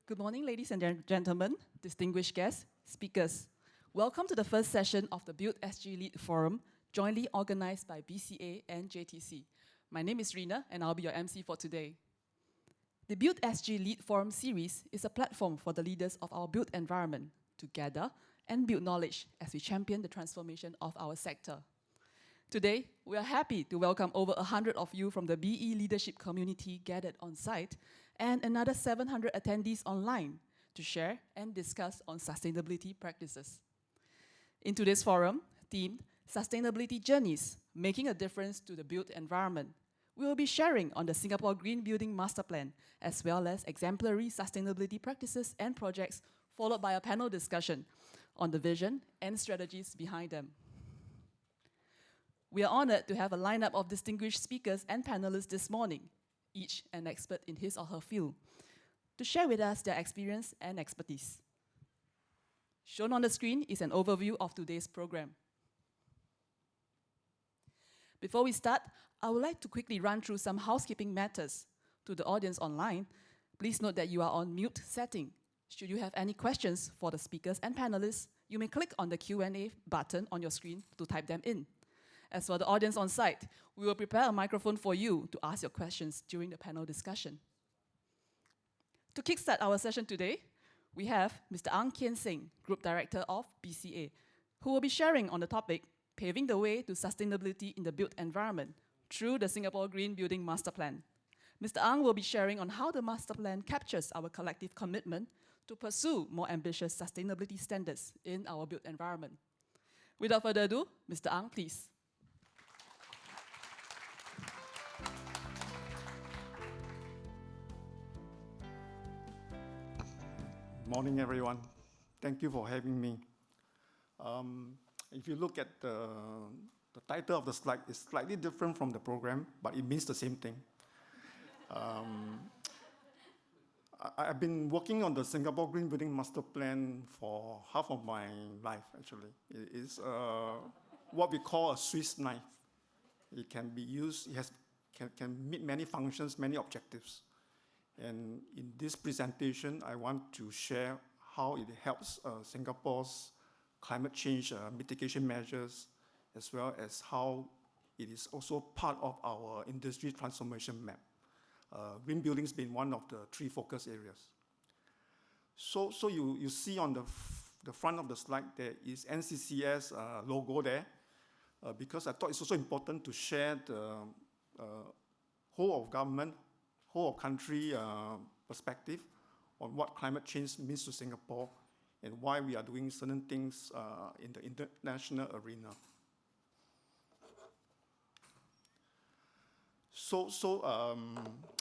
Good morning, ladies and gentlemen, distinguished guests, speakers. Welcome to the first session of the BuildSG Lead Forum, jointly organized by BCA and JTC. My name is Rina, and I'll be your MC for today. The BuildSG Lead Forum series is a platform for the leaders of our built environment to gather and build knowledge as we champion the transformation of our sector. Today, we are happy to welcome over 100 of you from the BE leadership community gathered on site and another 700 attendees online to share and discuss on sustainability practices. In today's forum, themed Sustainability Journeys, Making a Difference to the Built Environment, we will be sharing on the Singapore Green Building Master Plan, as well as exemplary sustainability practices and projects, followed by a panel discussion on the vision and strategies behind them. We are honored to have a lineup of distinguished speakers and panelists this morning, each an expert in his or her field, to share with us their experience and expertise. Shown on the screen is an overview of today's program. Before we start, I would like to quickly run through some housekeeping matters. To the audience online, please note that you are on mute setting. Should you have any questions for the speakers and panelists, you may click on the Q&A button on your screen to type them in. As for the audience on site, we will prepare a microphone for you to ask your questions during the panel discussion. To kickstart our session today, we have Mr. Ang Kian Seng, Group Director of BCA, who will be sharing on the topic, Paving the Way to Sustainability in the Built Environment through the Singapore Green Building Master Plan. Mr. Ang will be sharing on how the Master Plan captures our collective commitment to pursue more ambitious sustainability standards in our built environment. Without further ado, Mr. Ang, please. Morning, everyone. Thank you for having me. If you look at the title of the slide, it's slightly different from the program, but it means the same thing. I've been working on the Singapore Green Building Master Plan for half of my life, actually. It is what we call a Swiss knife. It can be used, can meet many functions, many objectives. And in this presentation, I want to share how it helps Singapore's climate change mitigation measures, as well as how it is also part of our industry transformation map. Green building has been one of the three focus areas. So you see on the front of the slide, there is NCCS logo there, because I thought it's also important to share the whole of government, whole of country perspective on what climate change means to Singapore and why we are doing certain things in the international arena.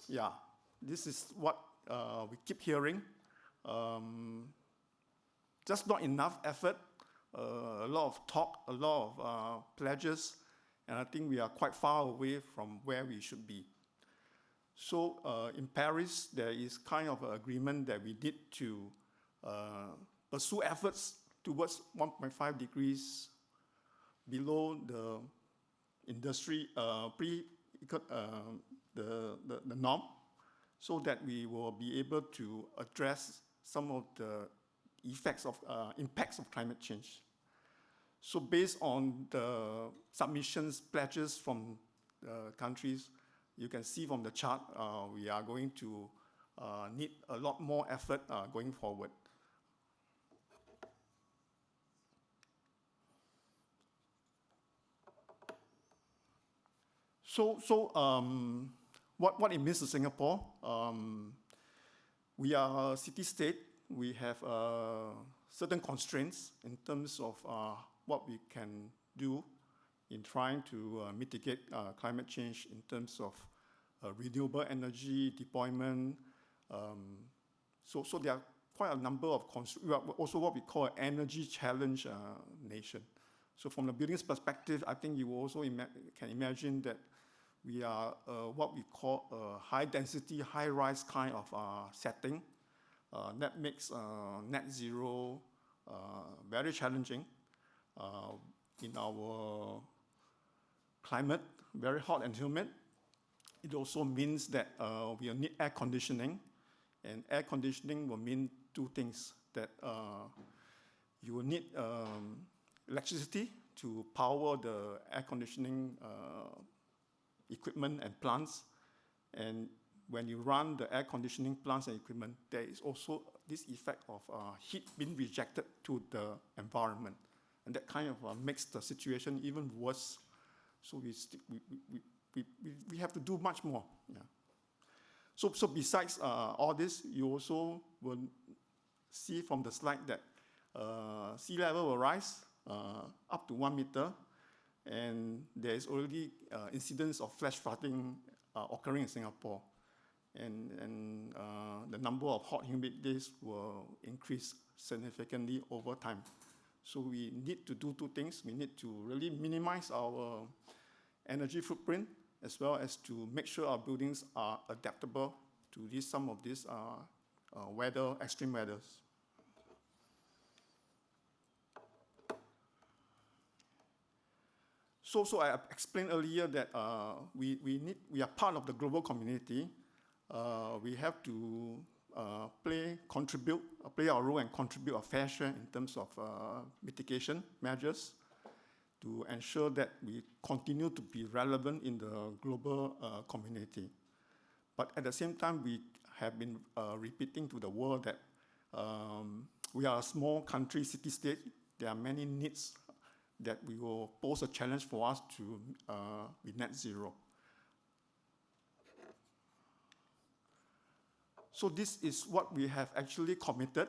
Yeah, this is what we keep hearing. Just not enough effort, a lot of talk, a lot of pledges, and I think we are quite far away from where we should be. So in Paris, there is kind of an agreement that we need to pursue efforts towards 1.5 degrees below the industry, the norm, so that we will be able to address some of the effects of impacts of climate change. So based on the submissions, pledges from the countries, you can see from the chart, we are going to need a lot more effort going forward. What it means to Singapore? We are a city-state. We have certain constraints in terms of what we can do in trying to mitigate climate change in terms of renewable energy deployment. So there are quite a number of constraints. We are also what we call an energy challenge nation. So from the building's perspective, I think you also can imagine that we are what we call a high-density, high-rise kind of setting. That makes net zero very challenging. In our climate, very hot and humid, it also means that we need air conditioning And air conditioning will mean two things, that you will need electricity to power the air conditioning equipment and plants. And when you run the air conditioning plants and equipment, there is also this effect of heat being rejected to the environment. And that kind of makes the situation even worse. So we have to do much more. Yeah. So besides all this, you also will see from the slide that sea level will rise up to 1 meter, and there is already incidents of flash flooding occurring in Singapore, and the number of hot humid days will increase significantly over time. So we need to do two things. We need to really minimize our energy footprint, as well as to make sure our buildings are adaptable to some of these extreme weathers. So I explained earlier that we are part of the global community. We have to play our role and contribute a fair share in terms of mitigation measures to ensure that we continue to be relevant in the global community. But at the same time, we have been repeating to the world that we are a small country, city-state. There are many needs that we will pose a challenge for us to be net zero. So this is what we have actually committed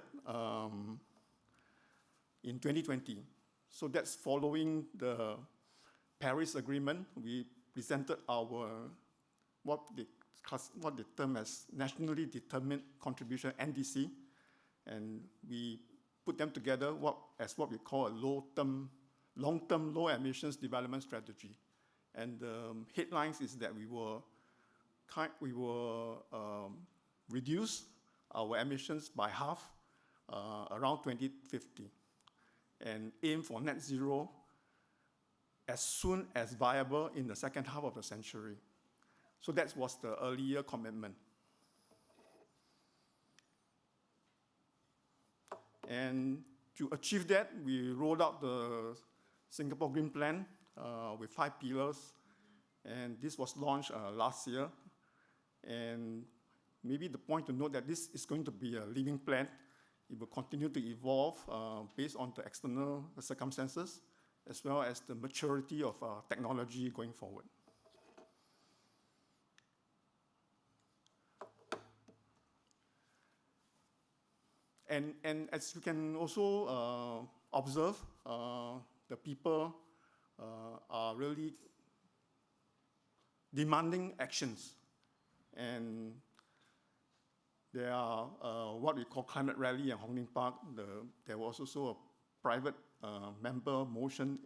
in 2020. So that's following the Paris Agreement. We presented our what they term as nationally determined contribution, NDC, and we put them together as what we call a long-term low emissions development strategy. And the headlines is that we will reduce our emissions by half around 2050 and aim for net zero as soon as viable in the second half of the century. So that was the earlier commitment. And to achieve that, we rolled out the Singapore Green Plan with 5 pillars, and this was launched last year. And maybe the point to note that this is going to be a living plan. It will continue to evolve based on the external circumstances, as well as the maturity of technology going forward. And as you can also observe, the people are really demanding actions. And there are what we call climate rally in Hong Lim Park. There was also a private member motion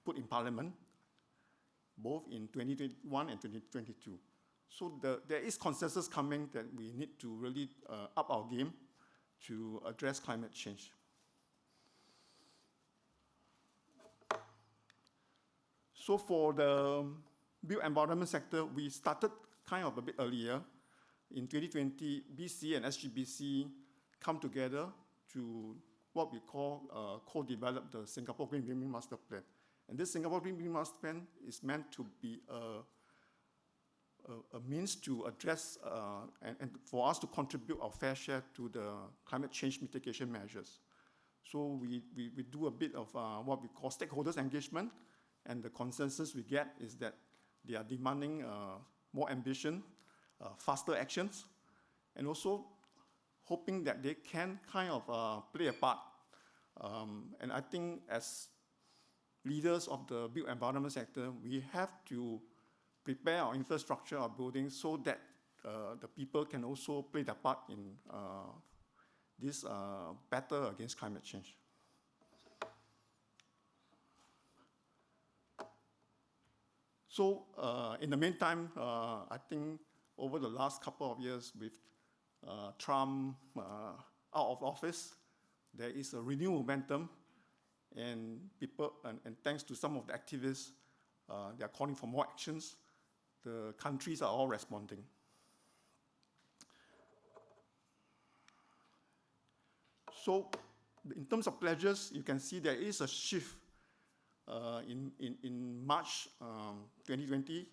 put in Parliament, both in 2021 and 2022. So there is consensus coming that we need to really up our game to address climate change. So for the built environment sector, we started kind of a bit earlier. In 2020, BC and SGBC come together to what we call co-develop the Singapore Green Building Master Plan. And this Singapore Green Building Master Plan is meant to be a means to address and for us to contribute our fair share to the climate change mitigation measures. So we do a bit of what we call stakeholders engagement, and the consensus we get is that they are demanding more ambition, faster actions, and also hoping that they can kind of play a part. And I think as leaders of the built environment sector, we have to prepare our infrastructure, our buildings, so that the people can also play their part in this battle against climate change. So in the meantime, I think over the last couple of years with Trump out of office, there is a renewed momentum, and people, and thanks to some of the activists, they are calling for more actions. The countries are all responding. So in terms of pledges, you can see there is a shift. In March 2020,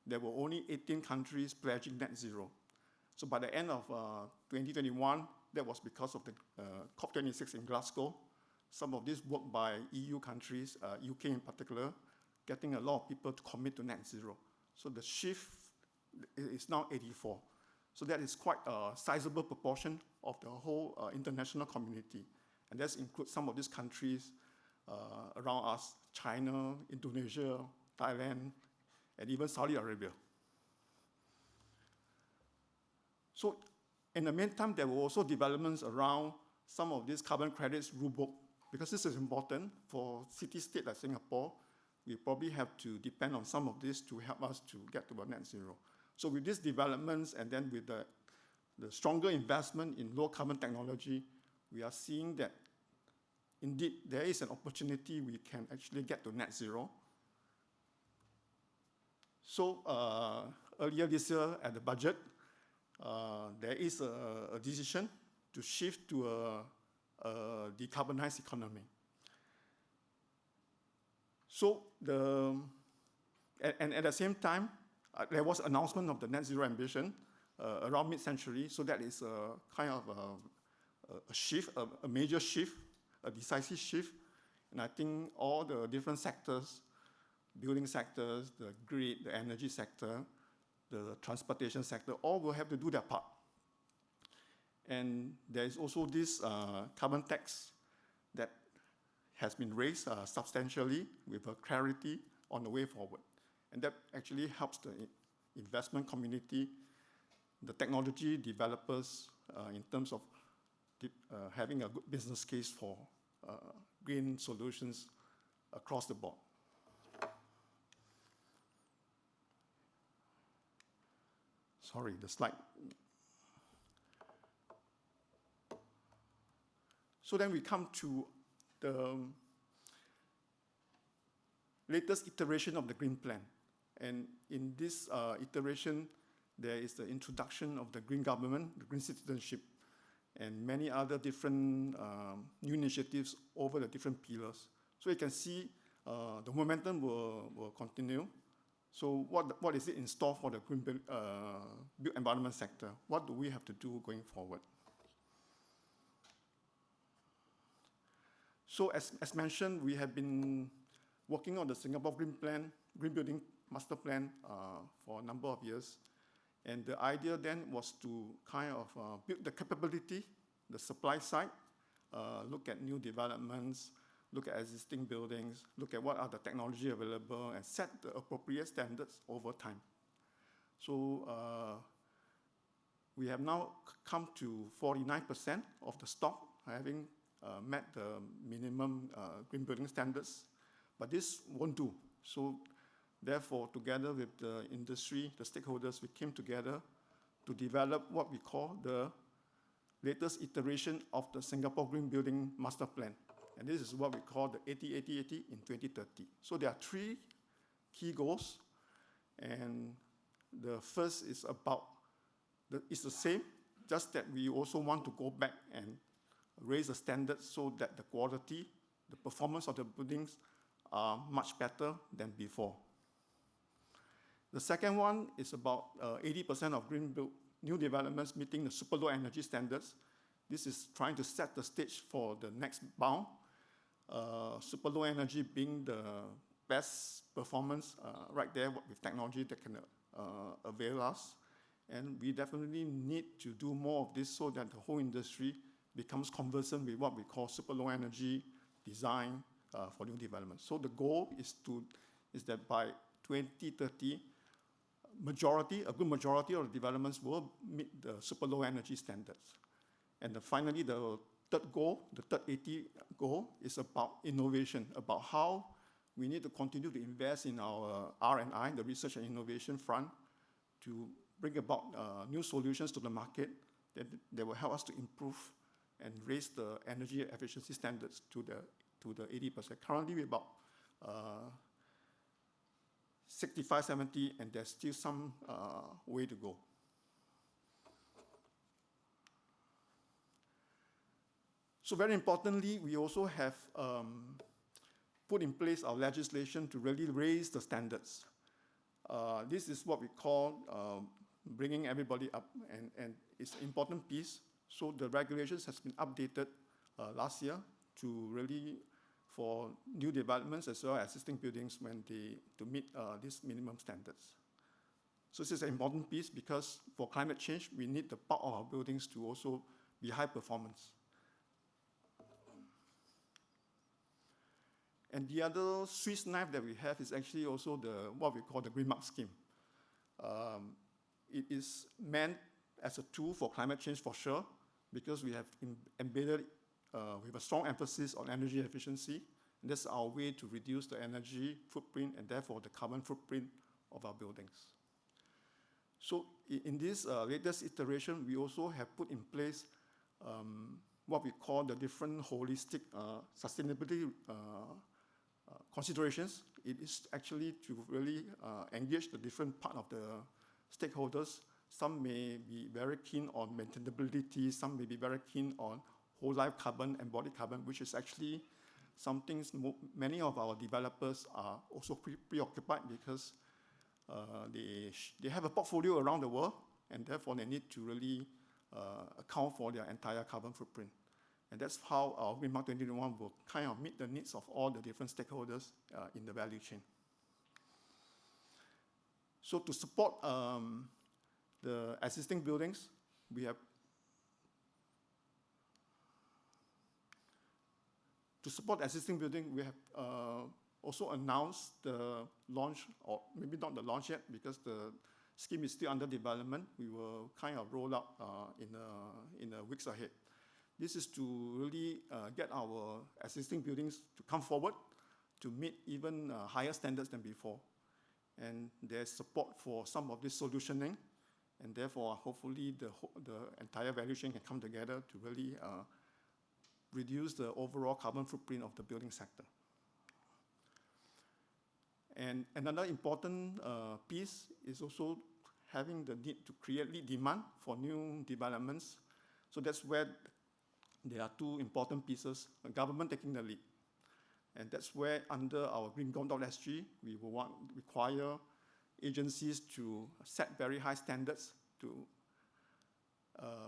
there were only 18 countries pledging net zero. So by the end of 2021, that was because of the COP26 in Glasgow. Some of this work by EU countries, UK in particular, getting a lot of people to commit to net zero. So the shift is now 84. So that is quite a sizable proportion of the whole international community. And that includes some of these countries around us, China, Indonesia, Thailand, and even Saudi Arabia. So in the meantime, there were also developments around some of these carbon credits rulebook, because this is important for city-state like Singapore. We probably have to depend on some of this to help us to get to a net zero. So with these developments and then with the stronger investment in low carbon technology, we are seeing that indeed there is an opportunity we can actually get to net zero. So earlier this year at the budget, there is a decision to shift to a decarbonized economy. So and at the same time, there was an announcement of the net zero ambition around mid-century. So that is a kind of a shift, a major shift, a decisive shift. And I think all the different sectors, building sectors, the grid, the energy sector, the transportation sector, all will have to do their part. And there is also this carbon tax that has been raised substantially with a clarity on the way forward. And that actually helps the investment community, the technology developers in terms of having a good business case for green solutions across the board. Sorry, the slide. So then we come to the latest iteration of the Green Plan. And in this iteration, there is the introduction of the green government, the green citizenship, and many other different new initiatives over the different pillars. So you can see the momentum will continue. So what is it in store for the green built environment sector? What do we have to do going forward? So as mentioned, we have been working on the Singapore Green Plan, Green Building Master Plan for a number of years. And the idea then was to kind of build the capability, the supply side, look at new developments, look at existing buildings, look at what are the technology available, and set the appropriate standards over time. So we have now come to 49% of the stock having met the minimum green building standards, but this won't do. So therefore, together with the industry, the stakeholders, we came together to develop what we call the latest iteration of the Singapore Green Building Master Plan. And this is what we call the 80-80-80 in 2030. So there are three key goals. And the first is about, it's the same, just that we also want to go back and raise the standards so that the quality, the performance of the buildings are much better than before. The second one is about 80% of green built new developments meeting the super low energy standards. This is trying to set the stage for the next bound. Super low energy being the best performance right there with technology that can avail us. And we definitely need to do more of this so that the whole industry becomes conversant with what we call super low energy design for new development. So the goal is that by 2030, a good majority of the developments will meet the super low energy standards. And finally, the third goal, the third 80 goal, is about innovation, about how we need to continue to invest in our R&I, the research and innovation front, to bring about new solutions to the market that will help us to improve and raise the energy efficiency standards to the 80%. Currently, we're about 65, 70, and there's still some way to go. So very importantly, we also have put in place our legislation to really raise the standards. This is what we call bringing everybody up, and it's an important piece. So the regulations has been updated last year to really for new developments as well as existing buildings to meet these minimum standards. So this is an important piece because for climate change, we need the bulk of our buildings to also be high performance. And the other Swiss knife that we have is actually also what we call the Green Mark scheme. It is meant as a tool for climate change for sure, because we have embedded with a strong emphasis on energy efficiency. And that's our way to reduce the energy footprint and therefore the carbon footprint of our buildings. So in this latest iteration, we also have put in place what we call the different holistic sustainability considerations. It is actually to really engage the different part of the stakeholders. Some may be very keen on maintainability, some may be very keen on whole life carbon, embodied carbon, which is actually something many of our developers are also preoccupied because they have a portfolio around the world, and therefore they need to really account for their entire carbon footprint. And that's how our Green Mark 2021 will kind of meet the needs of all the different stakeholders in the value chain. So to support the existing buildings, we have also announced the launch, or maybe not the launch yet, because the scheme is still under development. We will kind of roll out in the weeks ahead. This is to really get our existing buildings to come forward to meet even higher standards than before. And there's support for some of this solutioning, and therefore hopefully the entire value chain can come together to really reduce the overall carbon footprint of the building sector. And another important piece is also having the need to create lead demand for new developments. So that's where there are two important pieces, the government taking the lead. And that's where under our BuildSG, we will require agencies to set very high standards to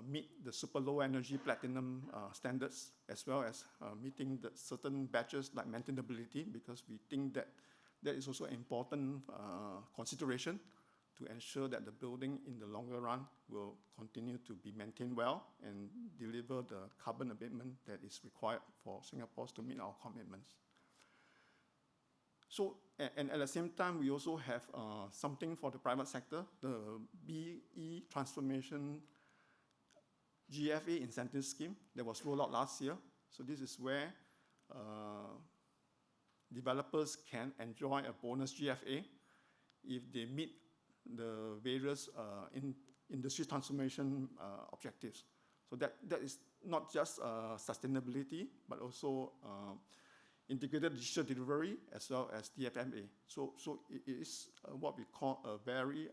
meet the super low energy platinum standards, as well as meeting the certain batches like maintainability, because we think that that is also an important consideration to ensure that the building in the longer run will continue to be maintained well and deliver the carbon abatement that is required for Singapore to meet our commitments. So, and at the same time, we also have something for the private sector, the BE Transformation GFA Incentive Scheme that was rolled out last year. So this is where developers can enjoy a bonus GFA if they meet the various industry transformation objectives. So that is not just sustainability, but also integrated digital delivery as well as DFMA. So it is what we call a very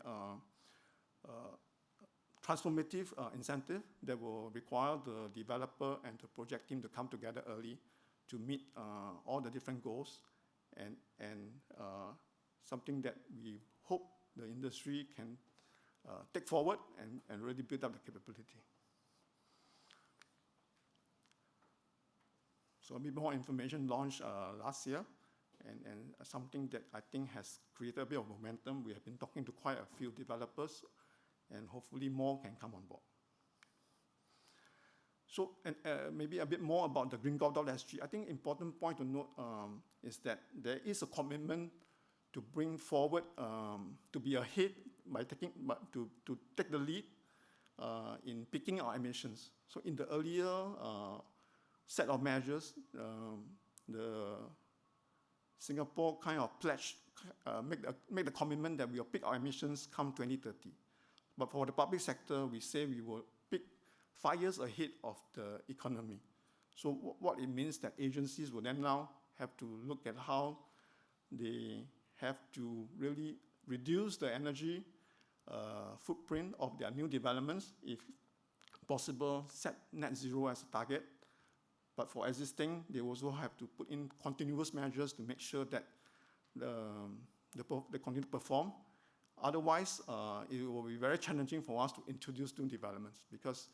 transformative incentive that will require the developer and the project team to come together early to meet all the different goals, and something that we hope the industry can take forward and really build up the capability. So a bit more information launched last year, and something that I think has created a bit of momentum. We have been talking to quite a few developers, and hopefully more can come on board. So, and maybe a bit more about the BuildSG. I think important point to note is that there is a commitment to bring forward, to be ahead by to take the lead in picking our emissions. So in the earlier set of measures, the Singapore kind of pledge, make the commitment that we will pick our emissions come 2030. But for the public sector, we say we will pick 5 years ahead of the economy. So what it means that agencies will then now have to look at how they have to really reduce the energy footprint of their new developments, if possible, set net zero as a target, But for existing, they also have to put in continuous measures to make sure that they continue to perform. Otherwise, it will be very challenging for us to introduce new developments, because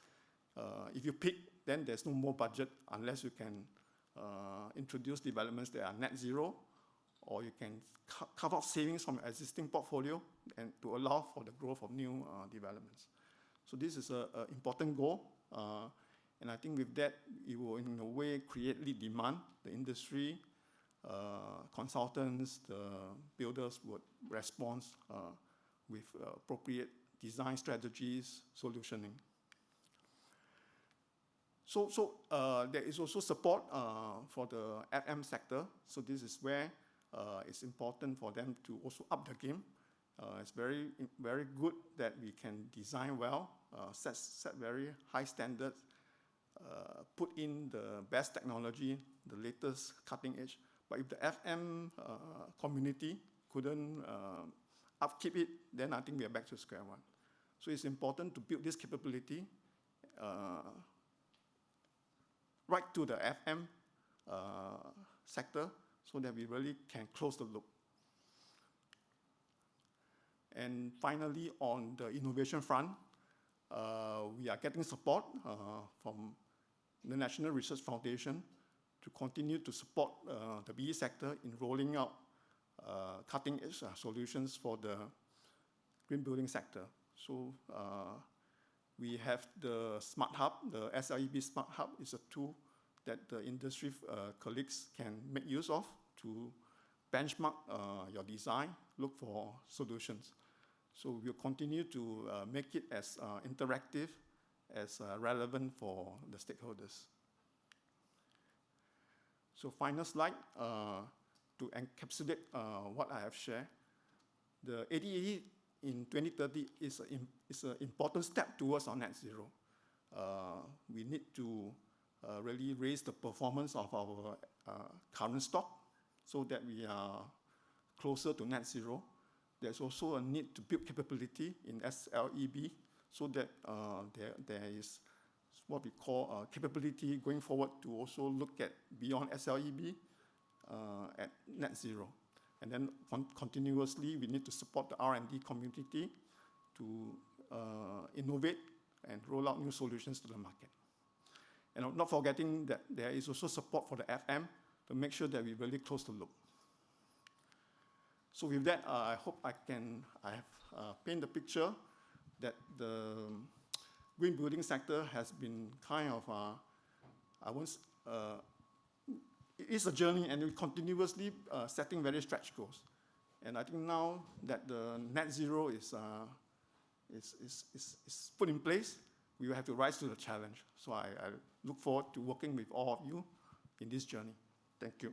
if you pick, then there's no more budget unless you can introduce developments that are net zero, or you can carve out savings from existing portfolio and to allow for the growth of new developments. So this is an important goal, and I think with that, it will in a way create lead demand. The industry, consultants, the builders would respond with appropriate design strategies, solutioning. So there is also support for the FM sector. So this is where it's important for them to also up the game. It's very, very good that we can design well, set very high standards, put in the best technology, the latest cutting edge. But if the FM community couldn't upkeep it, then I think we are back to square one. So it's important to build this capability right to the FM sector, so that we really can close the loop. And finally, on the innovation front, we are getting support from the National Research Foundation to continue to support the BE sector in rolling out cutting-edge solutions for the green building sector. So we have the Smart Hub. The SLEB Smart Hub is a tool that the industry colleagues can make use of to benchmark your design, look for solutions. So we'll continue to make it as interactive, as relevant for the stakeholders. So final slide, to encapsulate what I have shared. The 80/80 in 2030 is an important step towards our net zero. We need to really raise the performance of our current stock so that we are closer to net zero. There's also a need to build capability in SLEB so that there is what we call capability going forward to also look at beyond SLEB at net zero. And then continuously, we need to support the R&D community to innovate and roll out new solutions to the market. And not forgetting that there is also support for the FM to make sure that we really close the loop. So with that, I hope I have painted the picture that the green building sector has been kind of, it is a journey, and we're continuously setting very stretch goals. And I think now that the net zero is put in place, we will have to rise to the challenge. So I look forward to working with all of you in this journey. Thank you.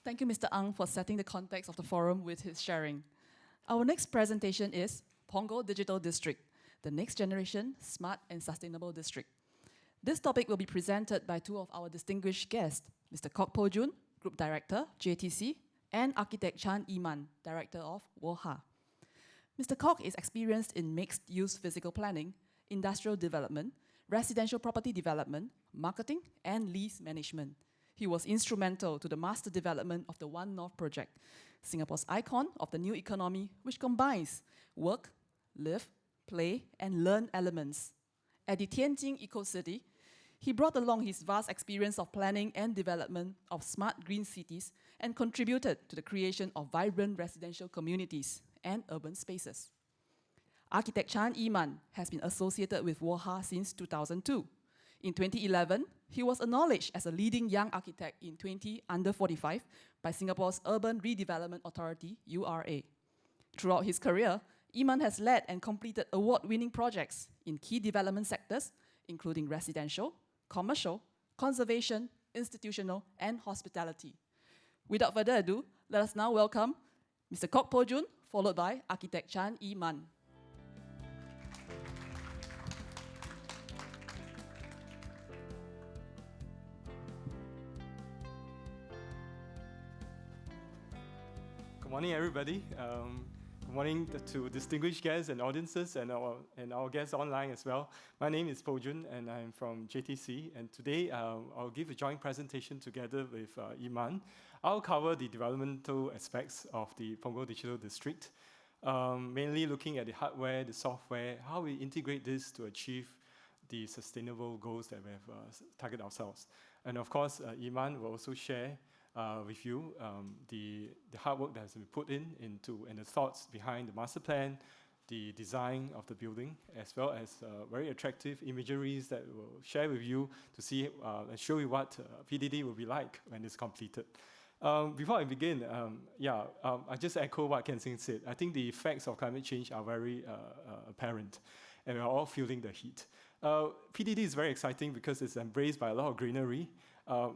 Thank you, Mr. Ang, for setting the context of the forum with his sharing. Our next presentation is Punggol Digital District, the next generation smart and sustainable district. This topic will be presented by two of our distinguished guests, Mr. Kok Po Jun, Group Director, JTC, and Architect Chan Iman, Director of WOHA. Mr. Kok is experienced in mixed-use physical planning, industrial development, residential property development, marketing, and lease management. He was instrumental to the master development of the One North project, Singapore's icon of the new economy, which combines work, live, play, and learn elements. At the Tianjin Eco-City, he brought along his vast experience of planning and development of smart green cities and contributed to the creation of vibrant residential communities and urban spaces. Architect Chan Iman has been associated with WOHA since 2002. In 2011, he was acknowledged as a leading young architect in 20 under 45 by Singapore's Urban Redevelopment Authority, URA. Throughout his career, Iman has led and completed award-winning projects in key development sectors, including residential, commercial, conservation, institutional, and hospitality. Without further ado, let us now welcome Mr. Kok Po Jun, followed by Architect Chan Iman. Good morning, everybody. Good morning to distinguished guests and audiences and our guests online as well. My name is Po Jun and I'm from JTC, and today I'll give a joint presentation together with Iman. I'll cover the developmental aspects of the Punggol Digital District, mainly looking at the hardware, the software, how we integrate this to achieve the sustainable goals that we have targeted ourselves. And of course, Iman will also share with you the hard work that has been put into and the thoughts behind the master plan, the design of the building, as well as very attractive imageries that we'll share with you to see and show you what PDD will be like when it's completed. Before I begin, I just echo what Ken Singh said. I think the effects of climate change are very apparent, and we're all feeling the heat. PDD is very exciting because it's embraced by a lot of greenery.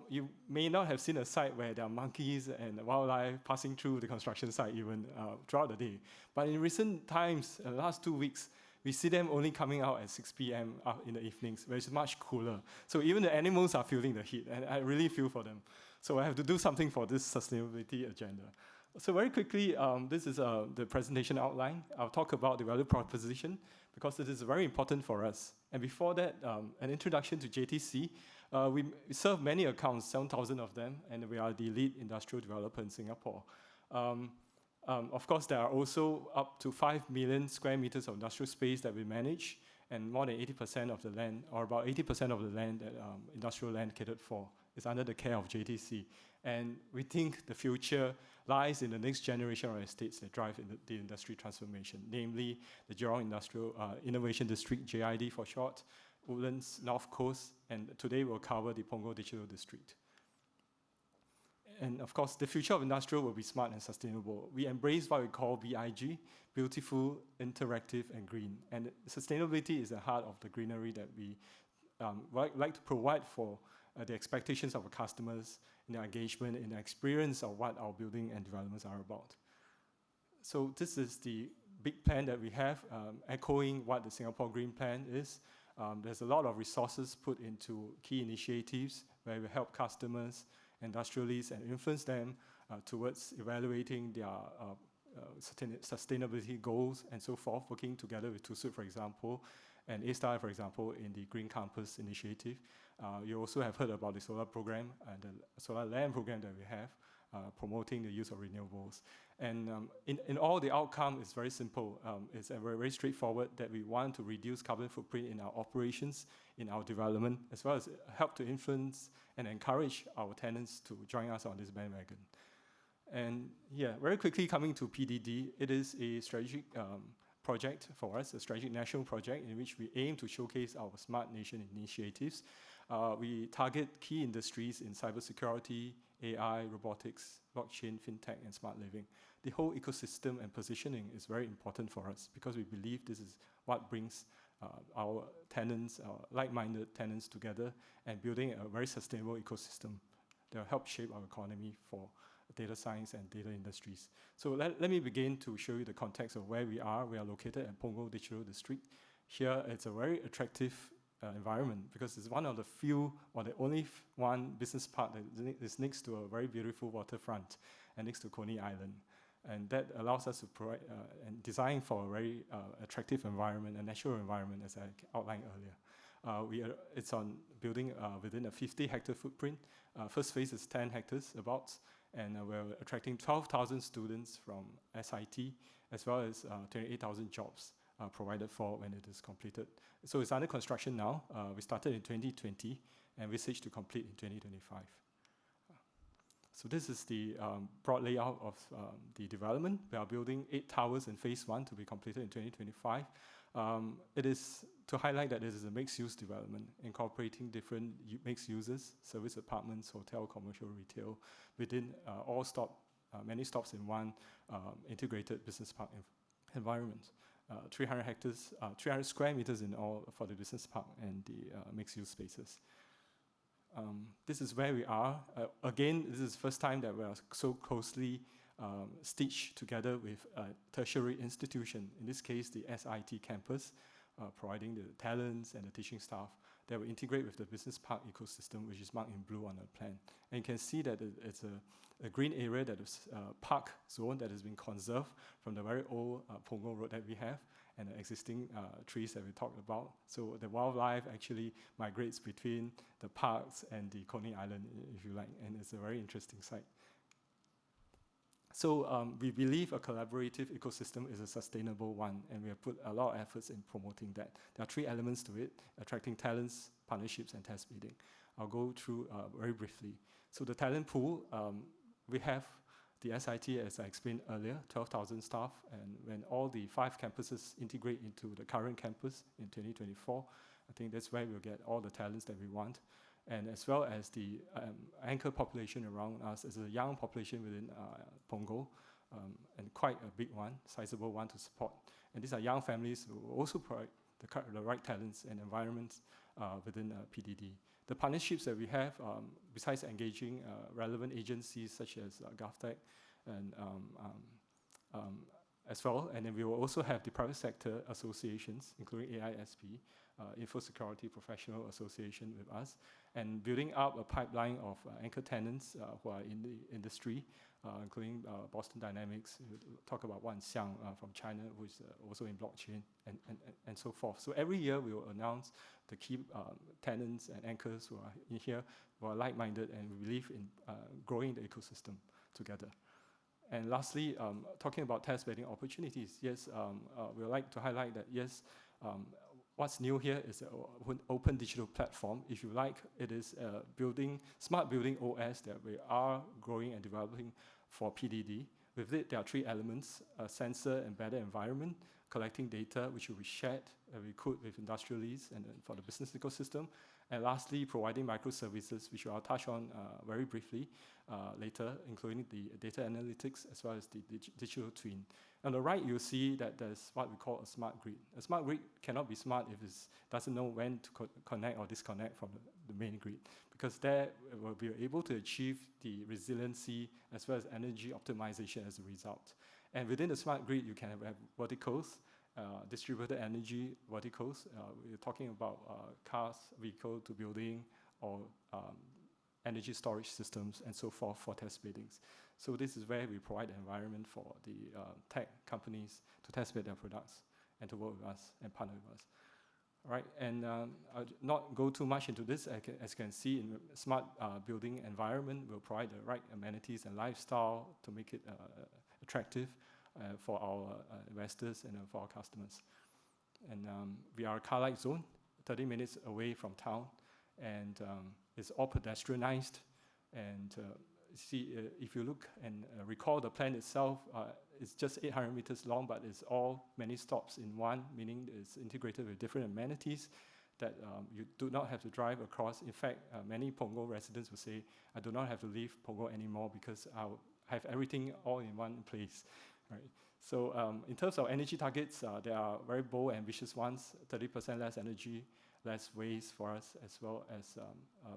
You may not have seen a site where there are monkeys and wildlife passing through the construction site even throughout the day. But in recent times, the last 2 weeks, we see them only coming out at 6 p.m. In the evenings, where it's much cooler. So even the animals are feeling the heat, and I really feel for them. So I have to do something for this sustainability agenda. So very quickly, this is the presentation outline. I'll talk about the value proposition because it is very important for us. And before that, an introduction to JTC. We serve many accounts, 7,000 of them, and we are the lead industrial developer in Singapore. Of course, there are also up to 5 million square meters of industrial space that we manage, and more than 80% of the land, or about 80% of the land that industrial land catered for, is under the care of JTC. And we think the future lies in the next generation of estates that drive the industry transformation, namely the Jurong Industrial Innovation District, JID for short, Woodlands, North Coast, and today we'll cover the Punggol Digital District. And of course, the future of industrial will be smart and sustainable. We embrace what we call BIG, beautiful, interactive, and green. And sustainability is the heart of the greenery that we like to provide for the expectations of our customers, in their engagement, in their experience of what our building and developments are about. So this is the big plan that we have, echoing what the Singapore Green Plan is. There's a lot of resources put into key initiatives where we help customers, industrialists, and influence them towards evaluating their sustainability goals and so forth, working together with TUSUD, for example, and A-Star, for example, in the Green Campus initiative. You also have heard about the solar program and the solar land program that we have, promoting the use of renewables. And in all, the outcome is very simple. It's very, very straightforward that we want to reduce carbon footprint in our operations, in our development, as well as help to influence and encourage our tenants to join us on this bandwagon. And yeah, very quickly coming to PDD, it is a strategic project for us, a strategic national project in which we aim to showcase our Smart Nation initiatives. We target key industries in cybersecurity, AI, robotics, blockchain, fintech, and smart living. The whole ecosystem and positioning is very important for us because we believe this is what brings our tenants, our like-minded tenants together and building a very sustainable ecosystem that will help shape our economy for data science and data industries. So let me begin to show you the context of where we are. We are located at Punggol Digital District. Here, it's a very attractive environment because it's one of the few or the only one business park that is next to a very beautiful waterfront and next to Coney Island. And that allows us to provide and design for a very attractive environment, a natural environment, as I outlined earlier. It's on building within a 50-hectare footprint. First phase is 10 hectares about, and we're attracting 12,000 students from SIT, as well as 28,000 jobs provided for when it is completed. So it's under construction now. We started in 2020, and we seek to complete in 2025. So this is the broad layout of the development. We are building 8 towers in phase 1 to be completed in 2025. It is to highlight that this is a mixed-use development, incorporating different mixed uses, service apartments, hotel, commercial, retail, within many stops in one integrated business park environment. 300 hectares, 300 square meters in all for the business park and the mixed-use spaces. This is where we are. Again, this is the first time that we are so closely stitched together with a tertiary institution, in this case, the SIT campus, providing the talents and the teaching staff that will integrate with the business park ecosystem, which is marked in blue on the plan. And you can see that it's a green area that is park zone that has been conserved from the very old Punggol Road that we have and the existing trees that we talked about. So the wildlife actually migrates between the parks and the Coney Island, if you like, and it's a very interesting site. So we believe a collaborative ecosystem is a sustainable one, and we have put a lot of efforts in promoting that. There are 3 elements to it: attracting talents, partnerships, and test bidding. I'll go through very briefly. So the talent pool, we have the SIT, as I explained earlier, 12,000 staff, and when all the 5 campuses integrate into the current campus in 2024, I think that's where we'll get all the talents that we want. And as well as the anchor population around us is a young population within Punggol, and quite a big one, sizable one to support. And these are young families who also provide the right talents and environments within PDD. The partnerships that we have, besides engaging relevant agencies such as GovTech and as well, and then we will also have the private sector associations, including AISP, Info Security Professional Association with us, and building up a pipeline of anchor tenants who are in the industry, including Boston Dynamics. We'll talk about Wan Xiang from China, who is also in blockchain, and so forth. So every year we will announce the key tenants and anchors who are in here, who are like-minded, and we believe in growing the ecosystem together. And lastly, talking about test bedding opportunities, yes, we would like to highlight that, yes, what's new here is an open digital platform. If you like, it is a smart building OS that we are growing and developing for PDD. With it, there are 3 elements: a sensor embedded environment, collecting data which will be shared with industrialists and for the business ecosystem. And lastly, providing microservices, which I'll touch on very briefly later, including the data analytics as well as the digital twin. On the right, you'll see that there's what we call a smart grid. A smart grid cannot be smart if it doesn't know when to connect or disconnect from the main grid, because there we'll be able to achieve the resiliency as well as energy optimization as a result. And within the smart grid, you can have verticals, distributed energy verticals. We're talking about cars, vehicle to building, or energy storage systems, and so forth for test biddings. So this is where we provide the environment for the tech companies to test bid their products and to work with us and partner with us. All right, and I'll not go too much into this. As you can see, in smart building environment, we'll provide the right amenities and lifestyle to make it attractive for our investors and for our customers. And we are a car light zone, 30 minutes away from town, and it's all pedestrianized. And see, if you look and recall the plan itself, it's just 800 meters long, but it's all many stops in one, meaning it's integrated with different amenities that you do not have to drive across. In fact, many Punggol residents will say, I do not have to leave Punggol anymore because I'll have everything all in one place. Right. So in terms of energy targets, there are very bold, ambitious ones: 30% less energy, less waste for us, as well as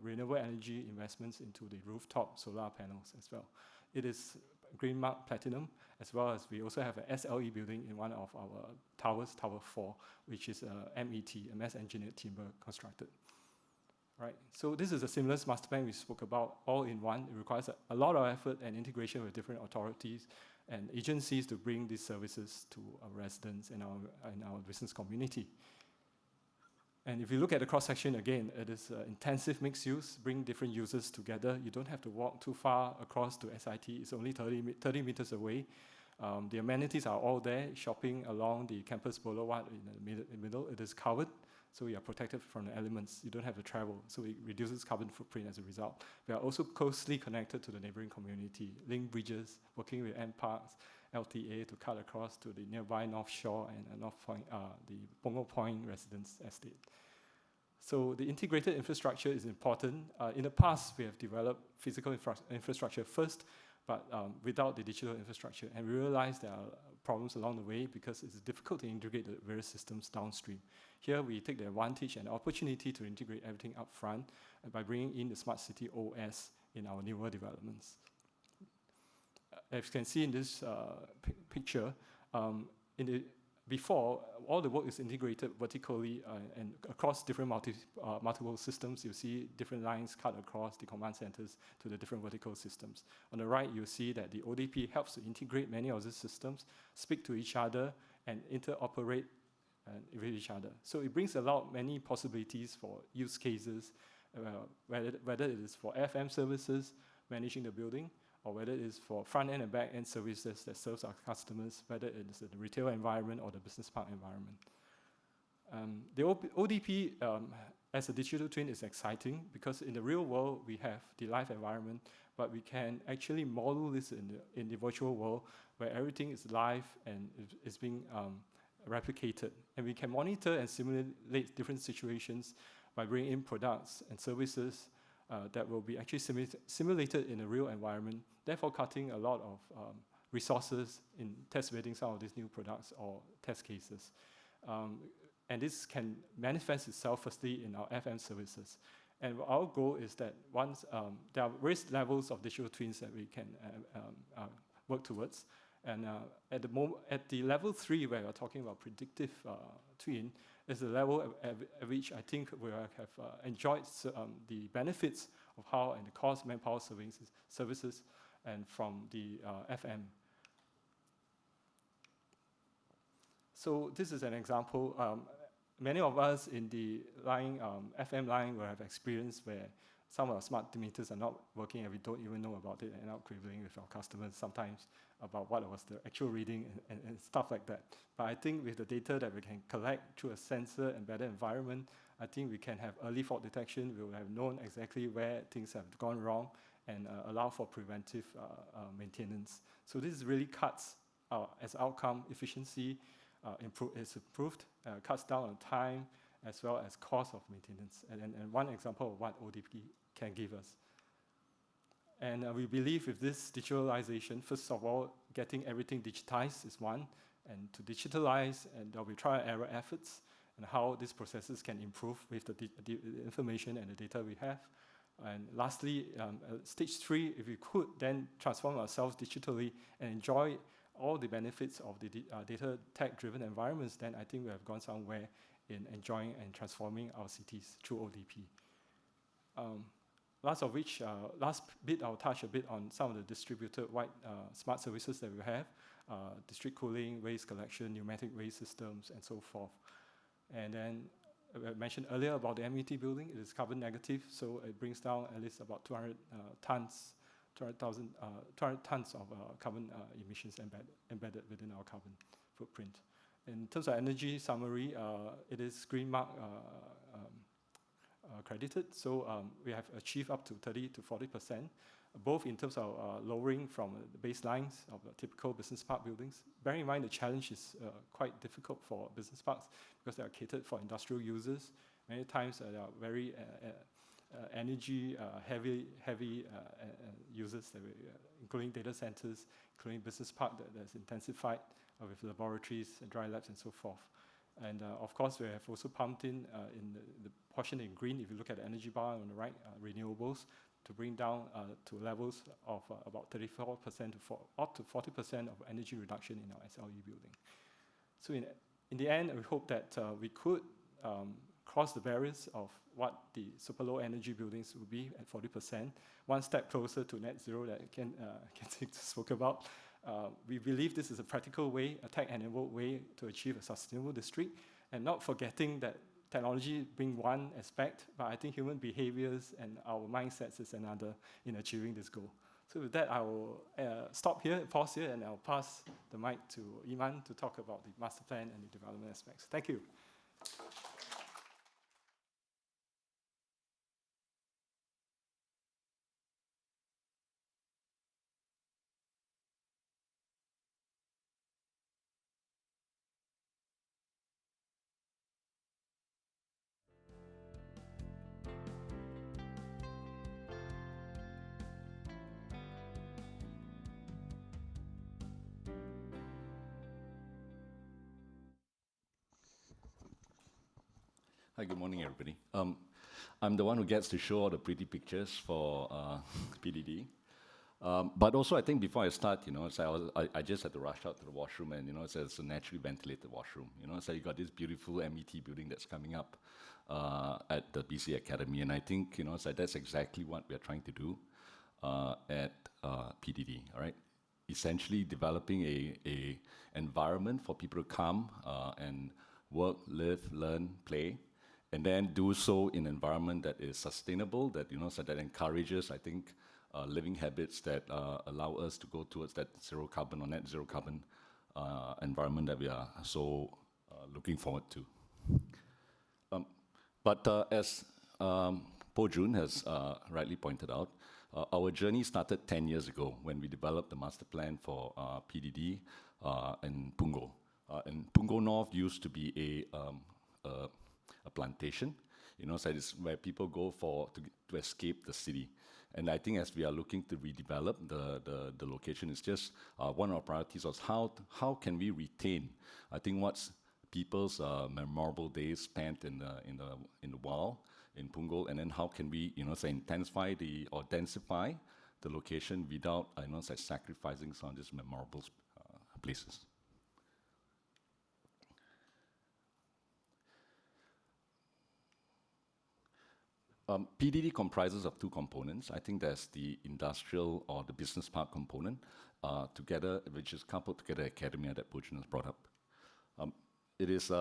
renewable energy investments into the rooftop solar panels as well. It is Green Mark Platinum, as well as we also have a SLE building in one of our towers, Tower 4, which is MET, a mass engineered timber constructed. Right. So this is a seamless master plan we spoke about, all in one. It requires a lot of effort and integration with different authorities and agencies to bring these services to our residents and our business community. And if you look at the cross-section again, it is intensive mixed use, bring different users together. You don't have to walk too far across to SIT. It's only 30 meters away. The amenities are all there. Shopping along the campus boulevard in the middle, it is covered, so you are protected from the elements. You don't have to travel, so it reduces carbon footprint as a result. We are also closely connected to the neighboring community, link bridges, working with NParks, LTA to cut across to the nearby North Shore and North Point, the Punggol Point Residence Estate. So the integrated infrastructure is important. In the past, we have developed physical infrastructure first, but without the digital infrastructure. And we realized there are problems along the way because it's difficult to integrate the various systems downstream. Here, we take the advantage and opportunity to integrate everything up front by bringing in the Smart City OS in our newer developments. As you can see in this picture, before, all the work is integrated vertically and across different multiple systems. You see different lines cut across the command centers to the different vertical systems. On the right, you see that the ODP helps to integrate many of these systems, speak to each other, and interoperate with each other. So it brings about many possibilities for use cases, whether it is for FM services, managing the building, or whether it is for front-end and back-end services that serves our customers, whether it is the retail environment or the business park environment. The ODP as a digital twin is exciting because in the real world, we have the live environment, but we can actually model this in the virtual world where everything is live and is being replicated. And we can monitor and simulate different situations by bringing in products and services that will be actually simulated in a real environment, therefore cutting a lot of resources in test bedding some of these new products or test cases. And this can manifest itself firstly in our FM services. And our goal is that once there are various levels of digital twins that we can work towards. And at the level 3, where we're talking about predictive twin, is the level at which I think we have enjoyed the benefits of how and the cost manpower services and from the FM. So this is an example. Many of us in the line, FM line will have experience where some of our smart meters are not working and we don't even know about it and are quibbling with our customers sometimes about what was the actual reading and stuff like that. But I think with the data that we can collect through a sensor embedded environment, I think we can have early fault detection. We will have known exactly where things have gone wrong and allow for preventive maintenance. So this really cuts, as outcome, efficiency is improved, cuts down on time, as well as cost of maintenance. And one example of what ODP can give us. And we believe with this digitalization, first of all, getting everything digitized is one, and to digitalize, and there'll be trial and error efforts, and how these processes can improve with the information and the data we have. And lastly, stage 3, if we could then transform ourselves digitally and enjoy all the benefits of the data tech-driven environments, then I think we have gone somewhere in enjoying and transforming our cities through ODP. Last bit, I'll touch a bit on some of the distributed wide smart services that we have, district cooling, waste collection, pneumatic waste systems, and so forth. And then I mentioned earlier about the MET building. It is carbon negative, so it brings down at least about 200 tons of carbon emissions embedded within our carbon footprint. In terms of energy summary, it is Green Mark accredited, so we have achieved up to 30 to 40%, both in terms of lowering from the baselines of typical business park buildings. Bearing in mind the challenge is quite difficult for business parks because they are catered for industrial users. Many times they are very energy heavy users, including data centers, including business park that's intensified with laboratories and dry labs and so forth. And of course, we have also pumped in the portion in green, if you look at the energy bar on the right, renewables, to bring down to levels of about 34% to up to 40% of energy reduction in our SLE building. So in the end, we hope that we could cross the barriers of what the super low energy buildings will be at 40%, one step closer to net zero that Ken spoke about. We believe this is a practical way, a tech-enabled way to achieve a sustainable district, and not forgetting that technology being one aspect, but I think human behaviors and our mindsets is another in achieving this goal. So with that, I will stop here, pause here, and I'll pass the mic to Iman to talk about the master plan and the development aspects. Thank you. Hi, good morning, everybody. I'm the one who gets to show all the pretty pictures for PDD. But also, I think before I start, so I just had to rush out to the washroom, and so it's a naturally ventilated washroom. So you got this beautiful MET building that's coming up at the BC Academy, and I think so that's exactly what we are trying to do at PDD. All right, essentially developing a environment for people to come and work, live, learn, play, and then do so in an environment that is sustainable, that so that encourages, I think, living habits that allow us to go towards that zero carbon or net zero carbon environment that we are so looking forward to. But as Po Jun has rightly pointed out, our journey started 10 years ago when we developed the master plan for PDD in Punggol. And Punggol North used to be a plantation, so it's where people go to escape the city. And I think as we are looking to redevelop the location, it's just one of our priorities was how can we retain, I think, what's people's memorable days spent in the wild in Punggol, and then how can we intensify or densify the location without sacrificing some of these memorable places. PDD comprises of two components. I think there's the industrial or the business park component together, which is coupled together academia that Pujun has brought up. It is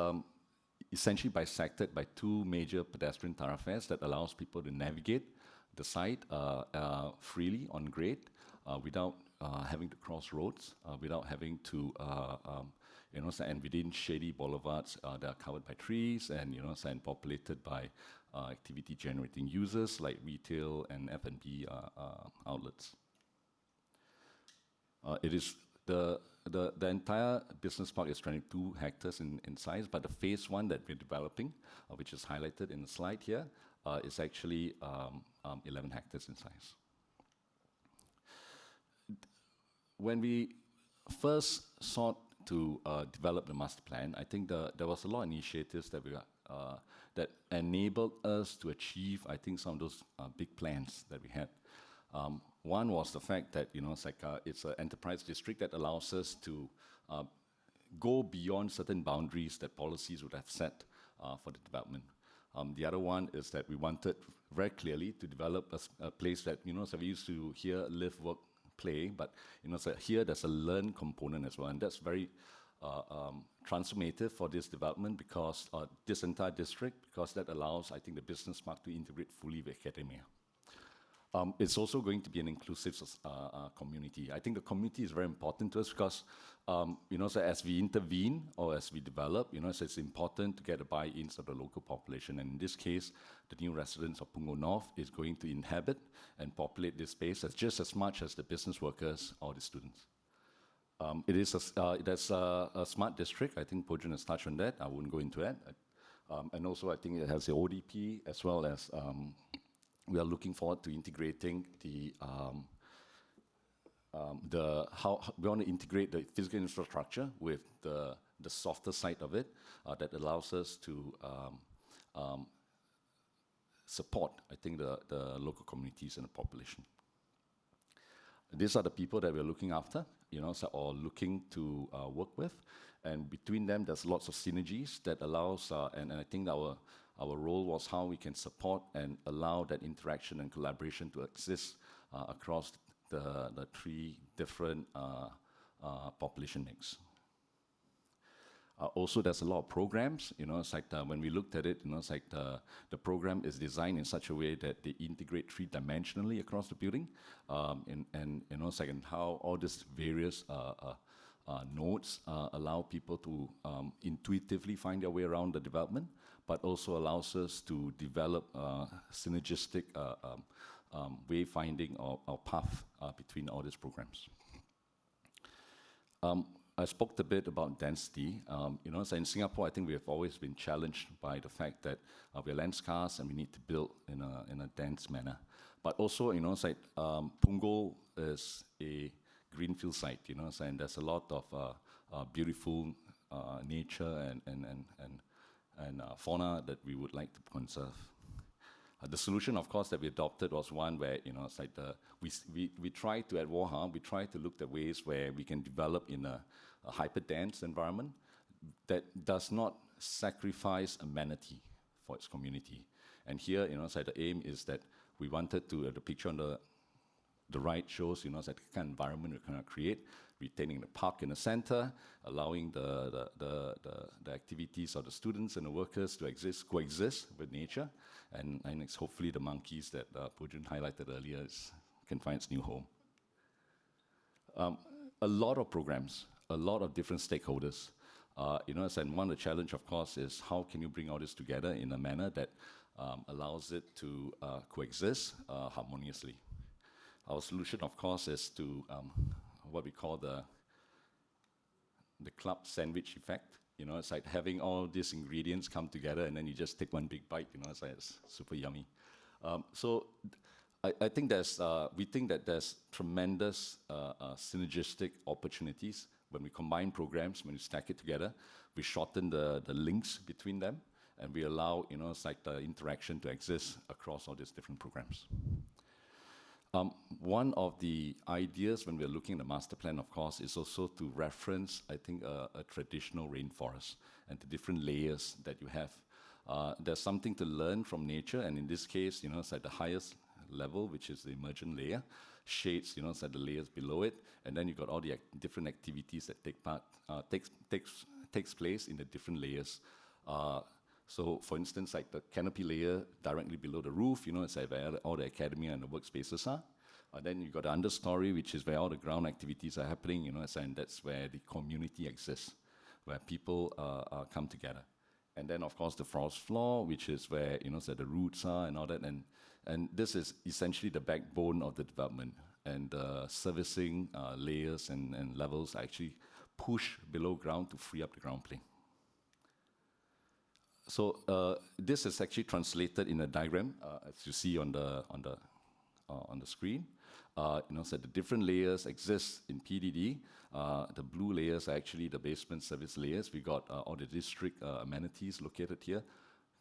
essentially bisected by two major pedestrian thoroughfares that allows people to navigate the site freely on grade without having to cross roads, without having to and within shady boulevards that are covered by trees and and populated by activity generating users like retail and F&B outlets. It is the entire business park is 22 hectares in size, but the phase one that we're developing, which is highlighted in the slide here, is actually 11 hectares in size. When we first sought to develop the master plan, I think there was a lot of initiatives that that enabled us to achieve, I think, some of those big plans that we had. One was the fact that it's an enterprise district that allows us to go beyond certain boundaries that policies would have set for the development. The other one is that we wanted very clearly to develop a place that so we used to hear live, work, play, but so here there's a learn component as well, and that's very transformative for this development because this entire district, because that allows, I think, the business park to integrate fully with academia. It's also going to be an inclusive community. I think the community is very important to us because, so as we intervene or as we develop, so it's important to get the buy-ins of the local population. And in this case, the new residents of Punggol North is going to inhabit and populate this space just as much as the business workers or the students. It is a smart district. I think Pojun has touched on that. I wouldn't go into that. And also, I think it has the ODP as well as we are looking forward to integrating how we want to integrate the physical infrastructure with the softer side of it that allows us to support, I think, the local communities and the population. These are the people that we're looking after, or looking to work with, and between them, there's lots of synergies that allows, and I think our role was how we can support and allow that interaction and collaboration to exist across the three different population mix. Also, there's a lot of programs. It's like when we looked at it, it's like the program is designed in such a way that they integrate three-dimensionally across the building, and it's like how all these various nodes allow people to intuitively find their way around the development, but also allows us to develop synergistic wayfinding or path between all these programs. I spoke a bit about density. So in Singapore, I think we have always been challenged by the fact that we're land scarce and we need to build in a dense manner. But also, it's like Punggol is a greenfield site, and there's a lot of beautiful nature and fauna that we would like to conserve. The solution, of course, that we adopted was one where, it's like we try to, at Warha, we try to look at ways where we can develop in a hyper-dense environment that does not sacrifice amenity for its community. And here, it's like the aim is that we wanted to, the picture on the right shows, it's like the kind of environment we're going to create, retaining the park in the center, allowing the activities of the students and the workers to coexist with nature, and it's hopefully the monkeys that Pujun highlighted earlier can find its new home. A lot of programs, a lot of different stakeholders. And one of the challenge, of course, is how can you bring all this together in a manner that allows it to coexist harmoniously. Our solution, of course, is to what we call the club sandwich effect. It's like having all these ingredients come together and then you just take one big bite. It's super yummy. So I think we think that there's tremendous synergistic opportunities when we combine programs, when we stack it together. We shorten the links between them, and we allow it's like the interaction to exist across all these different programs. One of the ideas when we're looking at the master plan, of course, is also to reference, I think, a traditional rainforest and the different layers that you have. There's something to learn from nature, and in this case, it's at the highest level, which is the emergent layer, shades, it's at the layers below it, and then you've got all the different activities that takes place in the different layers. So, for instance, like the canopy layer directly below the roof, it's like where all the academia and the workspaces are. Then you've got the understory, which is where all the ground activities are happening, and that's where the community exists, where people come together. And then, of course, the forest floor, which is where, so the roots are and all that. And this is essentially the backbone of the development. And servicing layers and levels actually push below ground to free up the ground plane. So this is actually translated in a diagram, as you see on the screen. So the different layers exist in PDD. The blue layers are actually the basement service layers. We got all the district amenities located here.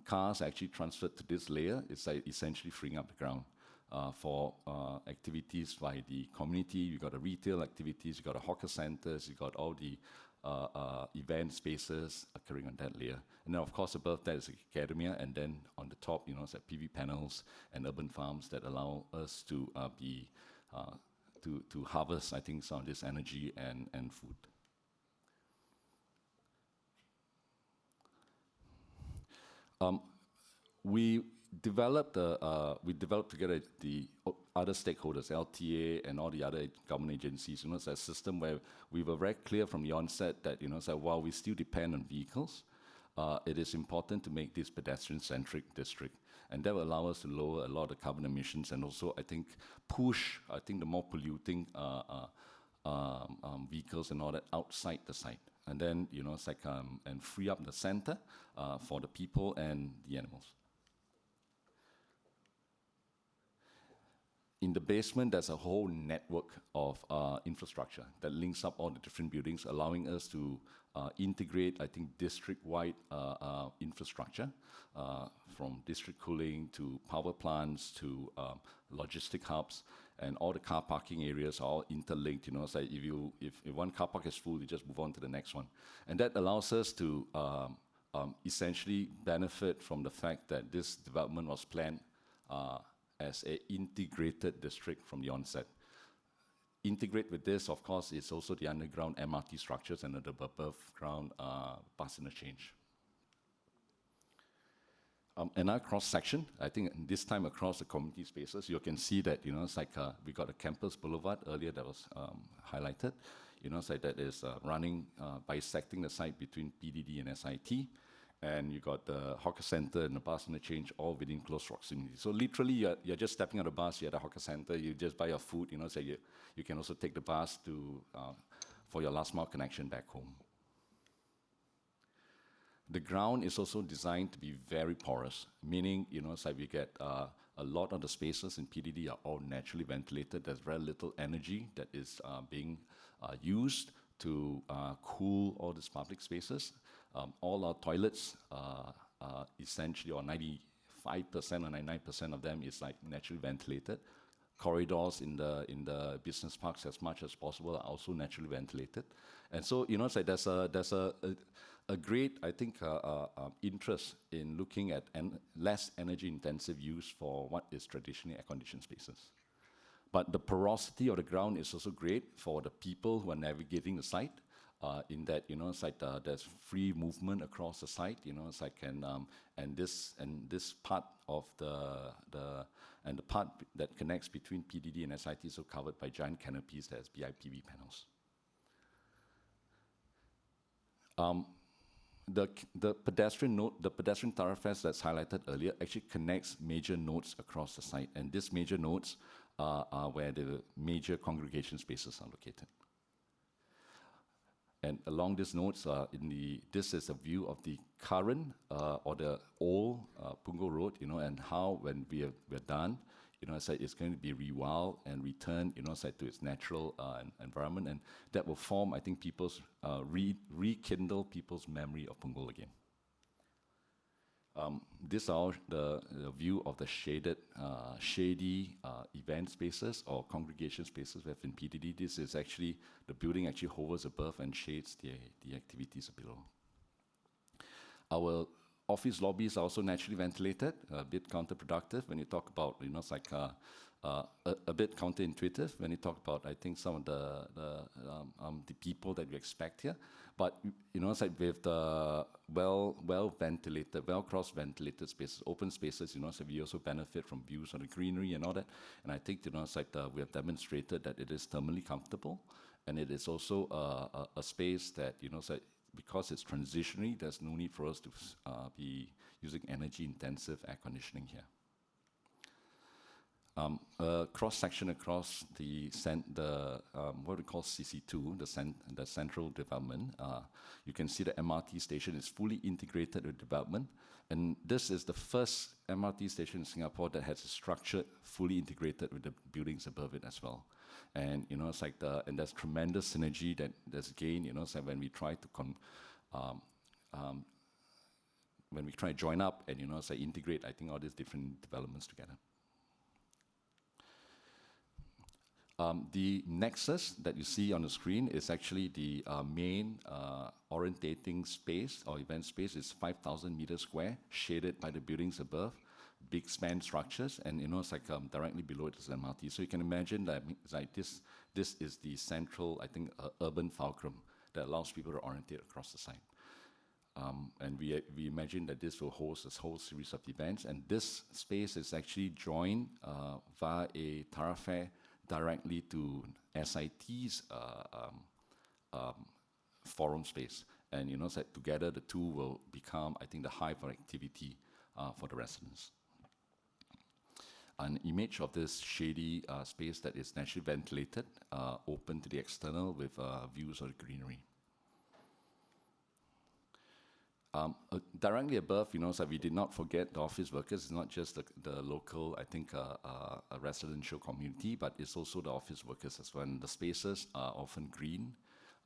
Cars are actually transferred to this layer. It's like essentially freeing up the ground for activities by the community. You got the retail activities. You got the hawker centers. You got all the event spaces occurring on that layer. And then, of course, above that is academia, and then on the top, it's like PV panels and urban farms that allow us to to harvest, I think, some of this energy and food. We developed together the other stakeholders, LTA and all the other government agencies. It's a system where we were very clear from the onset that so while we still depend on vehicles, it is important to make this pedestrian-centric district, and that will allow us to lower a lot of the carbon emissions and also push the more polluting vehicles and all that outside the site, and then and free up the center for the people and the animals. In the basement, there's a whole network of infrastructure that links up all the different buildings, allowing us to integrate, I think, district-wide infrastructure, from district cooling to power plants to logistic hubs, and all the car parking areas are all interlinked. So if one car park is full, you just move on to the next one. And that allows us to essentially benefit from the fact that this development was planned as an integrated district from the onset. Integrate with this, of course, is also the underground MRT structures and the above ground bus interchange. Another cross section, I think this time across the community spaces, you can see that it's like we got a campus boulevard earlier that was highlighted. It's like that is running, bisecting the site between PDD and SIT. And you got the hawker center and the bus interchange all within close proximity. So literally, you're just stepping on the bus, you're at the hawker center, you just buy your food, so you can also take the bus for your last mile connection back home. The ground is also designed to be very porous, meaning, it's like we get a lot of the spaces in PDD are all naturally ventilated. There's very little energy that is being used to cool all these public spaces. All our toilets essentially, or 95% or 99% of them is like naturally ventilated. Corridors in the business parks, as much as possible, are also naturally ventilated. And so, you know, it's like there's a great, I think, interest in looking at less energy intensive use for what is traditionally air-conditioned spaces. But the porosity of the ground is also great for the people who are navigating the site. In that, you know, it's like there's free movement across the site. You know, it's like and this part of the part that connects between PDD and SIT is also covered by giant canopies. There's BIPV panels. The pedestrian thoroughfares that's highlighted earlier actually connects major nodes across the site, and these major nodes are where the major congregation spaces are located. And along these nodes, this is a view of the current or the old Punggol Road, you know, and how when we're done, you know, it's going to be rewild and returned, you know, to its natural environment, and that will form, I think, rekindle people's memory of Punggol again. These are the view of the shady event spaces or congregation spaces we have in PDD. This is actually, the building actually hovers above and shades the activities below. Our office lobbies are also naturally ventilated, a bit counterproductive when you talk about, you know, it's like a bit counterintuitive when you talk about, I think, some of the people that you expect here. But, you know, it's like with the well-ventilated, cross-ventilated spaces, open spaces, you know, so we also benefit from views on the greenery and all that. And I think, you know, it's like we have demonstrated that it is thermally comfortable, and it is also a space that, you know, so because it's transitionary, there's no need for us to be using energy-intensive air conditioning here. Cross-section across what we call CC2, the central development. You can see the MRT station is fully integrated with development, and this is the first MRT station in Singapore that has a structure fully integrated with the buildings above it as well. And you know, it's like and there's tremendous synergy that there's gained. You know, so when we try to join up and, you know, so integrate, I think, all these different developments together. The nexus that you see on the screen is actually the main orientating space or event space. Is 5,000 meters square, shaded by the buildings above, big span structures, and, you know, it's like directly below it is MRT. So you can imagine that it's like this is the central, I think, urban fulcrum that allows people to orientate across the site. And we imagine that this will host a whole series of events, and this space is actually joined via a thoroughfare directly to SIT's forum space. And, you know, so together the two will become, I think, the hive of activity for the residents. An image of this shady space that is naturally ventilated, open to the external with views of the greenery. Directly above, you know, so we did not forget the office workers. It's not just the local, I think, a residential community, but it's also the office workers as well. And the spaces are often green.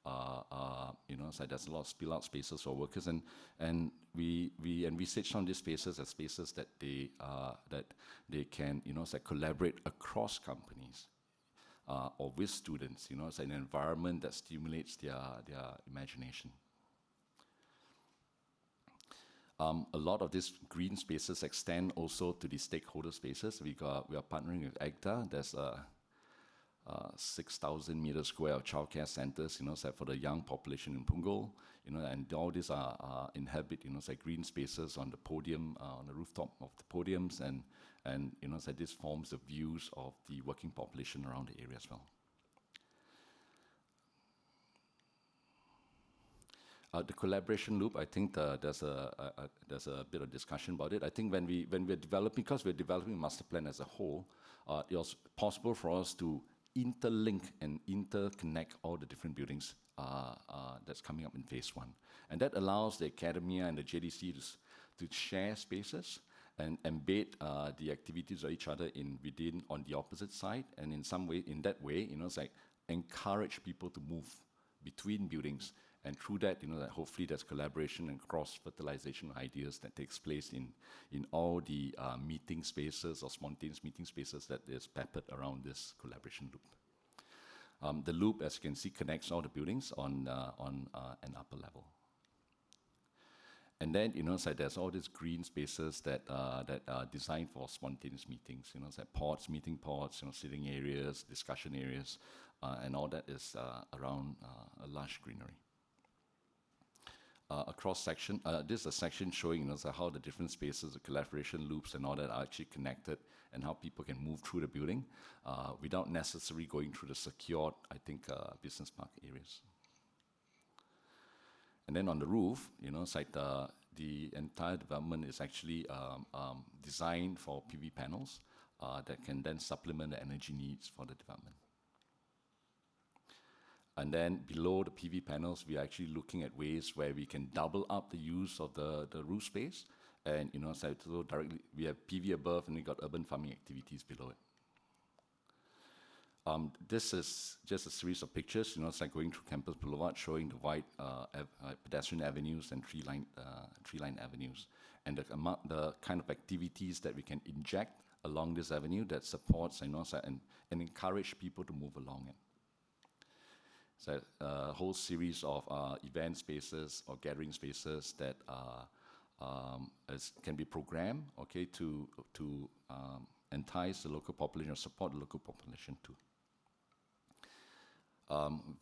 You know, so there's a lot of spill-out spaces for workers, and we envisage on these spaces as spaces that they can, you know, so collaborate across companies or with students. You know, it's an environment that stimulates their imagination. A lot of these green spaces extend also to the stakeholder spaces. We are partnering with EGTA. There's 6,000 meters square of childcare centers, you know, so for the young population in Punggol, you know, and all these are inhabit, you know, so green spaces on the podium, on the rooftop of the podiums, and you know, so this forms the views of the working population around the area as well. The collaboration loop, I think there's a bit of discussion about it. I think when we're developing, because we're developing a master plan as a whole, it was possible for us to interlink and interconnect all the different buildings that's coming up in phase 1. And that allows the academia and the JDC to share spaces and embed the activities of each other within on the opposite side, and in that way, you know, it's like encourage people to move between buildings And through that, that hopefully there's collaboration and cross-fertilization of ideas that takes place in all the meeting spaces or spontaneous meeting spaces that is peppered around this collaboration loop. The loop, as you can see, connects all the buildings on an upper level. And then, so there's all these green spaces that are designed for spontaneous meetings. It's like pods, meeting pods, sitting areas, discussion areas, and all that is around a lush greenery. A cross section. This is a section showing so how the different spaces, the collaboration loops, and all that are actually connected, and how people can move through the building without necessarily going through the secured, business park areas. And then on the roof, it's like the entire development is actually designed for PV panels that can then supplement the energy needs for the development. And then below the PV panels, we are actually looking at ways where we can double up the use of the roof space. And, so directly, we have PV above, and we got urban farming activities below it. This is just a series of pictures, it's like going through Campus Boulevard, showing the wide pedestrian avenues and tree-lined avenues, and the kind of activities that we can inject along this avenue that supports, and encourage people to move along it. So a whole series of event spaces or gathering spaces that can be programmed, to entice the local population or support the local population too.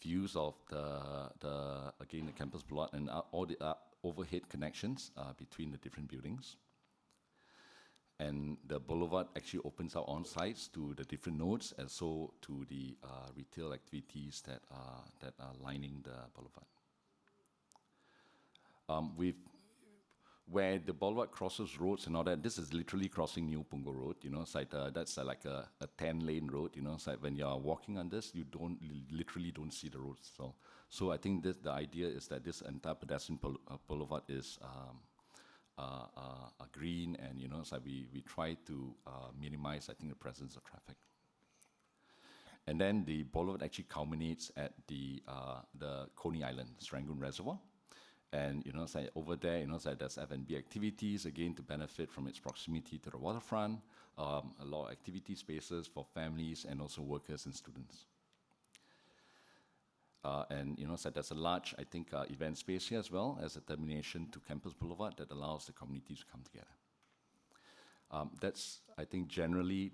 Views of the campus plot and all the overhead connections between the different buildings. And the boulevard actually opens out on sites to the different nodes, and so to the retail activities that are lining the boulevard. Where the boulevard crosses roads and all that, this is literally crossing New Punggol Road. It's like that's like a 10-lane road. It's like when you are walking on this, you literally don't see the roads. So I think the idea is that this entire pedestrian boulevard is green, and so we try to minimize, the presence of traffic. And then the boulevard actually culminates at the Coney Island, Serangoon Reservoir. And over there, there's F&B activities, again, to benefit from its proximity to the waterfront, a lot of activity spaces for families and also workers and students. And there's a large, event space here as well as a termination to Campus Boulevard that allows the community to come together. That's, generally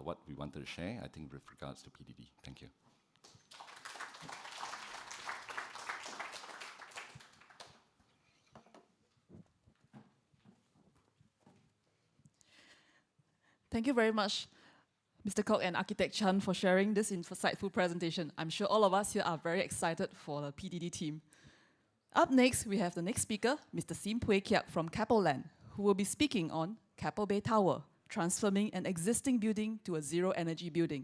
what we wanted to share, with regards to PDD. Thank you. Thank you very much, Mr. Kok and Architect Chan, for sharing this insightful presentation. I'm sure all of us here are very excited for the PDD team. Up next, we have the next speaker, Mr. Sim Pui Kiak from Keppel Land, who will be speaking on Keppel Bay Tower, transforming an existing building to a zero-energy building.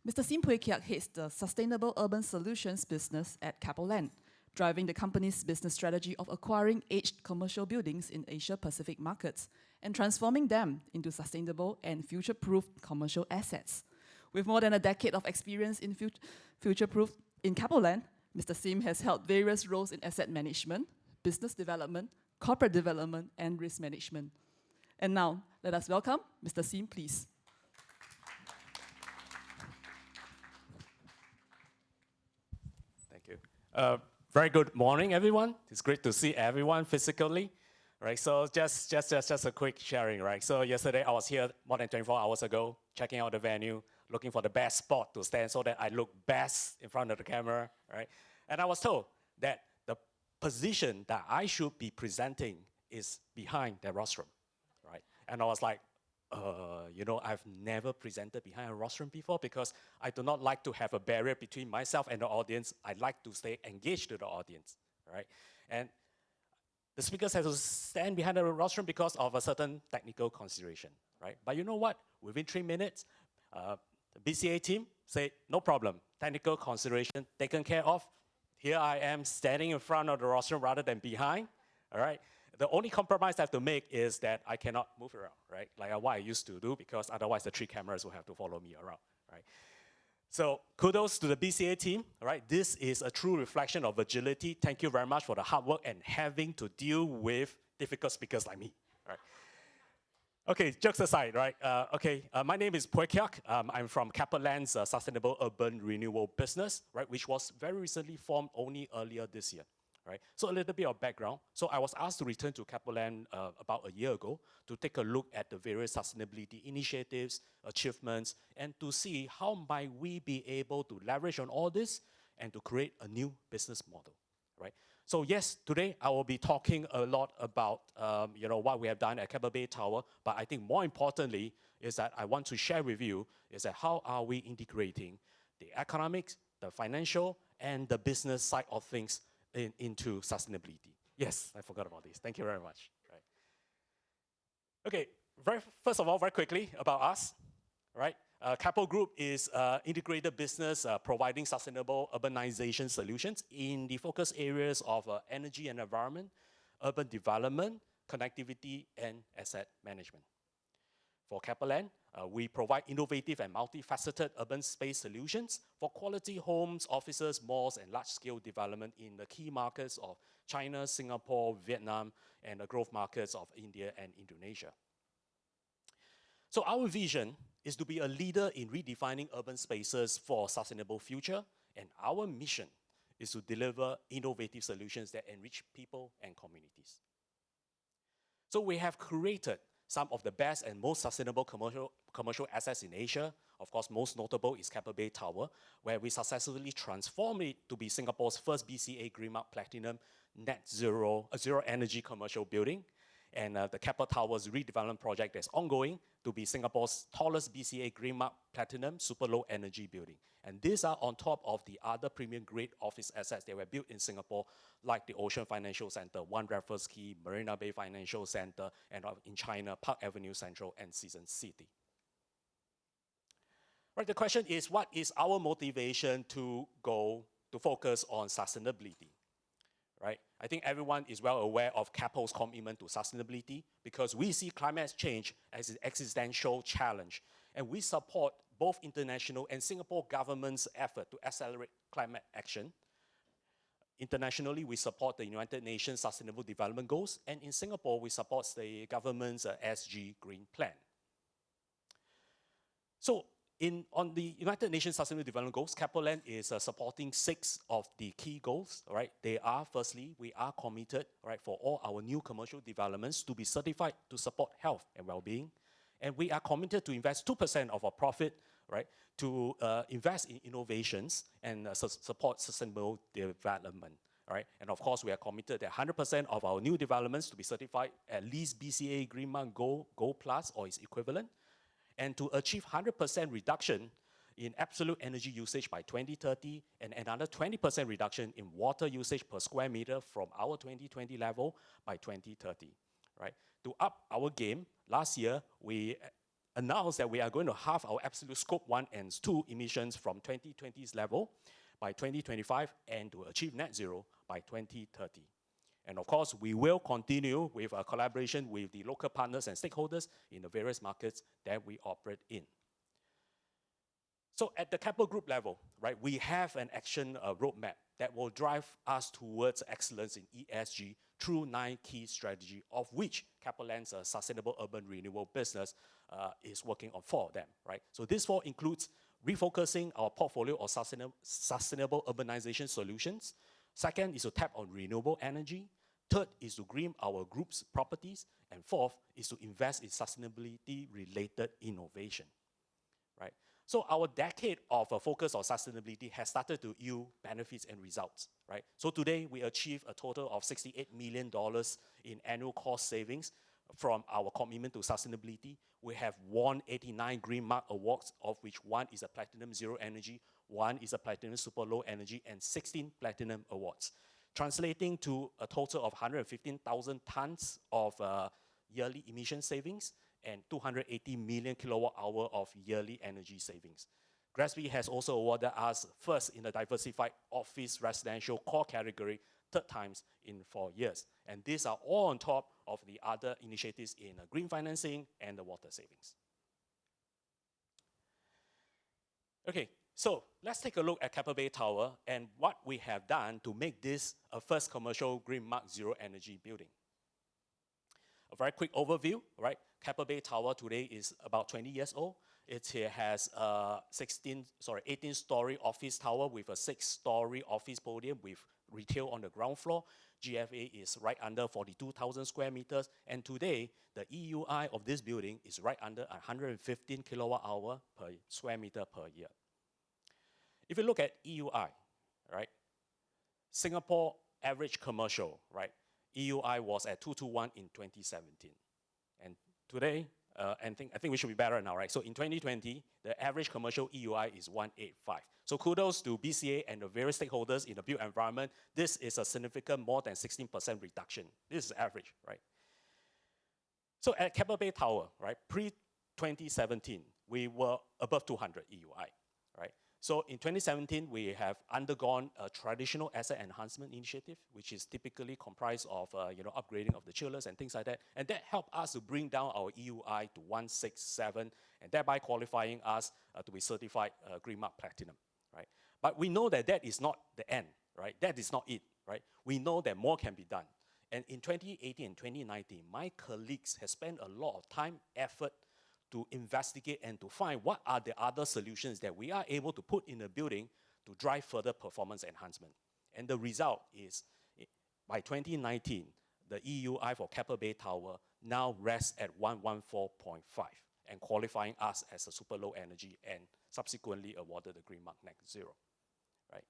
Mr. Sim Pui Kiak heads the Sustainable Urban Solutions business at Keppel Land, driving the company's business strategy of acquiring aged commercial buildings in Asia-Pacific markets and transforming them into sustainable and future-proof commercial assets. With more than a decade of experience in future-proof in Keppel Land, Mr. Sim has held various roles in asset management, business development, corporate development, and risk management. And now, let us welcome Mr. Sim, please. Thank you. Very good morning, everyone. It's great to see everyone physically. Right, so just a quick sharing, right? So yesterday I was here more than 24 hours ago, checking out the venue, looking for the best spot to stand so that I look best in front of the camera, right? And I was told that the position that I should be presenting is behind the rostrum, right? And I was like, I've never presented behind a rostrum before because I do not like to have a barrier between myself and the audience. I like to stay engaged to the audience, right? And the speakers have to stand behind the rostrum because of a certain technical consideration, right? But you know what? Within 3 minutes, the BCA team said, no problem, technical consideration taken care of. Here I am standing in front of the rostrum rather than behind, all right? The only compromise I have to make is that I cannot move around, right? Like what I used to do, because otherwise the 3 cameras will have to follow me around, right? So kudos to the BCA team, all right? This is a true reflection of agility. Thank you very much for the hard work and having to deal with difficult speakers like me, all right? Okay, jokes aside, right? My name is Pui Kiak. I'm from Kaplan's Sustainable Urban Renewal business, right, which was very recently formed only earlier this year, right? So a little bit of background. So I was asked to return to Kaplan about a year ago to take a look at the various sustainability initiatives, achievements, and to see how might we be able to leverage on all this and to create a new business model, right? So yes, today I will be talking a lot about what we have done at Keppel Bay Tower, but I think more importantly is that I want to share with you is that how are we integrating the economics, the financial, and the business side of things into sustainability. Yes, I forgot about this. Thank you very much. Right. Okay, first of all, very quickly about us, right? Keppel Group is an integrated business providing sustainable urbanization solutions in the focus areas of energy and environment, urban development, connectivity, and asset management. For Kaplan, we provide innovative and multifaceted urban space solutions for quality homes, offices, malls, and large-scale development in the key markets of China, Singapore, Vietnam, and the growth markets of India and Indonesia. So our vision is to be a leader in redefining urban spaces for a sustainable future, and our mission is to deliver innovative solutions that enrich people and communities. So we have created some of the best and most sustainable commercial assets in Asia. Of course, most notable is Keppel Bay Tower, where we successfully transformed it to be Singapore's first BCA Green Mark Platinum net zero energy commercial building. And the Keppel Towers redevelopment project that's ongoing to be Singapore's tallest BCA Green Mark Platinum super low energy building. And these are on top of the other premium grade office assets that were built in Singapore, like the Ocean Financial Center, One Raffles Quay, Marina Bay Financial Center, and in China, Park Avenue Central and Season City. Right, the question is, what is our motivation to focus on sustainability? Right? I think everyone is well aware of Keppel's commitment to sustainability because we see climate change as an existential challenge, and we support both international and Singapore government's effort to accelerate climate action. Internationally, we support the United Nations Sustainable Development Goals, and in Singapore, we support the government's SG Green Plan. So, on the United Nations Sustainable Development Goals, Kaplan is supporting 6 of the key goals. Right? They are, firstly, we are committed, right, for all our new commercial developments to be certified to support health and well-being. And we are committed to invest 2% of our profit, right, to invest in innovations and support sustainable development. Right? And of course, we are committed that 100% of our new developments to be certified at least BCA Green Mark Gold Plus or its equivalent, and to achieve 100% reduction in absolute energy usage by 2030 and another 20% reduction in water usage per square meter from our 2020 level by 2030. Right? To up our game, last year we announced that we are going to halve our absolute scope 1 and 2 emissions from 2020's level by 2025 and to achieve net zero by 2030. And of course, we will continue with a collaboration with the local partners and stakeholders in the various markets that we operate in. So at the Keppel Group level, right, we have an action roadmap that will drive us towards excellence in ESG through 9 key strategies, of which Kaplan's Sustainable Urban Renewal business is working on 4 of them. Right? So this 4 includes refocusing our portfolio of sustainable urbanization solutions. Second is to tap on renewable energy. Third is to green our group's properties. And fourth is to invest in sustainability-related innovation. Right? So our decade of focus on sustainability has started to yield benefits and results. Right? So today we achieved a total of $68 million in annual cost savings from our commitment to sustainability. We have won 89 Green Mark Awards, of which 1 is a Platinum Zero Energy, 1 is a Platinum Super Low Energy, and 16 Platinum Awards, translating to a total of 115,000 tons of yearly emission savings and 280 million kilowatt hour of yearly energy savings. GRESB has also awarded us first in the diversified office residential core category, 3rd times in 4 years. And these are all on top of the other initiatives in green financing and the water savings. Okay, So let's take a look at Keppel Bay Tower and what we have done to make this a first commercial Green Mark Zero energy building. A very quick overview, right? Keppel Bay Tower today is about 20 years old. It has a 18-story office tower with a 6-story office podium with retail on the ground floor. GFA is right under 42,000 square meters. And today, the EUI of this building is right under 115 kilowatt hour per square meter per year. If you look at EUI, right? Singapore average commercial, right? EUI was at 221 in 2017. And today, I think we should be better now, right? So in 2020, the average commercial EUI is 185. So kudos to BCA and the various stakeholders in the built environment. This is a significant more than 16% reduction. This is average, right? So at Keppel Bay Tower, right, pre-2017, we were above 200 EUI, right? So in 2017, we have undergone a traditional asset enhancement initiative, which is typically comprised of upgrading of the chillers and things like that. And that helped us to bring down our EUI to 167, and thereby qualifying us to be certified Green Mark Platinum, right? But we know that that is not the end, right? That is not it, right? We know that more can be done. And in 2018 and 2019, my colleagues have spent a lot of time, effort, to investigate and to find what are the other solutions that we are able to put in the building to drive further performance enhancement. And the result is, by 2019, the EUI for Keppel Bay Tower now rests at 114.5 and qualifying us as a super low energy and subsequently awarded the Green Mark Net Zero, right?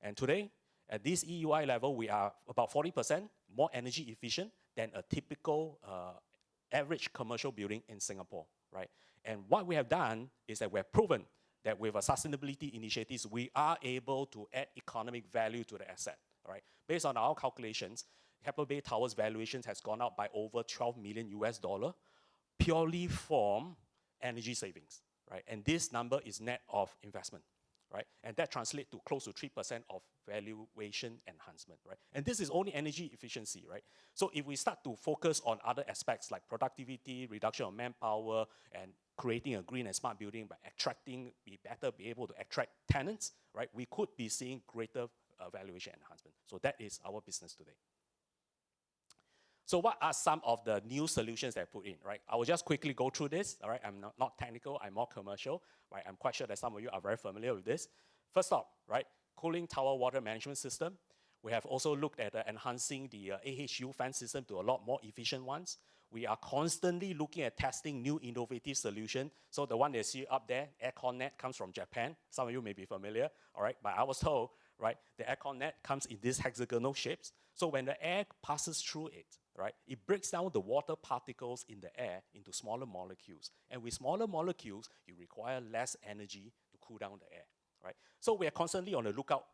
And today, at this EUI level, we are about 40% more energy efficient than a typical average commercial building in Singapore, right? And what we have done is that we have proven that with our sustainability initiatives, we are able to add economic value to the asset, right? Based on our calculations, Keppel Bay Tower's valuations has gone up by over $12 million purely from energy savings, right? And this number is net of investment, right? And that translates to close to 3% of valuation enhancement, right? And this is only energy efficiency, right? So if we start to focus on other aspects like productivity, reduction of manpower, and creating a green and smart building by be able to attract tenants, right? We could be seeing greater valuation enhancement. So that is our business today. So what are some of the new solutions that I put in, right? I will just quickly go through this, all right? I'm not technical, I'm more commercial, right? I'm quite sure that some of you are very familiar with this. First up, right? Cooling tower water management system. We have also looked at enhancing the AHU fan system to a lot more efficient ones. We are constantly looking at testing new innovative solutions. So the one that you see up there, aircon net, comes from Japan. Some of you may be familiar, all right? But I was told, right, the aircon net comes in these hexagonal shapes. So when the air passes through it, right, it breaks down the water particles in the air into smaller molecules. And with smaller molecules, you require less energy to cool down the air, right? So we are constantly on the lookout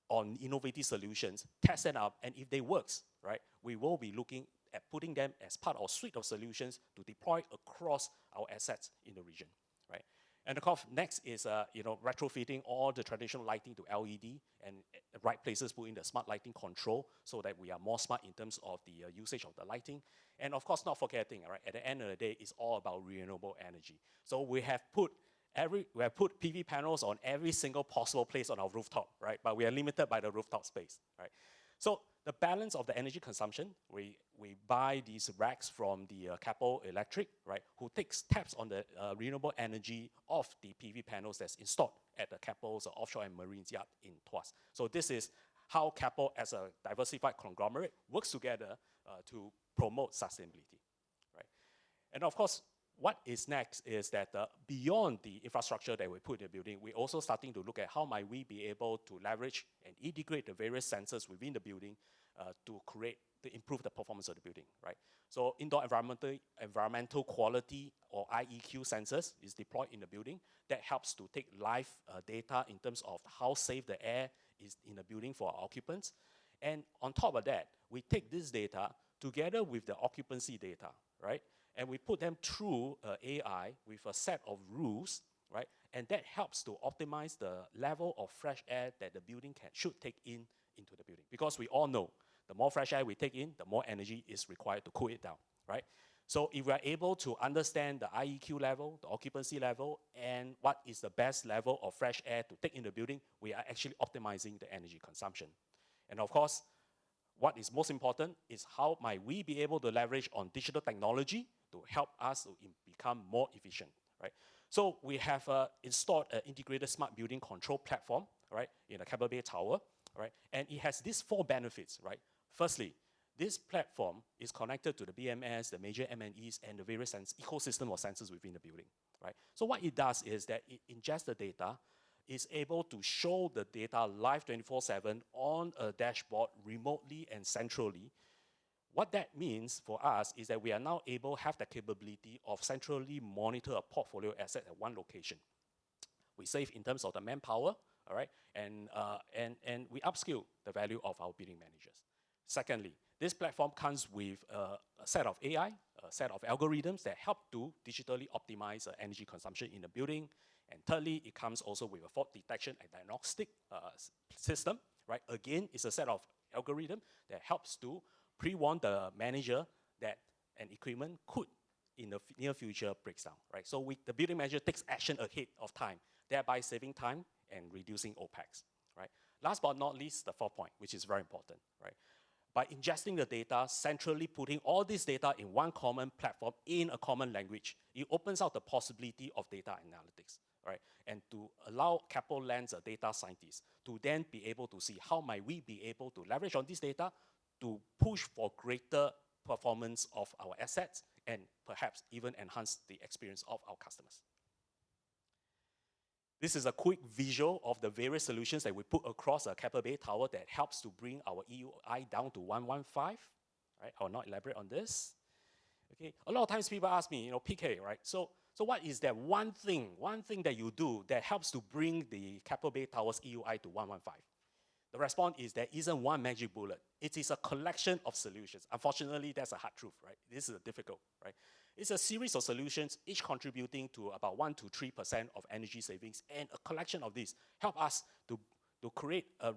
on innovative solutions, test them up, and if they works, right, we will be looking at putting them as part of a suite of solutions to deploy across our assets in the region, right? And of course, next is retrofitting all the traditional lighting to LED and the right places put in the smart lighting control so that we are more smart in terms of the usage of the lighting. And of course, not forgetting, right, at the end of the day, it's all about renewable energy. So we have put PV panels on every single possible place on our rooftop, right? But we are limited by the rooftop space, right? So the balance of the energy consumption, we buy these racks from the Keppel Electric, right, who taps on the renewable energy of the PV panels that's installed at the Keppel's offshore and marine yard in Tuas. So this is how Keppel, as a diversified conglomerate, works together to promote sustainability, right? And of course, what is next is that beyond the infrastructure that we put in the building, we're also starting to look at how might we be able to leverage and integrate the various sensors within the building to improve the performance of the building, right? So indoor environmental quality, or IEQ sensors, is deployed in the building. That helps to take live data in terms of how safe the air is in the building for our occupants. And on top of that, we take this data together with the occupancy data, right? And we put them through AI with a set of rules, right? And that helps to optimize the level of fresh air that the building should take into the building. Because we all know, the more fresh air we take in, the more energy is required to cool it down, right? So if we are able to understand the IEQ level, the occupancy level, and what is the best level of fresh air to take in the building, we are actually optimizing the energy consumption. And of course, what is most important is how might we be able to leverage on digital technology to help us to become more efficient, right? So we have installed an integrated smart building control platform, right, in the Keppel Bay Tower, right? And it has these 4 benefits, right? Firstly, this platform is connected to the BMS, the major M&Es, and the various ecosystem of sensors within the building, right? So what it does is that it ingests the data, is able to show the data live 24/7 on a dashboard remotely and centrally. What that means for us is that we are now able to have the capability of centrally monitor a portfolio asset at one location. We save in terms of the manpower, all right, and we upskill the value of our building managers. Secondly, this platform comes with a set of AI, a set of algorithms that help to digitally optimize energy consumption in the building. And thirdly, it comes also with a fault detection and diagnostic system, right? Again, it's a set of algorithm that helps to pre-warn the manager that an equipment could, in the near future, break down, right? So the building manager takes action ahead of time, thereby saving time and reducing OPEX, right? Last but not least, the 4th point, which is very important, right? By ingesting the data, centrally putting all this data in one common platform in a common language, it opens out the possibility of data analytics, right? And to allow Keppel Land's data scientists to then be able to see how might we be able to leverage on this data to push for greater performance of our assets and perhaps even enhance the experience of our customers. This is a quick visual of the various solutions that we put across a Keppel Bay Tower that helps to bring our EUI down to 115. Right? I will not elaborate on this. Okay. A lot of times people ask me, PK, right? So what is that one thing that you do that helps to bring the Keppel Bay Tower's EUI to 115? The response is there isn't one magic bullet. It is a collection of solutions. Unfortunately, that's a hard truth, right? This is difficult, right? It's a series of solutions, each contributing to about 1 to 3% of energy savings, and a collection of these help us to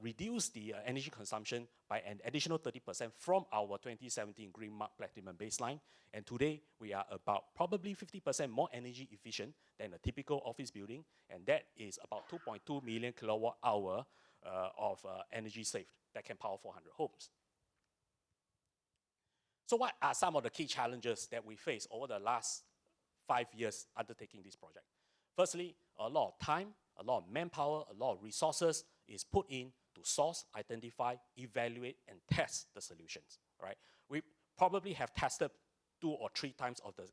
reduce the energy consumption by an additional 30% from our 2017 Green Mark Platinum baseline. And today, we are about probably 50% more energy efficient than a typical office building, and that is about 2.2 million kilowatt hour of energy saved that can power 400 homes. So what are some of the key challenges that we face over the last 5 years undertaking this project? Firstly, a lot of time, a lot of manpower, a lot of resources is put in to source, identify, evaluate, and test the solutions, right? We probably have tested 2 or 3 times of the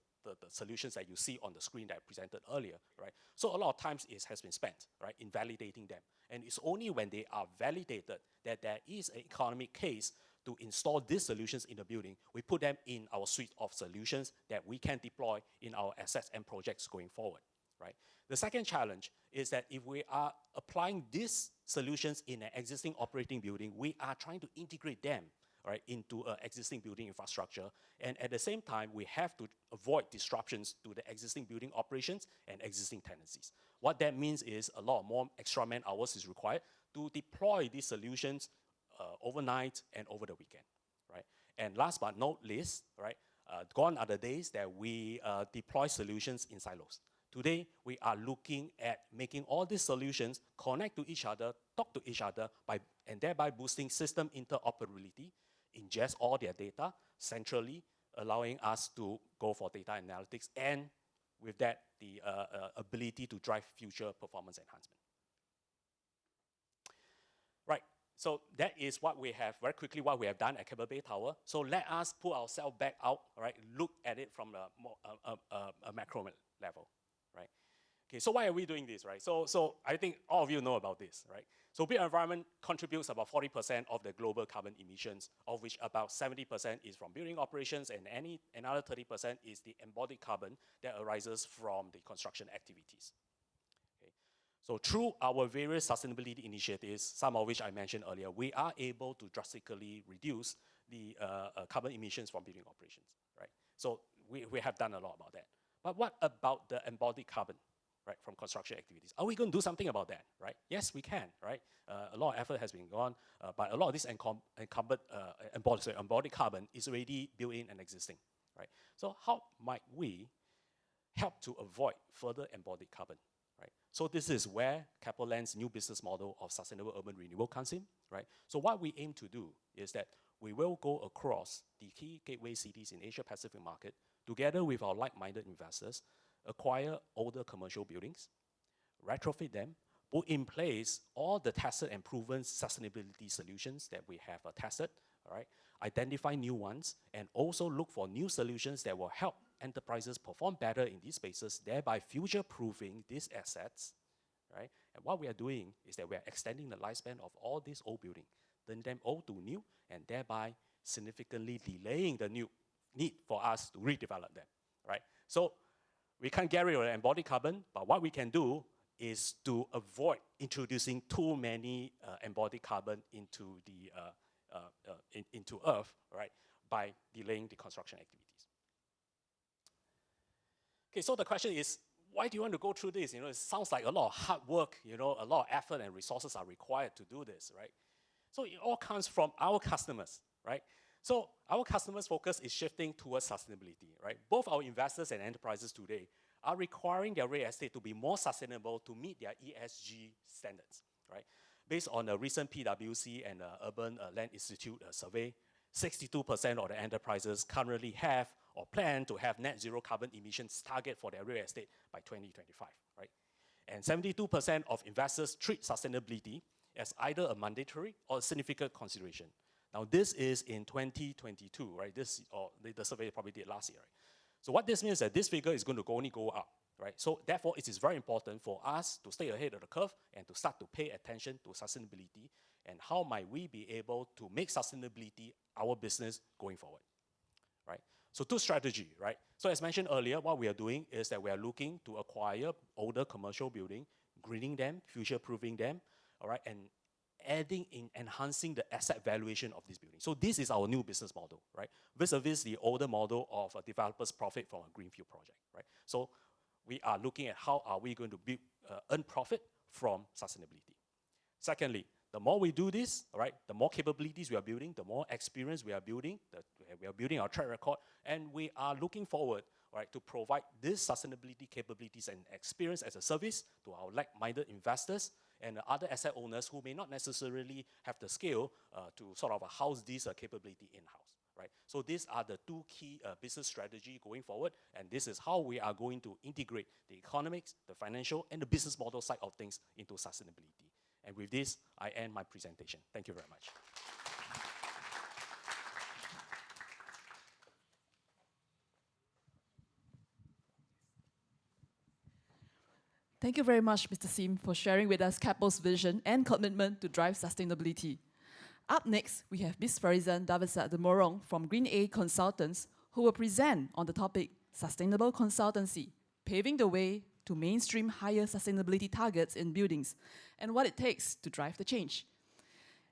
solutions that you see on the screen that I presented earlier, right? So a lot of times it has been spent, right, in validating them. And it's only when they are validated that there is an economic case to install these solutions in the building, we put them in our suite of solutions that we can deploy in our assets and projects going forward, right? The second challenge is that if we are applying these solutions in an existing operating building, we are trying to integrate them, right, into an existing building infrastructure. And at the same time, we have to avoid disruptions to the existing building operations and existing tenancies. What that means is a lot more extra man hours is required to deploy these solutions overnight and over the weekend, right? And last but not least, right, gone are the days that we deploy solutions in silos. Today, we are looking at making all these solutions connect to each other, talk to each other, and thereby boosting system interoperability, ingest all their data centrally, allowing us to go for data analytics, and with that, the ability to drive future performance enhancement. Right, so that is what we have, very quickly, what we have done at Keppel Bay Tower. So let us pull ourselves back out, right, look at it from a macro level, right? Okay, so why are we doing this, right? So I think all of you know about this, right? So built environment contributes about 40% of the global carbon emissions, of which about 70% is from building operations, and another 30% is the embodied carbon that arises from the construction activities. Okay. So through our various sustainability initiatives, some of which I mentioned earlier, we are able to drastically reduce the carbon emissions from building operations, right? So we have done a lot about that. But what about the embodied carbon, right, from construction activities? Are we going to do something about that, right? Yes, we can, right? A lot of effort has been gone, but a lot of this embodied carbon is already built in and existing, right? So how might we help to avoid further embodied carbon, right? So this is where CapitaLand's new business model of sustainable urban renewal comes in, right? So what we aim to do is that we will go across the key gateway cities in Asia Pacific market, together with our like-minded investors, acquire older commercial buildings, retrofit them, put in place all the tested and proven sustainability solutions that we have tested, all right? Identify new ones, and also look for new solutions that will help enterprises perform better in these spaces, thereby future-proofing these assets, right? And what we are doing is that we are extending the lifespan of all these old buildings, turning them old to new, and thereby significantly delaying the new need for us to redevelop them, right? So we can't get rid of embodied carbon, but what we can do is to avoid introducing too many embodied carbon into the into Earth, right, by delaying the construction activities. Okay, so the question is, why do you want to go through this? You know, it sounds like a lot of hard work, you know, a lot of effort and resources are required to do this, right? So it all comes from our customers, right? So our customers' focus is shifting towards sustainability, right? Both our investors and enterprises today are requiring their real estate to be more sustainable to meet their ESG standards, right? Based on a recent PwC and Urban Land Institute survey, 62% of the enterprises currently have or plan to have net zero carbon emissions target for their real estate by 2025, right? And 72% of investors treat sustainability as either a mandatory or a significant consideration. Now, this is in 2022, right? This, or the survey probably did last year, right? So what this means is that this figure is going to only go up, right? So therefore, it is very important for us to stay ahead of the curve and to start to pay attention to sustainability and how might we be able to make sustainability our business going forward, right? So two strategy, right? So as mentioned earlier, what we are doing is that we are looking to acquire older commercial building, greening them, future-proofing them, all right, and adding in enhancing the asset valuation of this building. So this is our new business model, right? Vis-a-vis the older model of a developer's profit from a greenfield project, right? So we are looking at how are we going to earn profit from sustainability. Secondly, the more we do this, right, the more capabilities we are building, the more experience we are building, we are building our track record, and we are looking forward, right, to provide this sustainability capabilities and experience as a service to our like-minded investors and other asset owners who may not necessarily have the skill to sort of house this capability in-house, right? So these are the two key business strategy going forward, and this is how we are going to integrate the economics, the financial, and the business model side of things into sustainability. And with this, I end my presentation. Thank you very much. Thank you very much, Mr. Sim, for sharing with us Keppel's vision and commitment to drive sustainability. Up next, we have Ms. Farizan Davasat de Morong from Green A Consultants, who will present on the topic Sustainable Consultancy, paving the way to mainstream higher sustainability targets in buildings, and what it takes to drive the change.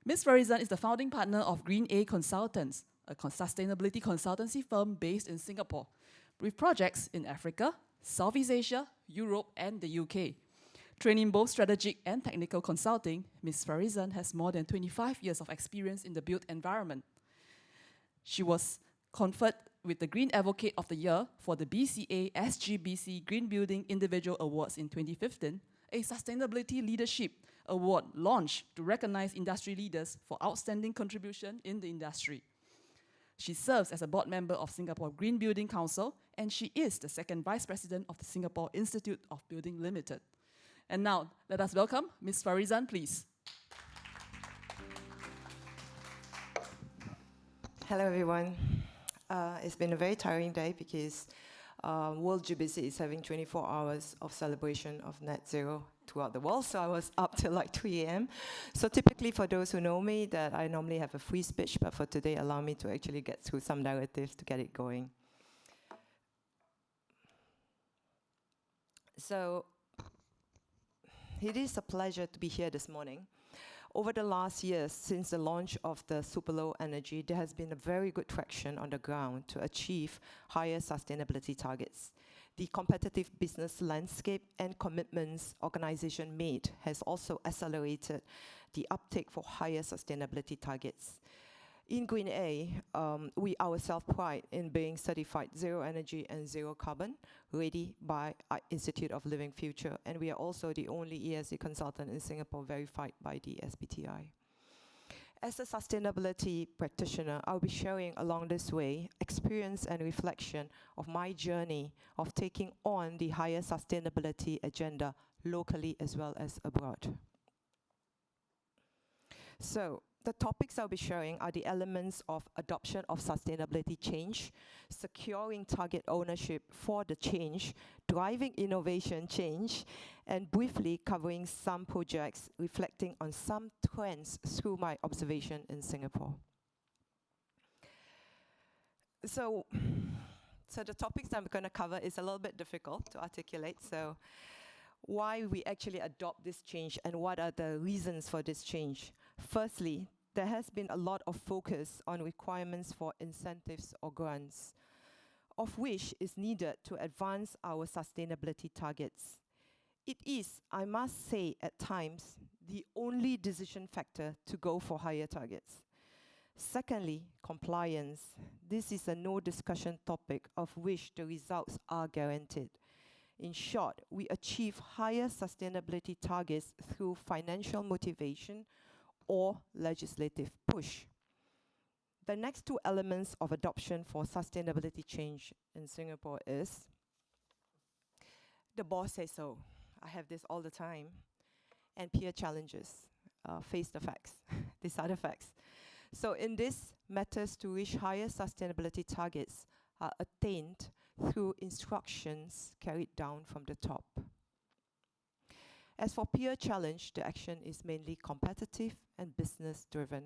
Ms. Farizan is the founding partner of Green A Consultants, a sustainability consultancy firm based in Singapore, with projects in Africa, Southeast Asia, Europe, and the UK. Training both strategic and technical consulting, Ms. Farizan has more than 25 years of experience in the built environment. She was conferred with the Green Advocate of the Year for the BCA SGBC Green Building Individual Awards in 2015, a sustainability leadership award launched to recognize industry leaders for outstanding contribution in the industry. She serves as a board member of Singapore Green Building Council, and she is the second vice president of the Singapore Institute of Building Limited. And now, let us welcome Ms. Farizan, please. Hello, everyone. It's been a very tiring day because World GBC is having 24 hours of celebration of net zero throughout the world, so I was up till like 3 a.m. So typically for those who know me, that I normally have a free speech, but for today, allow me to actually get through some narratives to get it going. So it is a pleasure to be here this morning. Over the last years, since the launch of the super low energy, there has been a very good traction on the ground to achieve higher sustainability targets. The competitive business landscape and commitments organization made has also accelerated the uptake for higher sustainability targets. In Green A, we ourselves pride in being certified zero energy and zero carbon, ready by Institute of Living Future, and we are also the only ESG consultant in Singapore verified by the SBTi. As a sustainability practitioner, I'll be sharing along this way experience and reflection of my journey of taking on the higher sustainability agenda locally as well as abroad. So, the topics I'll be sharing are the elements of adoption of sustainability change, securing target ownership for the change, driving innovation change, and briefly covering some projects reflecting on some trends through my observation in Singapore. So the topics I'm going to cover is a little bit difficult to articulate. So why we actually adopt this change and what are the reasons for this change? Firstly, there has been a lot of focus on requirements for incentives or grants, of which is needed to advance our sustainability targets. It is, I must say, at times, the only decision factor to go for higher targets. Secondly, compliance. This is a no discussion topic of which the results are guaranteed. In short, we achieve higher sustainability targets through financial motivation or legislative push. The next two elements of adoption for sustainability change in Singapore is the boss says so. I have this all the time. And peer challenges. Face the facts. These are the facts. So in this, matters to reach higher sustainability targets are attained through instructions carried down from the top. As for peer challenge, the action is mainly competitive and business-driven.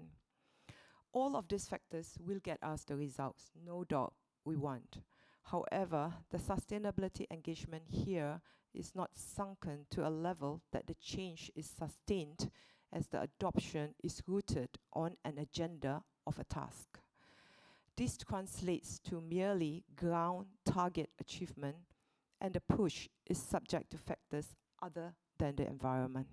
All of these factors will get us the results, no doubt we want. However, the sustainability engagement here is not sunken to a level that the change is sustained as the adoption is rooted on an agenda of a task. This translates to merely ground target achievement, and the push is subject to factors other than the environment.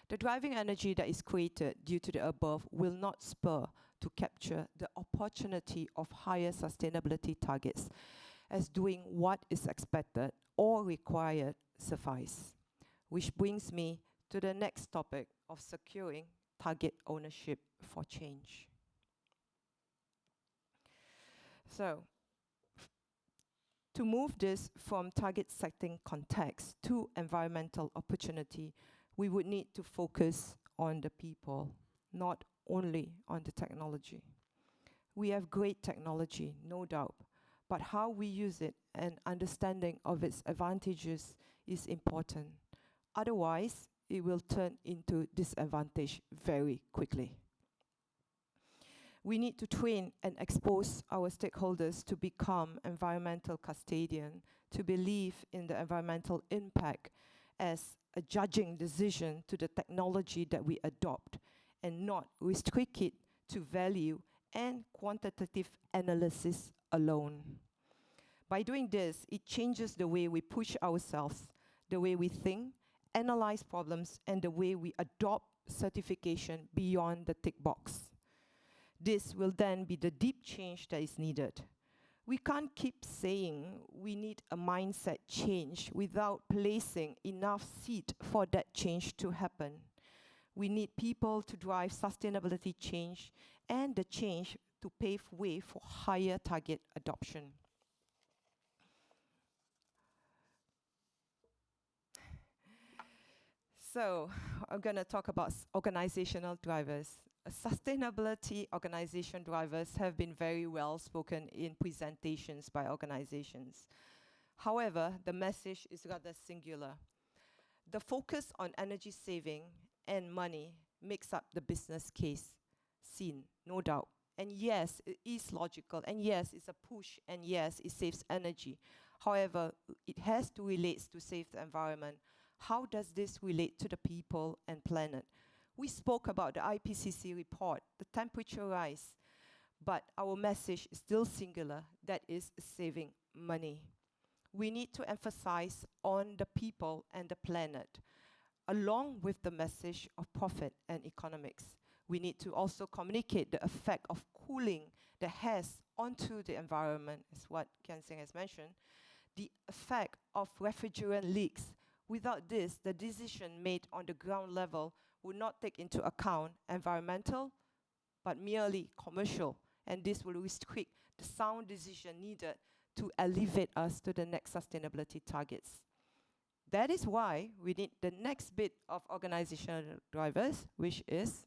The driving energy that is created due to the above will not spur to capture the opportunity of higher sustainability targets, as doing what is expected or required suffice. Which brings me to the next topic of securing target ownership for change. So, to move this from target setting context to environmental opportunity, we would need to focus on the people, not only on the technology. We have great technology, no doubt, but how we use it and understanding of its advantages is important. Otherwise, it will turn into disadvantage very quickly. We need to train and expose our stakeholders to become environmental custodian, to believe in the environmental impact as a judging decision to the technology that we adopt, and not restrict it to value and quantitative analysis alone. By doing this, it changes the way we push ourselves, the way we think, analyze problems, and the way we adopt certification beyond the tick box. This will then be the deep change that is needed. We can't keep saying we need a mindset change without placing enough seed for that change to happen. We need people to drive sustainability change and the change to pave way for higher target adoption. So I'm going to talk about organizational drivers. Sustainability organization drivers have been very well spoken in presentations by organizations. However, the message is rather singular. The focus on energy saving and money makes up the business case seen, no doubt. And yes, it is logical, and yes, it's a push, and yes, it saves energy. However, it has to relate to save the environment. How does this relate to the people and planet? We spoke about the IPCC report, the temperature rise, but our message is still singular, that is saving money. We need to emphasize on the people and the planet, along with the message of profit and economics. we need to also communicate the effect of cooling that has onto the environment, as what Kian Seng has mentioned, the effect of refrigerant leaks. Without this, the decision made on the ground level would not take into account environmental, but merely commercial, and this will restrict the sound decision needed to elevate us to the next sustainability targets. That is why we need the next bit of organizational drivers, which is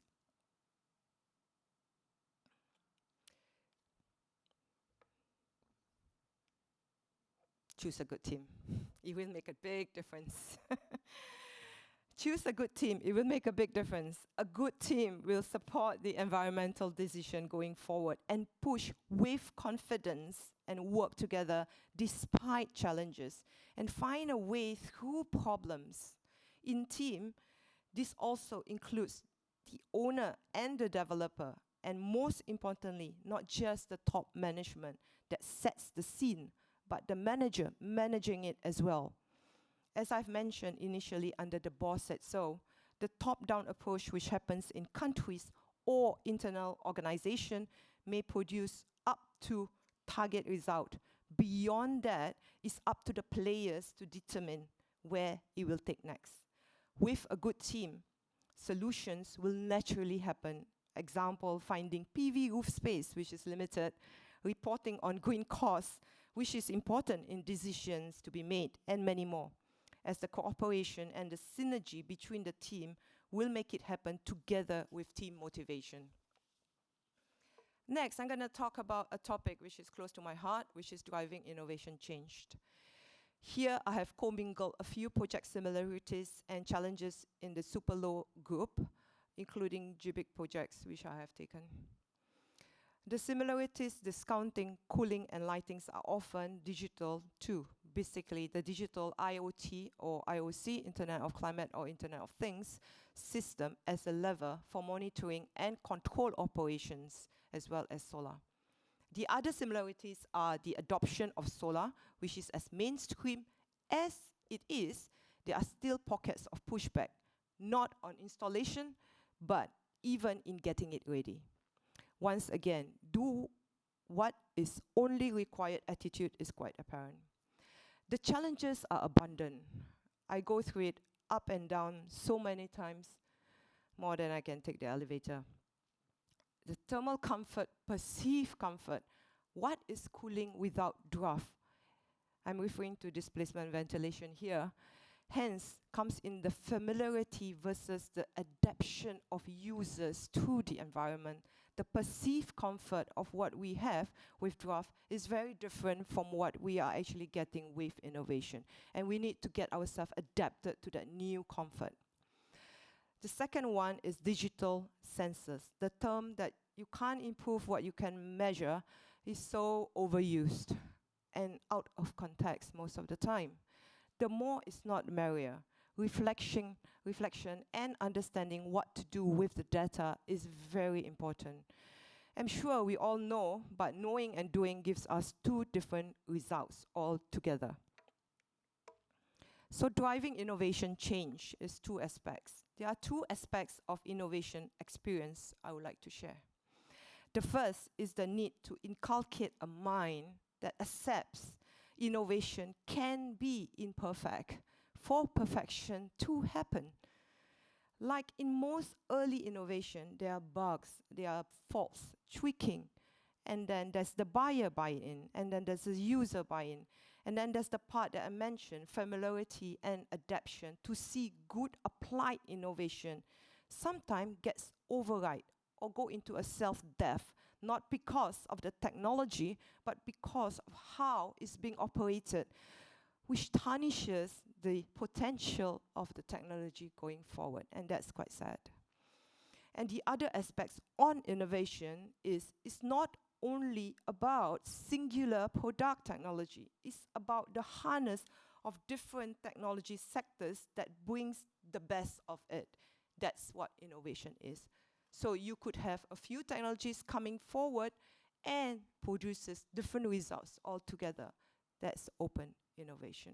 choose a good team. It will make a big difference. Choose a good team. It will make a big difference. A good team will support the environmental decision going forward and push with confidence and work together despite challenges and find a way through problems. In team, this also includes the owner and the developer, and most importantly, not just the top management that sets the scene, but the manager managing it as well. As I've mentioned initially under the boss said so, the top-down approach which happens in countries or internal organization may produce up to target result. Beyond that, it's up to the players to determine where it will take next. With a good team, solutions will naturally happen. Example, finding PV roof space, which is limited, reporting on green costs, which is important in decisions to be made, and many more, as the cooperation and the synergy between the team will make it happen together with team motivation. Next, I'm going to talk about a topic which is close to my heart, which is driving innovation changed. Here, I have commingled a few project similarities and challenges in the super low group, including GBIC projects, which I have taken. The similarities, discounting, cooling, and lightings are often digital too. Basically, the digital IoT or IOC, Internet of Climate or Internet of Things, system as a lever for monitoring and control operations, as well as solar. The other similarities are the adoption of solar, which is as mainstream as it is. There are still pockets of pushback, not on installation, but even in getting it ready. Once again, do what is only required attitude is quite apparent. The challenges are abundant. I go through it up and down so many times, more than I can take the elevator. The thermal comfort, perceived comfort. What is cooling without draft? I'm referring to displacement ventilation here. Hence, comes in the familiarity versus the adaptation of users to the environment. The perceived comfort of what we have with draft is very different from what we are actually getting with innovation. And we need to get ourselves adapted to that new comfort. The second one is digital sensors. The term that you can't improve what you can measure is so overused and out of context most of the time. The more is not merrier. Reflection and understanding what to do with the data is very important. I'm sure we all know, but knowing and doing gives us two different results altogether. So driving innovation change is two aspects. There are two aspects of innovation experience I would like to share. The first is the need to inculcate a mind that accepts innovation can be imperfect for perfection to happen. Like in most early innovation, there are bugs, there are faults, tweaking, and then there's the buyer buy-in, and then there's the user buy-in, and then there's the part that I mentioned, familiarity and adaptation, to see good applied innovation sometimes gets override or go into a self-death, not because of the technology, but because of how it's being operated, which tarnishes the potential of the technology going forward, and that's quite sad. And the other aspects on innovation is it's not only about singular product technology, it's about the harness of different technology sectors that brings the best of it. That's what innovation is. So you could have a few technologies coming forward and produces different results altogether. That's open innovation.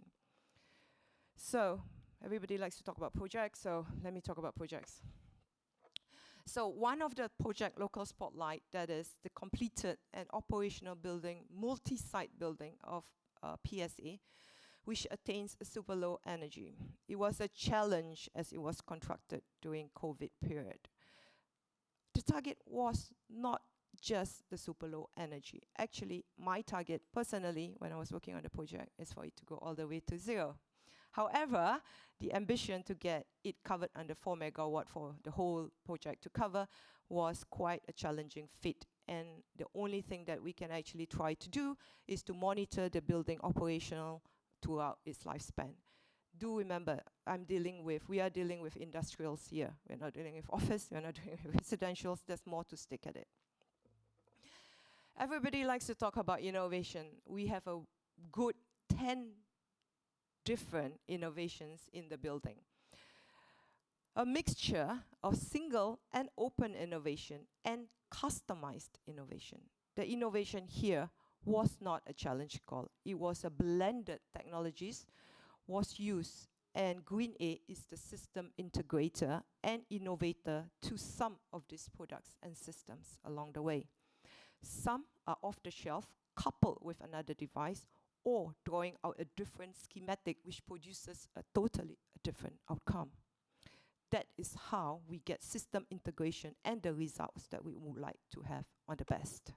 So everybody likes to talk about projects, so let me talk about projects. So one of the project local spotlight, that is the completed and operational building, multi-site building of PSA, which attains super low energy. It was a challenge as it was constructed during COVID period. The target was not just the super low energy. Actually, my target personally, when I was working on the project, is for it to go all the way to 0. However, the ambition to get it covered under 4 megawatt for the whole project to cover was quite a challenging feat. And the only thing that we can actually try to do is to monitor the building operational throughout its lifespan. Do remember, we are dealing with industrials here. We're not dealing with office, we're not dealing with residentials, there's more to stick at it. Everybody likes to talk about innovation. We have a good 10 different innovations in the building. A mixture of single and open innovation and customized innovation. The innovation here was not a challenge call. It was a blended technologies was used, and Green A is the system integrator and innovator to some of these products and systems along the way. Some are off the shelf, coupled with another device, or drawing out a different schematic which produces a totally different outcome. That is how we get system integration and the results that we would like to have on the best.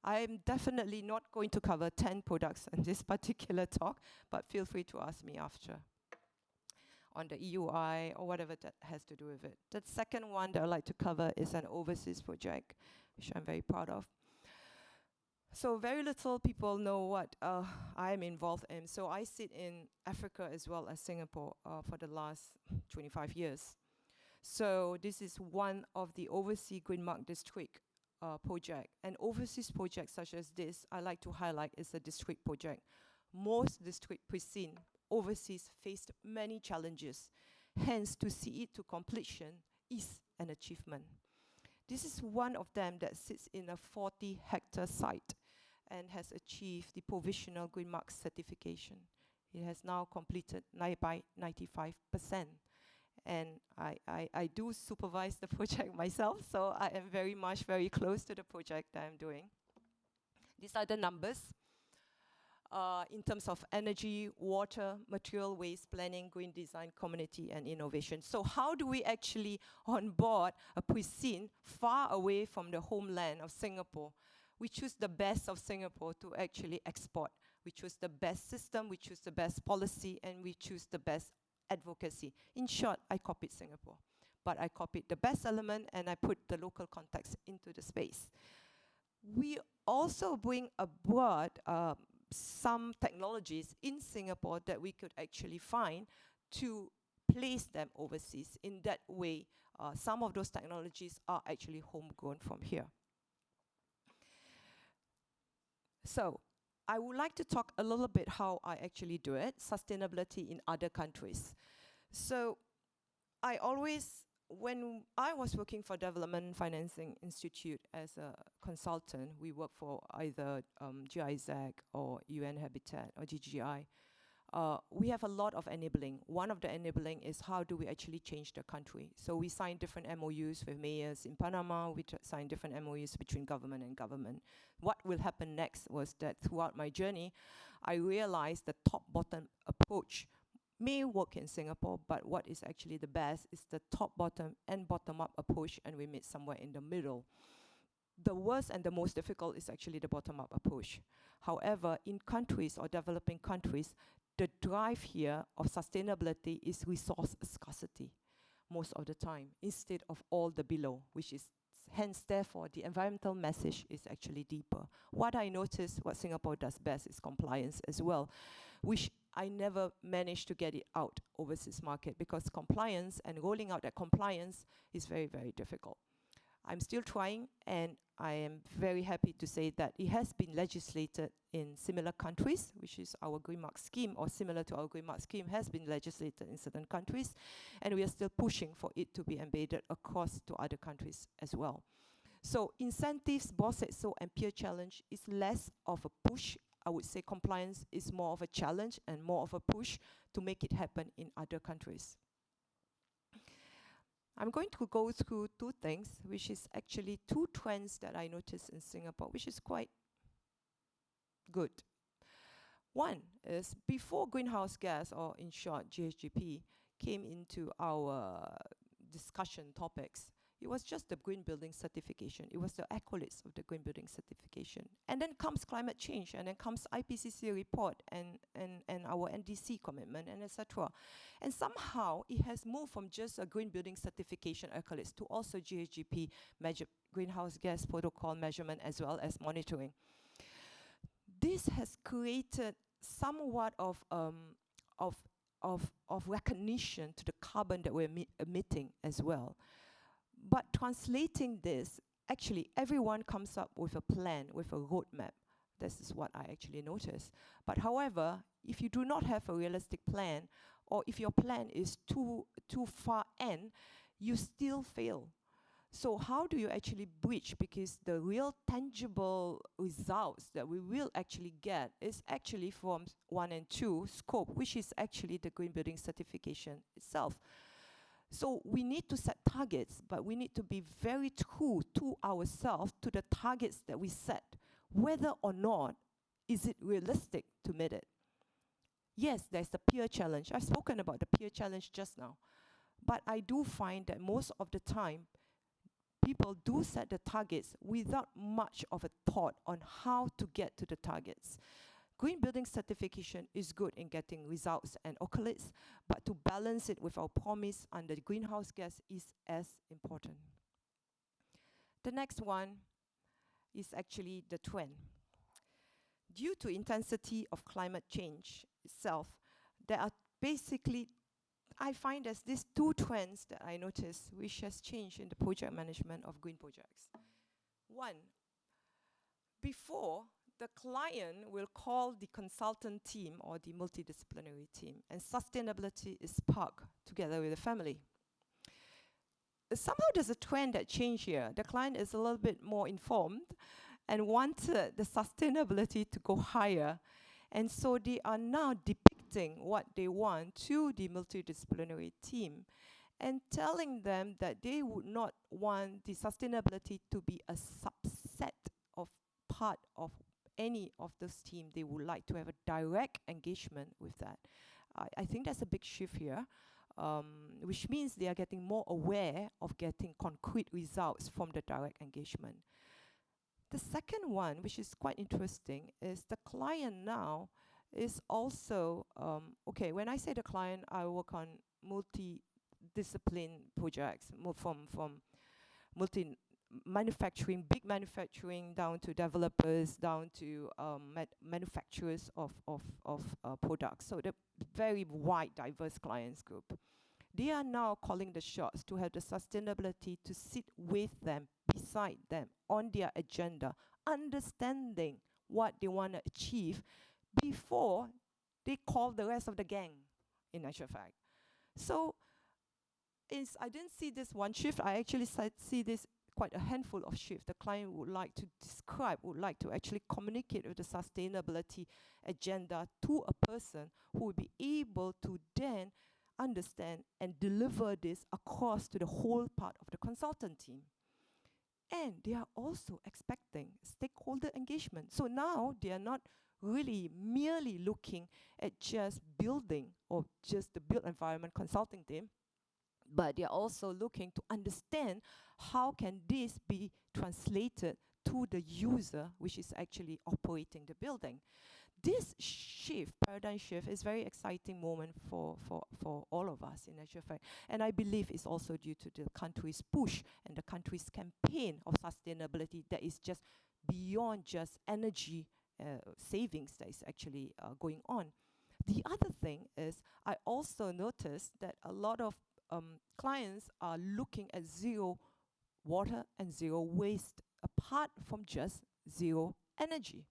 I am definitely not going to cover 10 products in this particular talk, but feel free to ask me after on the EUI or whatever that has to do with it. The second one that I'd like to cover is an overseas project, which I'm very proud of. So very little people know what I am involved in. So I sit in Africa as well as Singapore for the last 25 years. So this is one of the overseas Green Mark district project. And overseas projects such as this, I like to highlight, is a district project. Most district precinct overseas faced many challenges. Hence, to see it to completion is an achievement. This is one of them that sits in a 40-hectare site and has achieved the provisional Green Mark certification. It has now completed by 95%. And I do supervise the project myself, so I am very close to the project that I'm doing. These are the numbers in terms of energy, water, material waste, planning, green design, community, and innovation. So how do we actually onboard a precinct far away from the homeland of Singapore? We choose the best of Singapore to actually export. We choose the best system, we choose the best policy, and we choose the best advocacy. In short, I copied Singapore, but I copied the best element and I put the local context into the space. We also bring abroad some technologies in Singapore that we could actually find to place them overseas. In that way, some of those technologies are actually homegrown from here. So I would like to talk a little bit how I actually do it, sustainability in other countries. So I always, when I was working for Development Financing Institute as a consultant, we work for either GIZ or UN Habitat or GGI. We have a lot of enabling. One of the enabling is how do we actually change the country. So we sign different MOUs with mayors in Panama, we sign different MOUs between government and government. What will happen next was that throughout my journey, I realized the top-bottom approach may work in Singapore, but what is actually the best is the top-bottom and bottom-up approach, and we meet somewhere in the middle. The worst and the most difficult is actually the bottom-up approach. However, in countries or developing countries, the drive here of sustainability is resource scarcity most of the time, instead of all the below, which is hence, therefore, the environmental message is actually deeper. What I noticed, what Singapore does best is compliance as well, which I never managed to get it out overseas market because compliance and rolling out that compliance is very difficult. I'm still trying, and I am very happy to say that it has been legislated in similar countries, which is our Green Mark scheme, or similar to our Green Mark scheme, has been legislated in certain countries, and we are still pushing for it to be embedded across to other countries as well. So incentives, boss said so, and peer challenge is less of a push. I would say compliance is more of a challenge and more of a push to make it happen in other countries. I'm going to go through two things, which is actually two trends that I noticed in Singapore, which is quite good. One is before greenhouse gas, or in short, GHGP, came into our discussion topics, it was just the green building certification. It was the accolades of the green building certification. And then comes climate change, and then comes IPCC report and our NDC commitment, and etc. And somehow it has moved from just a green building certification accolades to also GHGP greenhouse gas protocol measurement as well as monitoring. This has created somewhat of recognition to the carbon that we're emitting as well. But translating this, actually everyone comes up with a plan, with a roadmap. This is what I actually noticed. But however, if you do not have a realistic plan, or if your plan is too far end, you still fail. So how do you actually bridge? Because the real tangible results that we will actually get is actually from 1 and 2 scope, which is actually the green building certification itself. So we need to set targets, but we need to be very true to ourselves, to the targets that we set, whether or not is it realistic to meet it. Yes, there's the peer challenge. I've spoken about the peer challenge just now, but I do find that most of the time, people do set the targets without much of a thought on how to get to the targets. Green building certification is good in getting results and accolades, but to balance it with our promise under the greenhouse gas is as important. The next one is actually the trend. Due to intensity of climate change itself, there are basically, I find there's these two trends that I noticed which has changed in the project management of green projects. One, before, the client will call the consultant team or the multidisciplinary team, and sustainability is parked together with the family. Somehow there's a trend that changed here. The client is a little bit more informed and wanted the sustainability to go higher. And so they are now depicting what they want to the multidisciplinary team and telling them that they would not want the sustainability to be a subset of part of any of those team. They would like to have a direct engagement with that. I think that's a big shift here, which means they are getting more aware of getting concrete results from the direct engagement. The second one, which is quite interesting, is the client now is also, okay, when I say the client, I work on multi-discipline projects, from manufacturing, big manufacturing, down to developers, down to manufacturers of products. So the very wide, diverse clients group. They are now calling the shots to have the sustainability to sit with them, beside them, on their agenda, understanding what they want to achieve before they call the rest of the gang, in actual fact. So I didn't see this one shift. I actually see this quite a handful of shifts. The client would like to describe, would like to actually communicate with the sustainability agenda to a person who will be able to then understand and deliver this across to the whole part of the consultant team. And they are also expecting stakeholder engagement. So now they are not really merely looking at just building or just the built environment consulting team, but they are also looking to understand how can this be translated to the user, which is actually operating the building. This shift, paradigm shift, is very exciting moment for all of us in actual fact. And I believe it's also due to the country's push and the country's campaign of sustainability that is just beyond just energy savings that is actually going on. The other thing is I also noticed that a lot of clients are looking at zero water and zero waste, apart from just zero energy.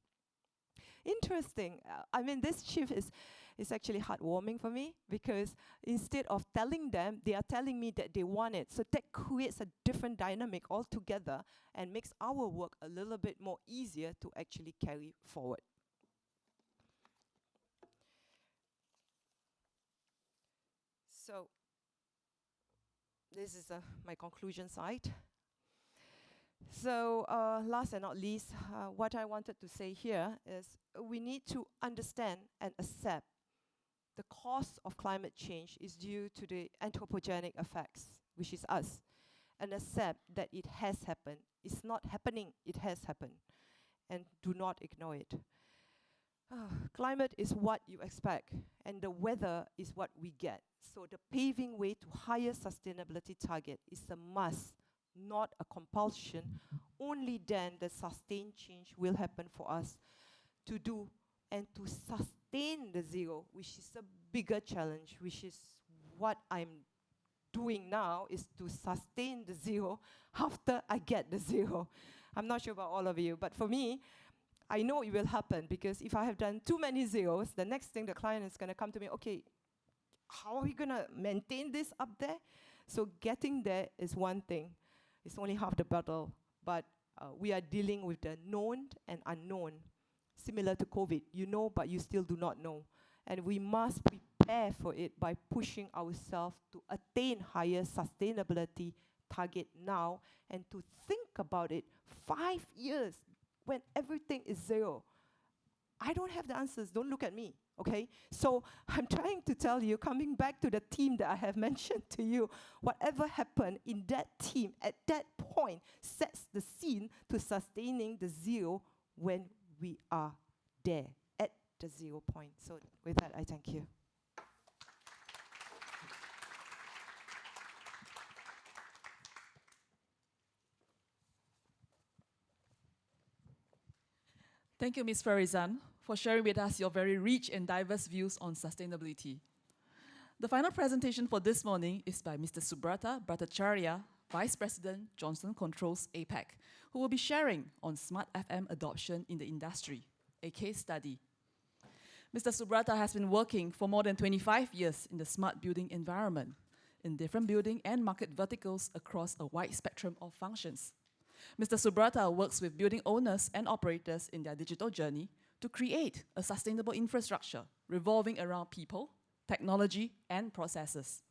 Interesting. I mean, this shift is actually heartwarming for me, because instead of telling them, they are telling me that they want it. So that creates a different dynamic altogether and makes our work a little bit more easier to actually carry forward. So this is my conclusion slide. So last and not least, what I wanted to say here is we need to understand and accept the cause of climate change is due to the anthropogenic effects, which is us, and accept that it has happened. It's not happening, it has happened, and do not ignore it. Climate is what you expect, and the weather is what we get. So the paving way to higher sustainability target is a must, not a compulsion. Only then the sustained change will happen for us to do and to sustain the zero, which is a bigger challenge, which is what I'm doing now, is to sustain the zero after I get the zero. I'm not sure about all of you, but for me, I know it will happen, because if I have done too many zeros, the next thing the client is going to come to me, okay, how are we going to maintain this up there? So getting there is one thing. It's only half the battle, but we are dealing with the known and unknown, similar to COVID. You know, but you still do not know. And we must prepare for it by pushing ourselves to attain higher sustainability target now, and to think about it 5 years when everything is zero. I don't have the answers, don't look at me, okay? So I'm trying to tell you, coming back to the team that I have mentioned to you, whatever happened in that team at that point sets the scene to sustaining the zero when we are there at the 0 point. So with that, I thank you. Thank you, Ms. Farizan, for sharing with us your very rich and diverse views on sustainability. The final presentation for this morning is by Mr. Subrata Bhattacharya, Vice President, Johnson Controls APAC, who will be sharing on Smart FM adoption in the industry, a case study. Mr. Subrata has been working for more than 25 years in the smart building environment, in different building and market verticals across a wide spectrum of functions. Mr. Subrata works with building owners and operators in their digital journey to create a sustainable infrastructure revolving around people, technology, and processes.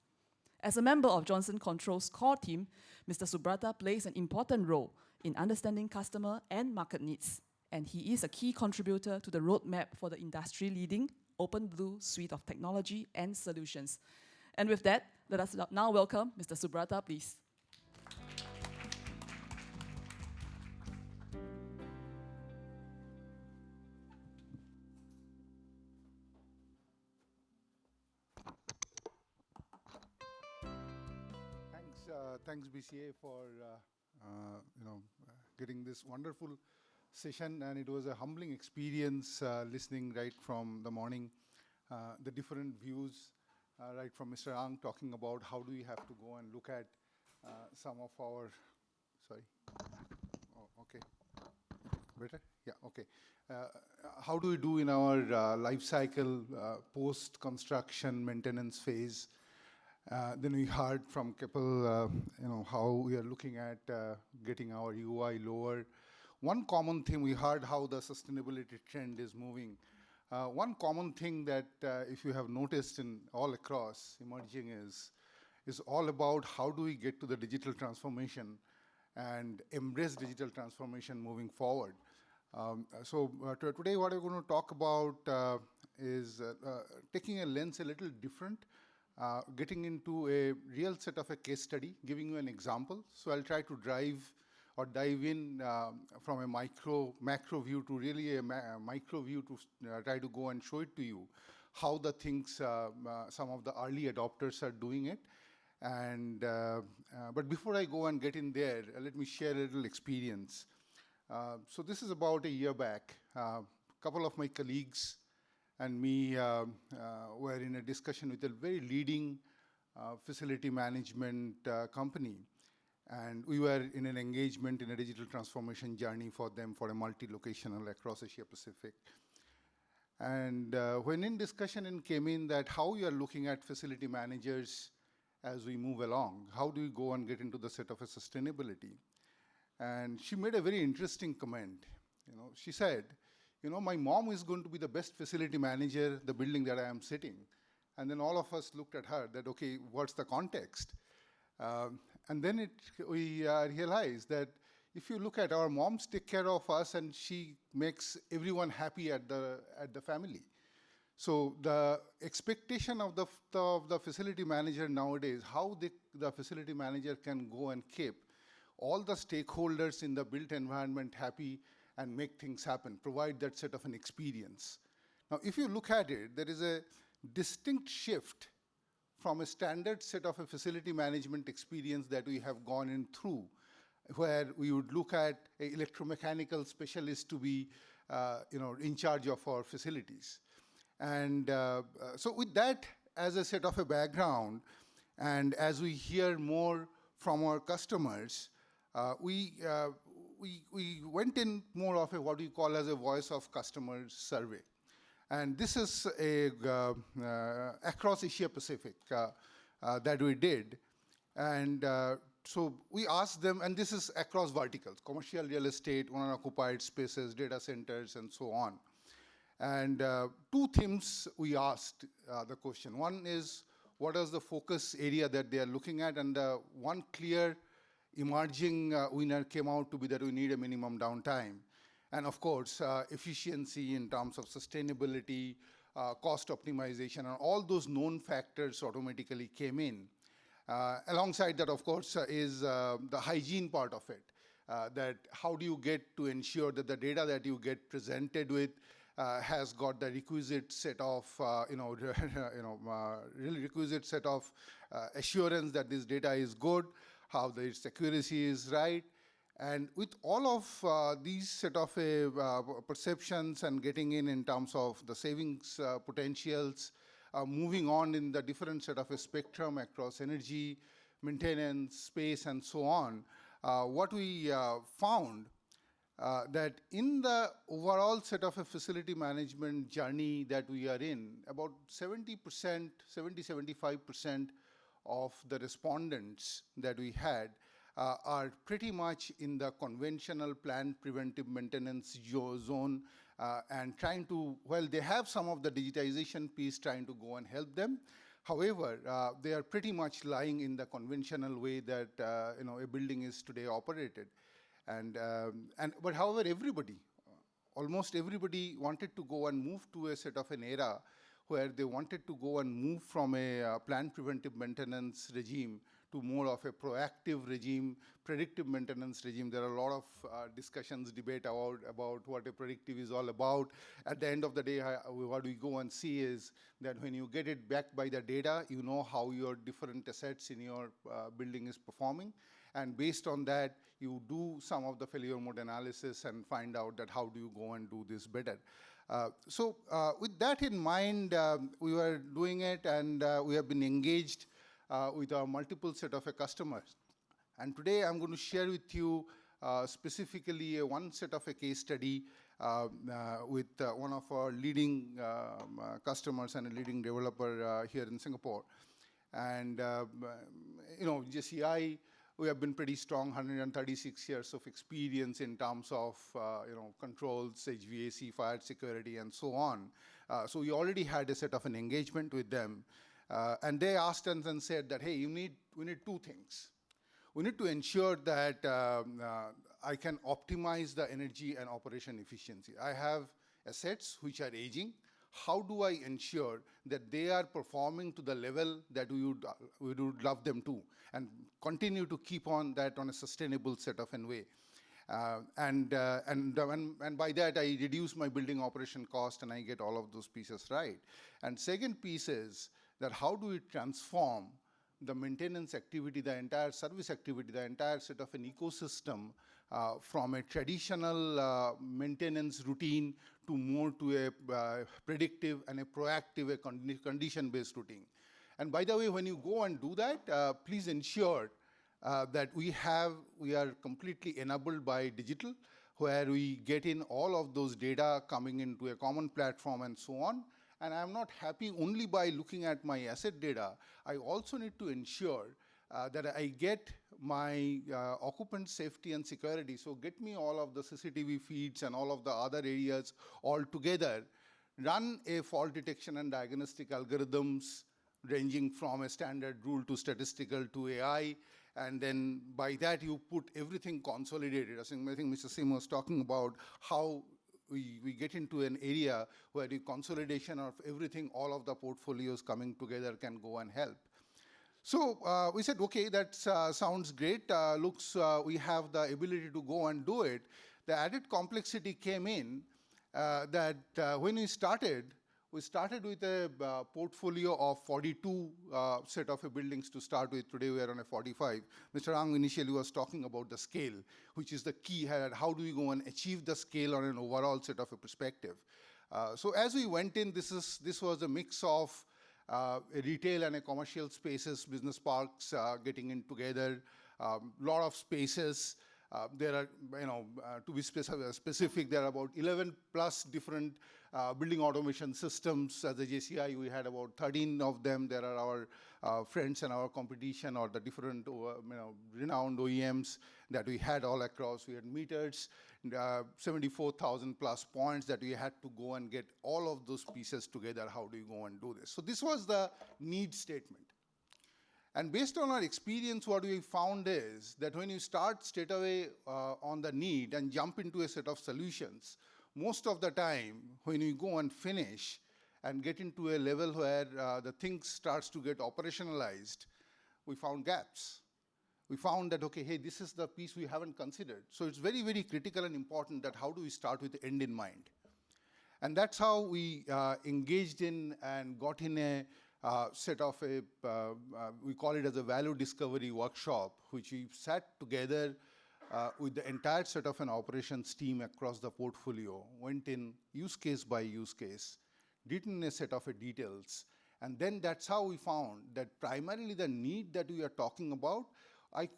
As a member of Johnson Controls' core team, Mr. Subrata plays an important role in understanding customer and market needs, and he is a key contributor to the roadmap for the industry-leading OpenBlue suite of technology and solutions. And with that, let us now welcome Mr. Subrata, please. Thanks BCA for getting this wonderful session, and it was a humbling experience listening right from the morning, the different views, right from Mr. Ang talking about how do we have to go and look at some of our, sorry, oh, okay, better, yeah, okay. How do we do in our life cycle post-construction maintenance phase? Then we heard from Keppel, how we are looking at getting our UI lower. One common thing, we heard how the sustainability trend is moving. One common thing that if you have noticed in all across emerging is all about how do we get to the digital transformation and embrace digital transformation moving forward. Today what I'm going to talk about is taking a lens a little different, getting into a real set of a case study, giving you an example. So I'll try to dive in from a macro view to really a micro view to try to go and show it to you, how the things, some of the early adopters are doing it. And, but before I go and get in there, let me share a little experience. So this is about a year back. A couple of my colleagues and me were in a discussion with a very leading facility management company. And we were in an engagement in a digital transformation journey for them for a multi-locational across Asia Pacific. And when in discussion it came in that how you are looking at facility managers as we move along, how do we go and get into the set of a sustainability? And she made a very interesting comment. She said, my mom is going to be the best facility manager, the building that I am sitting. And then all of us looked at her that, okay, what's the context? And then we realized that if you look at our moms take care of us and she makes everyone happy at the family. So the expectation of the facility manager nowadays, how the facility manager can go and keep all the stakeholders in the built environment happy and make things happen, provide that sort of an experience. Now, if you look at it, there is a distinct shift from a standard set of a facility management experience that we have gone in through, where we would look at an electromechanical specialist to be in charge of our facilities. And so with that as a set of a background, and as we hear more from our customers, we went in more of a what we call as a voice of customer survey. And this is across Asia Pacific that we did. And so we asked them, and this is across verticals, commercial real estate, owner-occupied spaces, data centers, and so on. And two themes we asked the question. One is, what is the focus area that they are looking at? And one clear emerging winner came out to be that we need a minimum downtime. And of course, efficiency in terms of sustainability, cost optimization, and all those known factors automatically came in. Alongside that, of course, is the hygiene part of it. That how do you get to ensure that the data that you get presented with has got the requisite set of, really requisite set of assurance that this data is good, how its accuracy is right. And with all of these set of perceptions and getting in terms of the savings potentials, moving on in the different set of a spectrum across energy, maintenance, space, and so on, what we found that in the overall set of a facility management journey that we are in, about 75% of the respondents that we had are pretty much in the conventional planned preventive maintenance zone and trying to, well, they have some of the digitization piece trying to go and help them. However, they are pretty much lying in the conventional way that a building is today operated. But however, almost everybody wanted to go and move to a set of an era where they wanted to go and move from a planned preventive maintenance regime to more of a proactive regime, predictive maintenance regime. There are a lot of discussions, debate about what a predictive is all about. At the end of the day, what we go and see is that when you get it back by the data, you know how your different assets in your building is performing. And based on that, you do some of the failure mode analysis and find out that how do you go and do this better. So with that in mind, we were doing it, and we have been engaged with our multiple set of customers. And today I'm going to share with you specifically one set of a case study with one of our leading customers and a leading developer here in Singapore. And JCI, we have been pretty strong, 136 years of experience in terms of controls, HVAC, fire security, and so on. So we already had a set of an engagement with them. And they asked us and said that, hey, we need two things. We need to ensure that I can optimize the energy and operation efficiency. I have assets which are aging. How do I ensure that they are performing to the level that we would love them to, and continue to keep on that on a sustainable set of a way? And by that, I reduce my building operation cost and I get all of those pieces right. And second piece is that how do we transform the maintenance activity, the entire service activity, the entire set of an ecosystem from a traditional maintenance routine to more to a predictive and a proactive, condition-based routine. And by the way, when you go and do that, please ensure that we are completely enabled by digital, where we get in all of those data coming into a common platform and so on. And I'm not happy only by looking at my asset data. I also need to ensure that I get my occupant safety and security. So get me all of the CCTV feeds and all of the other areas all together. Run a fault detection and diagnostic algorithms ranging from a standard rule to statistical to AI. And then by that, you put everything consolidated. I think Mr. Sim was talking about how we get into an area where the consolidation of everything, all of the portfolios coming together can go and help. So we said, okay, that sounds great. We have the ability to go and do it. The added complexity came in that when we started with a portfolio of 42 set of buildings to start with. Today we are on a 45. Mr. Ang initially was talking about the scale, which is the key. How do we go and achieve the scale on an overall set of a perspective? So as we went in, this was a mix of a retail and a commercial spaces, business parks getting in together, lot of spaces. There are, to be specific, there are about 11 plus different building automation systems. As a JCI, we had about 13 of them. There are our friends and our competition, or the different renowned OEMs that we had all across. We had meters, 74,000 plus points that we had to go and get all of those pieces together. How do you go and do this? So this was the need statement. And based on our experience, what we found is that when you start straight away on the need and jump into a set of solutions, most of the time, when you go and finish and get into a level where the thing starts to get operationalized, we found gaps. We found that, okay, hey, this is the piece we haven't considered. So it's very, very critical and important that how do we start with the end in mind? And that's how we engaged in and got in a set of we call it as a value discovery workshop, which we sat together with the entire set of an operations team across the portfolio, went in use case by use case, did in a set of details, and then that's how we found that primarily the need that we are talking about,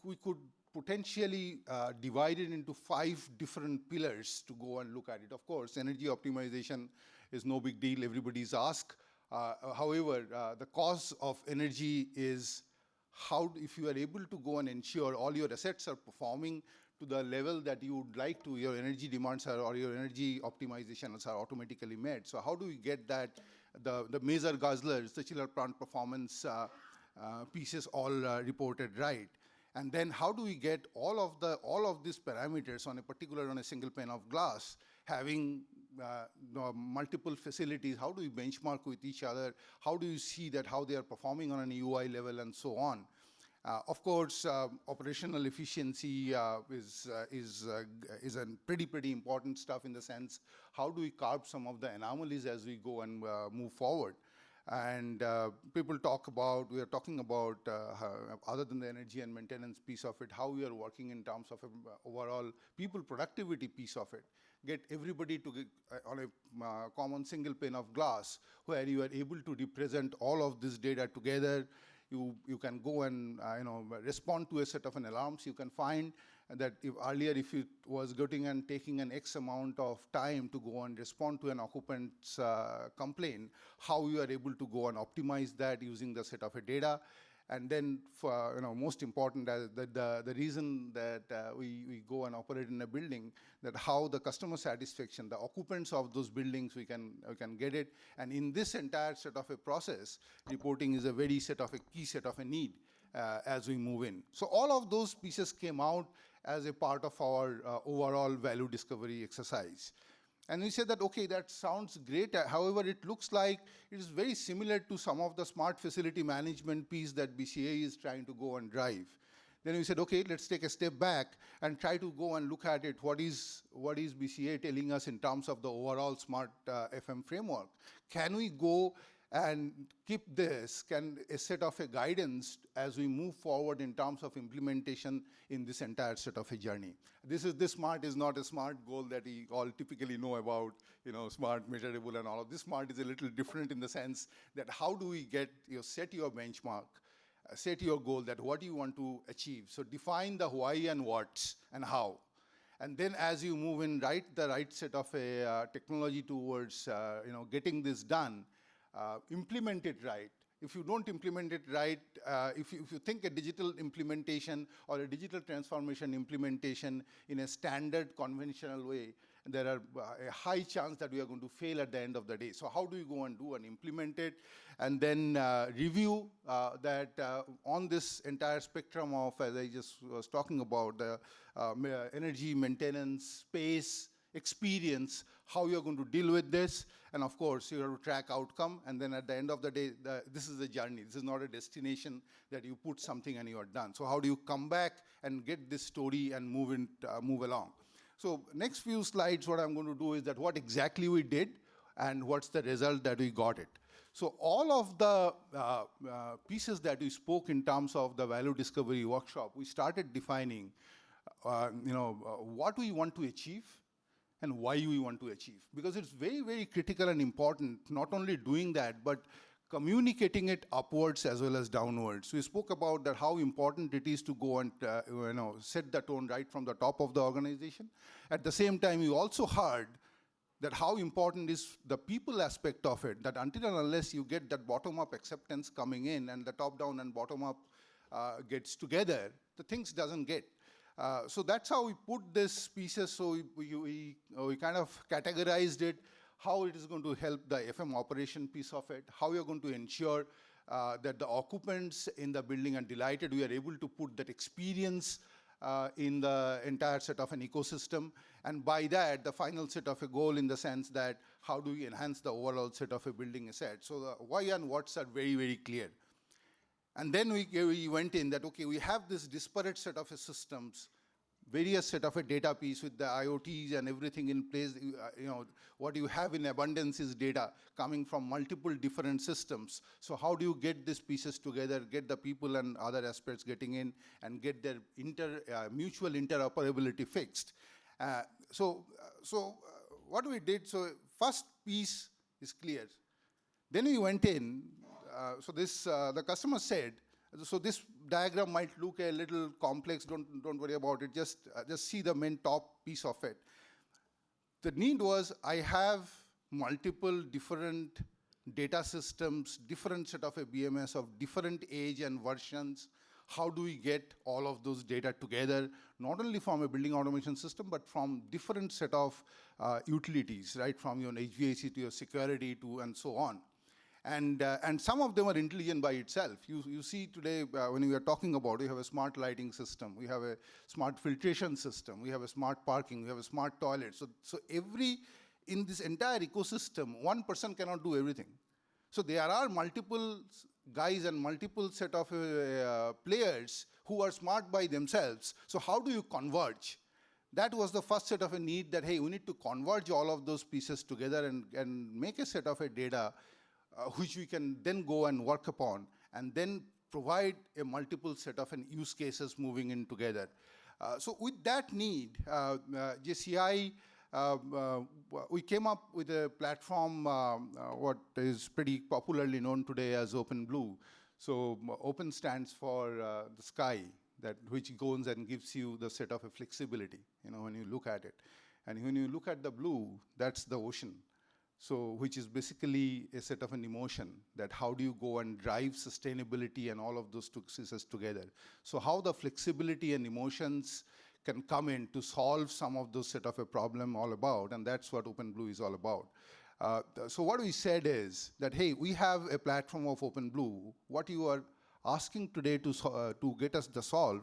we could potentially divide it into 5 different pillars to go and look at it. Of course, energy optimization is no big deal, everybody's asked. However, the cause of energy is how, if you are able to go and ensure all your assets are performing to the level that you would like to, your energy demands are, or your energy optimizations are automatically met. So how do we get that, the major guzzlers, the chiller plant performance pieces all reported right? And then how do we get all of these parameters on a single pane of glass, having multiple facilities? How do we benchmark with each other? How do you see that how they are performing on an UI level and so on? Of course, operational efficiency is a pretty important stuff in the sense, how do we carve some of the anomalies as we go and move forward? And we are talking about, other than the energy and maintenance piece of it, how we are working in terms of overall people productivity piece of it. Get everybody to get on a common single pane of glass where you are able to represent all of this data together. You can go and respond to a set of alarms. You can find that if it was getting and taking an X amount of time to go and respond to an occupant's complaint, how you are able to go and optimize that using the set of data. And then, most important, the reason that we go and operate in a building, that how the customer satisfaction, the occupants of those buildings, we can get it. And in this entire set of a process, reporting is a very key set of a need as we move in. So all of those pieces came out as a part of our overall value discovery exercise. And we said that, okay, that sounds great. However, it looks like it is very similar to some of the smart facility management piece that BCA is trying to go and drive. Then we said, okay, let's take a step back and try to go and look at it. What is BCA telling us in terms of the overall smart FM framework? Can we go and keep this, a set of a guidance as we move forward in terms of implementation in this entire set of a journey? This SMART is not a SMART goal that we all typically know about, SMART, measurable, and all of this. SMART is a little different in the sense that how do we set your benchmark, set your goal, that what you want to achieve. So define the why and what and how. And then as you move in the right set of a technology towards getting this done, implement it right. If you don't implement it right, if you think a digital implementation or a digital transformation implementation in a standard conventional way, there are a high chance that we are going to fail at the end of the day. So how do you go and do and implement it, and then review that on this entire spectrum of, as I just was talking about, the energy, maintenance, space, experience, how you're going to deal with this, and of course, you have to track outcome, and then at the end of the day, this is a journey. This is not a destination that you put something and you are done. So how do you come back and get this story and move along? So next few slides, what I'm going to do is that what exactly we did and what's the result that we got it. So all of the pieces that we spoke in terms of the value discovery workshop, we started defining what we want to achieve and why we want to achieve. Because it's very, very critical and important, not only doing that, but communicating it upwards as well as downwards. We spoke about that how important it is to go and set the tone right from the top of the organization. At the same time, you also heard that how important is the people aspect of it, that until and unless you get that bottom-up acceptance coming in and the top-down and bottom-up gets together, the things doesn't get. So that's how we put this pieces. So we kind of categorized it, how it is going to help the FM operation piece of it, how you're going to ensure that the occupants in the building are delighted. We are able to put that experience in the entire set of an ecosystem. And by that, the final set of a goal in the sense that how do we enhance the overall set of a building asset. So the why and what's are very, very clear. And then we went in that, okay, we have this disparate set of systems, various set of a data piece with the IoTs and everything in place. What you have in abundance is data coming from multiple different systems. So how do you get these pieces together, get the people and other aspects getting in, and get their mutual interoperability fixed? So what we did, so first piece is clear. Then we went in, the customer said, so this diagram might look a little complex, don't worry about it, just see the main top piece of it. The need was, I have multiple different data systems, different set of a BMS of different age and versions. How do we get all of those data together, not only from a building automation system, but from different set of utilities, right? From your HVAC to your security to and so on. And some of them are intelligent by itself. You see today, when we are talking about, we have a smart lighting system, we have a smart filtration system, we have a smart parking, we have a smart toilet. So in this entire ecosystem, one person cannot do everything. So there are multiple guys and multiple set of players who are smart by themselves. So how do you converge? That was the first set of a need that, hey, we need to converge all of those pieces together and make a set of a data which we can then go and work upon, and then provide a multiple set of use cases moving in together. So with that need, JCI, we came up with a platform, what is pretty popularly known today as OpenBlue. So open stands for the sky, which goes and gives you the set of a flexibility, when you look at it. And when you look at the blue, that's the ocean. So, which is basically a set of an emotion, that how do you go and drive sustainability and all of those two pieces together. So how the flexibility and emotions can come in to solve some of those set of a problem all about, and that's what OpenBlue is all about. So what we said is that, hey, we have a platform of OpenBlue. What you are asking today to get us the solve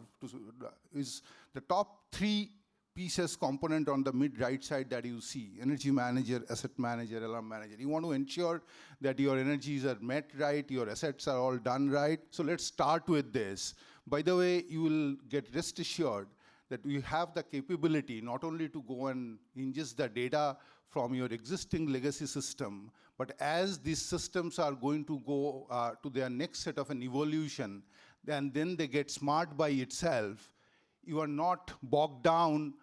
is the top 3 pieces component on the mid-right side that you see: energy manager, asset manager, alarm manager. You want to ensure that your energies are met right, your assets are all done right. So let's start with this. By the way, you will get rest assured that we have the capability not only to go and ingest the data from your existing legacy system, but as these systems are going to go to their next set of an evolution, and then they get smart by itself, you are not bogged down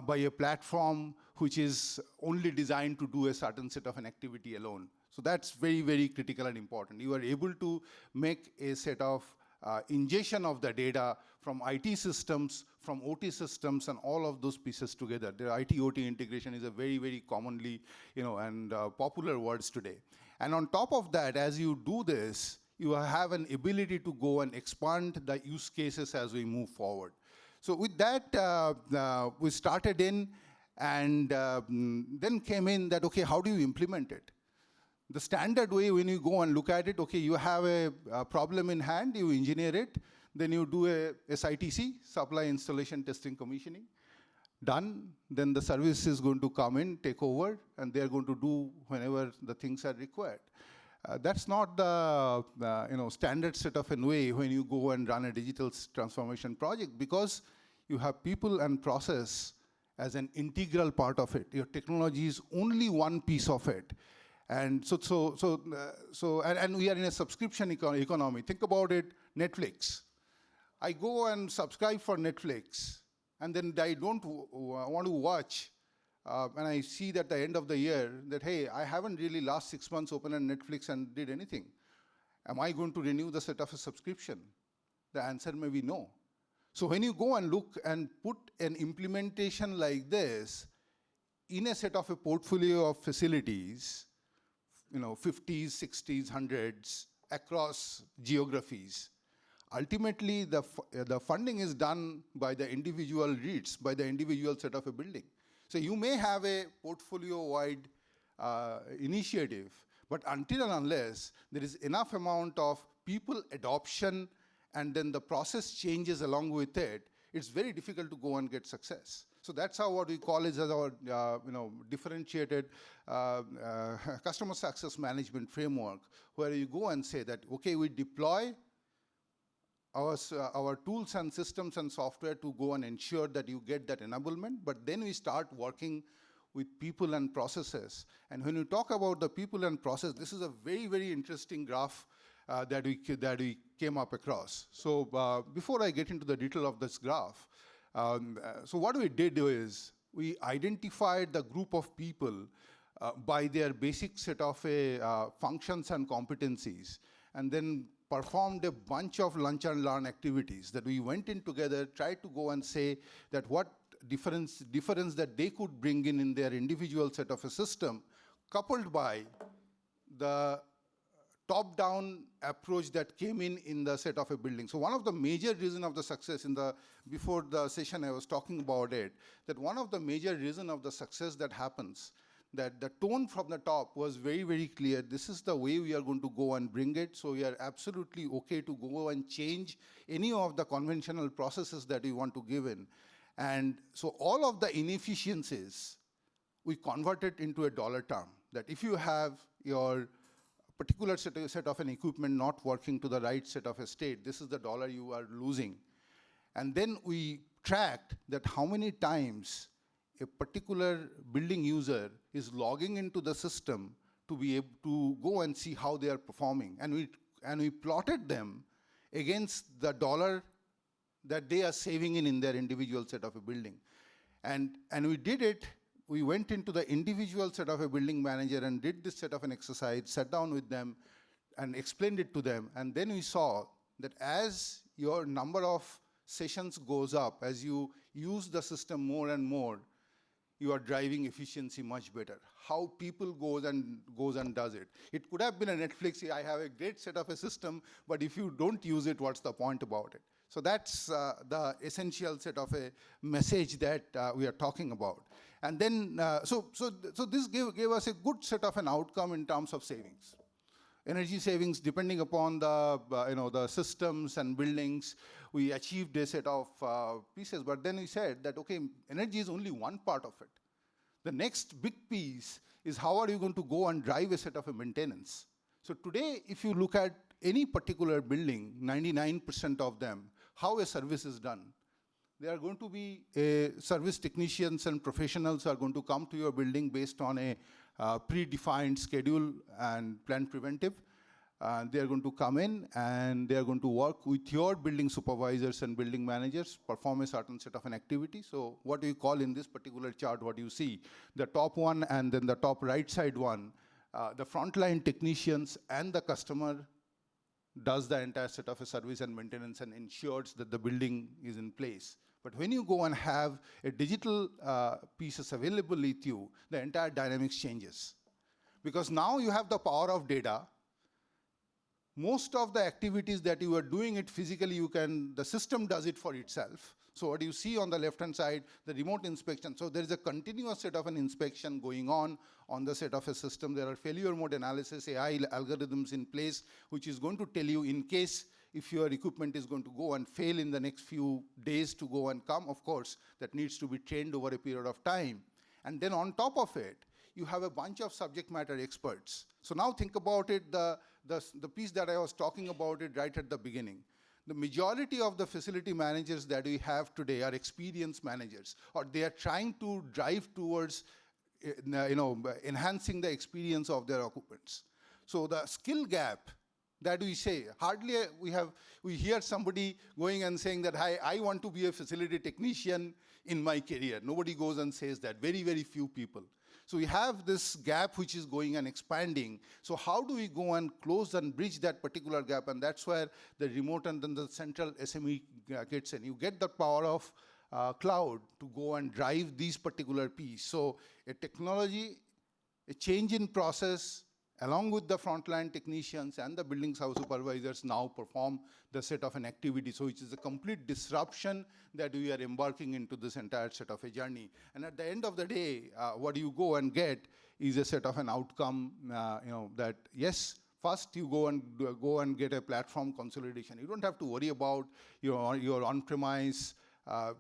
by a platform which is only designed to do a certain set of an activity alone. So that's very, very critical and important. You are able to make a set of ingestion of the data from IT systems, from OT systems, and all of those pieces together. The IT-OT integration is a very, very commonly, and popular words today. And on top of that, as you do this, you have an ability to go and expand the use cases as we move forward. So with that, we started in, And then came in that, okay, how do you implement it? The standard way, when you go and look at it, okay, you have a problem in hand, you engineer it, then you do a SITC, supply, installation, testing, commissioning. Done, then the service is going to come in, take over, and they're going to do whenever the things are required. That's not the standard set of a way when you go and run a digital transformation project, because you have people and process as an integral part of it. Your technology is only one piece of it. And and we are in a subscription economy. Think about it, Netflix. I go and subscribe for Netflix, and then I don't want to watch, and I see that at the end of the year that, hey, I haven't really last 6 months opened on Netflix and did anything. Am I going to renew the set of a subscription? The answer may be no. So when you go and look and put an implementation like this in a set of a portfolio of facilities, 50s, 60s, 100s, across geographies, ultimately, the funding is done by the individual REITs, by the individual set of a building. So you may have a portfolio-wide initiative, but until and unless there is enough amount of people adoption and then the process changes along with it, it's very difficult to go and get success. So that's how what we call is as our differentiated customer success management framework, where you go and say that, okay, we deploy our tools and systems and software to go and ensure that you get that enablement, but then we start working with people and processes. And when you talk about the people and process, this is a very, very interesting graph that we came up across. So before I get into the detail of this graph, so what we did is we identified the group of people by their basic set of functions and competencies, and then performed a bunch of lunch and learn activities that we went in together, tried to go and say that what difference that they could bring in their individual set of a system, coupled by the top-down approach that came in the set of a building. So one of the major reason of the success before the session I was talking about it, that one of the major reason of the success that happens, that the tone from the top was very, very clear. This is the way we are going to go and bring it. So we are absolutely okay to go and change any of the conventional processes that we want to give in. And so all of the inefficiencies, we convert it into a dollar term. That if you have your particular set of an equipment not working to the right set of a state, this is the dollar you are losing. And then we tracked that how many times a particular building user is logging into the system to be able to go and see how they are performing. And we plotted them against the dollar that they are saving in their individual set of a building. And we did it, we went into the individual set of a building manager and did this set of an exercise, sat down with them and explained it to them. And then we saw that as your number of sessions goes up, as you use the system more and more, you are driving efficiency much better. How people goes and does it. It could have been a Netflix, I have a great set of a system, but if you don't use it, what's the point about it? So that's the essential set of a message that we are talking about. And then, so this gave us a good set of an outcome in terms of savings. Energy savings, depending upon the systems and buildings, we achieved a set of pieces. But then we said that, okay, energy is only one part of it. The next big piece is how are you going to go and drive a set of a maintenance. So today, if you look at any particular building, 99% of them, how a service is done. There are going to be service technicians and professionals are going to come to your building based on a predefined schedule and planned preventive. They are going to come in and they are going to work with your building supervisors and building managers, perform a certain set of an activity. So what do you call in this particular chart, what you see? The top one and then the top right side one, the frontline technicians and the customer does the entire set of a service and maintenance and ensures that the building is in place. But when you go and have a digital pieces available with you, the entire dynamics changes. Because now you have the power of data. most of the activities that you are doing it physically, the system does it for itself. So what you see on the left-hand side, the remote inspection. So there is a continuous set of an inspection going on the set of a system. There are failure mode analysis, AI algorithms in place, which is going to tell you in case if your equipment is going to go and fail in the next few days to go and come, of course, that needs to be trained over a period of time. And then on top of it, you have a bunch of subject matter experts. So now think about it, the piece that I was talking about it right at the beginning. The majority of the facility managers that we have today are experienced managers, or they are trying to drive towards enhancing the experience of their occupants. So the skill gap that we say, hardly we hear somebody going and saying that, I want to be a facility technician in my career. Nobody goes and says that, very, very few people. So we have this gap which is going and expanding. So how do we go and close and bridge that particular gap? And that's where the remote and then the central SME gets in. You get the power of cloud to go and drive these particular piece. So a technology, a change in process, along with the frontline technicians and the buildings house supervisors now perform the set of an activity. So it is a complete disruption that we are embarking into this entire set of a journey. And at the end of the day, what you go and get is a set of an outcome, that yes, first you go and get a platform consolidation. You don't have to worry about your on-premise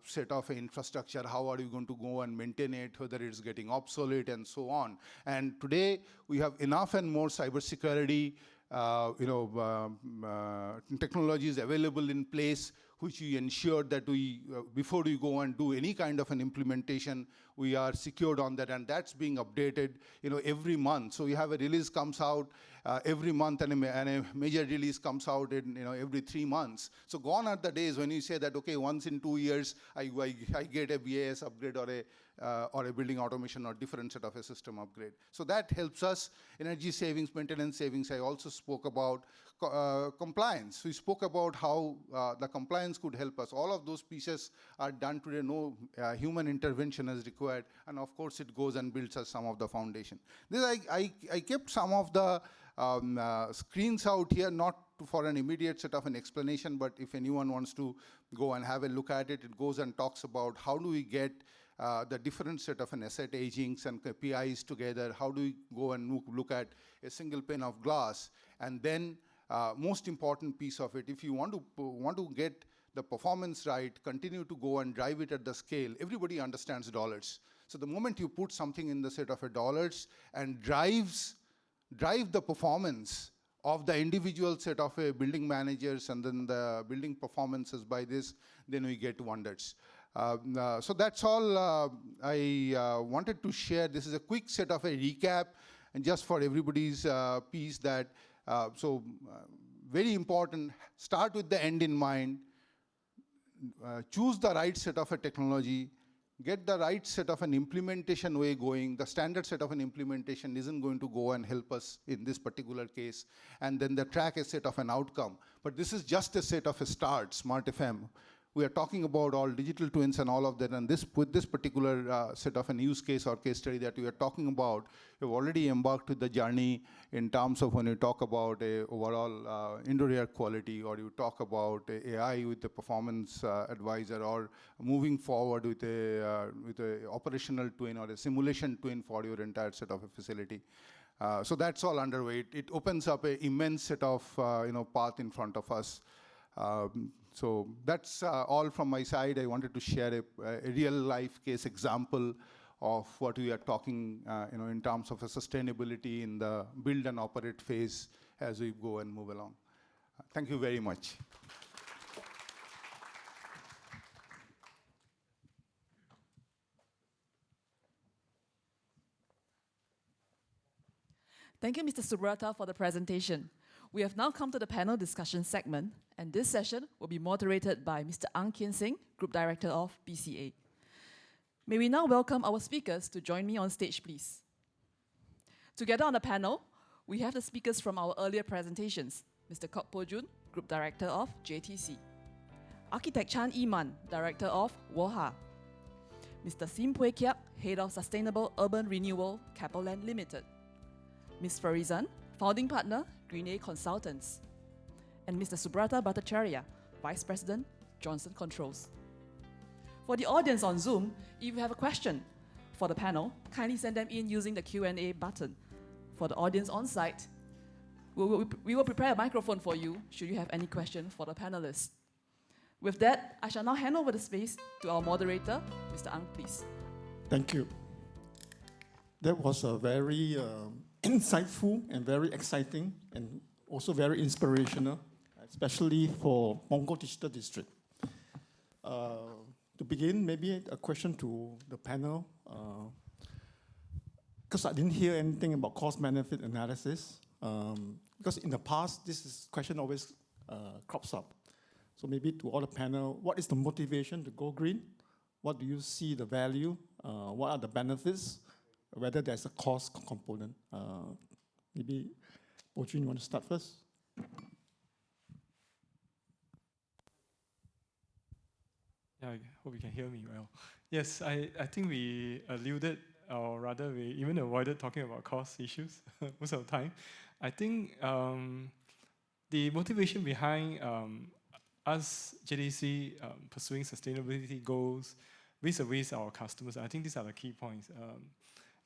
set of infrastructure, how are you going to go and maintain it, whether it's getting obsolete and so on. And today we have enough and more cybersecurity technologies available in place, which we ensure that we, before we go and do any kind of an implementation, we are secured on that, and that's being updated every month. So we have a release comes out every month, and a major release comes out in every 3 months. So gone are the days when you say that, okay, once in 2 years I get a BAS upgrade or a building automation or different set of a system upgrade. So that helps us. Energy savings, maintenance savings. I also spoke about compliance. We spoke about how the compliance could help us. All of those pieces are done today. No human intervention is required, and of course it goes and builds us some of the foundation. This I kept some of the screens out here, not for an immediate set of an explanation, but if anyone wants to go and have a look at it, it goes and talks about how do we get the different set of an asset agings and KPIs together, how do we go and look at a single pane of glass, and then most important piece of it, if you want to get the performance right, continue to go and drive it at the scale. Everybody understands dollars. So the moment you put something in the set of a dollars and drive the performance of the individual set of a building managers and then the building performances by this, then we get wonders. So that's all I wanted to share. This is a quick set of a recap, and just for everybody's piece that, very important, start with the end in mind, choose the right set of a technology, get the right set of an implementation way going. The standard set of an implementation isn't going to go and help us in this particular case, and then the track a set of an outcome. But this is just a set of a start, Smart FM. We are talking about all digital twins and all of that, and with this particular set of a use case or case study that we are talking about, we've already embarked with the journey in terms of when you talk about a overall indoor air quality, or you talk about AI with the performance advisor, or moving forward with a operational twin or a simulation twin for your entire set of a facility. So that's all underway. It opens up an immense set of path in front of us. So that's all from my side. I wanted to share a real life case example of what we are talking in terms of a sustainability in the build and operate phase as we go and move along. Thank you very much. Thank you, Mr. Subrata, for the presentation. We have now come to the panel discussion segment, and this session will be moderated by Mr. Ang Kien Sing, Group Director of BCA. May we now welcome our speakers to join me on stage, please. Together on the panel, we have the speakers from our earlier presentations, Mr. Kok Po Jun, Group Director of JTC, Architect Chan Iman, Director of WOHA, Mr. Sim Pui Kiak, Head of Sustainable Urban Renewal, Keppel Land Limited, Ms. Farizan, Founding Partner, Green A Consultants, and Mr. Subrata Bhattacharya, Vice President, Johnson Controls. For the audience on Zoom, if you have a question for the panel, kindly send them in using the Q&A button. For the audience on site, we will prepare a microphone for you should you have any question for the panelists. With that, I shall now hand over the space to our moderator, Mr. Ang, please. Thank you. That was a very insightful and very exciting and also very inspirational, especially for Punggol Digital District. To begin, maybe a question to the panel, because I didn't hear anything about cost-benefit analysis. Because in the past, question always crops up. So maybe to all the panel, what is the motivation to go green? What do you see the value? What are the benefits? Whether there's a cost component. Maybe, Bo-Jun, you want to start first? Yeah, I hope you can hear me well. Yes, I think we alluded, or rather we even avoided talking about cost issues most of the time. I think the motivation behind us, JDC, pursuing sustainability goals vis-a-vis our customers, I think these are the key points.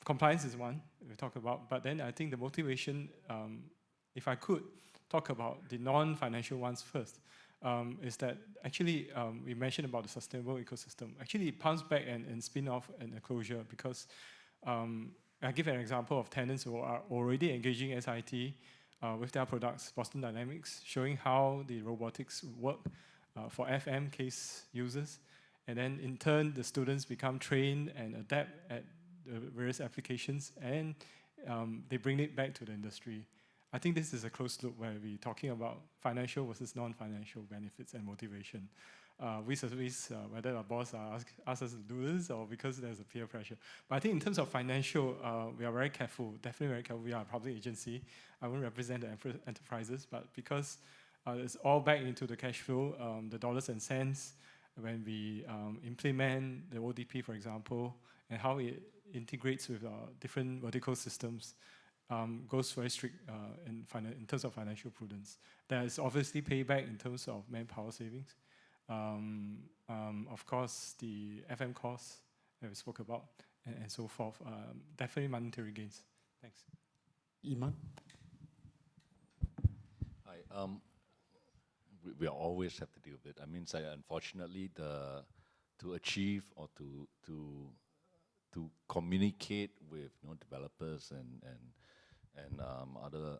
Compliance is one we talk about, but then I think the motivation, if I could talk about the non-financial ones first, is that actually we mentioned about the sustainable ecosystem. Actually, it pumps back and spin off a closure because I give an example of tenants who are already engaging SIT with their products, Boston Dynamics, showing how the robotics work for FM case users. And then in turn, the students become trained and adapt at the various applications, and they bring it back to the industry. I think this is a closed loop where we're talking about financial versus non-financial benefits and motivation. Vis-a-vis whether our boss asks us to do this or because there's a peer pressure. But I think in terms of financial, we are very careful, definitely very careful. We are a public agency. I won't represent the enterprises, but because it's all back into the cash flow, the dollars and cents, when we implement the ODP, for example, and how it integrates with different vertical systems, goes very strict in terms of financial prudence. There is obviously payback in terms of manpower savings. Of course, the FM costs that we spoke about, and so forth. Definitely monetary gains. Thanks. Iman? Hi. We always have to deal with it. I mean, unfortunately, to achieve or to communicate with developers and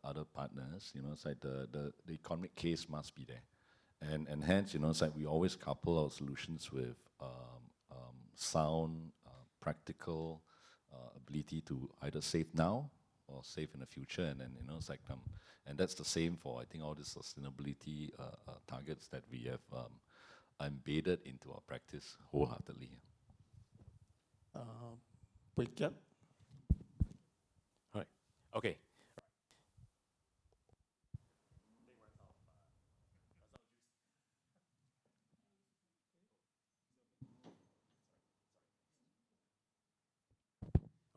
other partners, it's like the economic case must be there. And hence, it's like we always couple our solutions with sound, practical ability to either save now or save in the future. And then, it's like, and that's the same for, I think, all the sustainability targets that we have embedded into our practice wholeheartedly. Wait, yep. Right. Okay.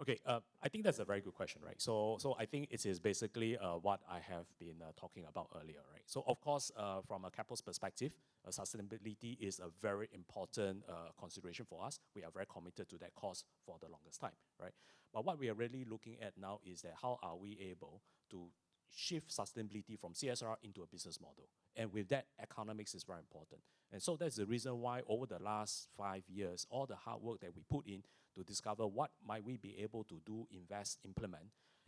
Okay, I think that's a very good question, right? So I think it is basically what I have been talking about earlier, right? So of course, from a capital's perspective, sustainability is a very important consideration for us. We are very committed to that cause for the longest time, right? But what we are really looking at now is that how are we able to shift sustainability from CSR into a business model? And with that, economics is very important. And so that's the reason why over the last 5 years, all the hard work that we put in to discover what might we be able to do, invest, implement,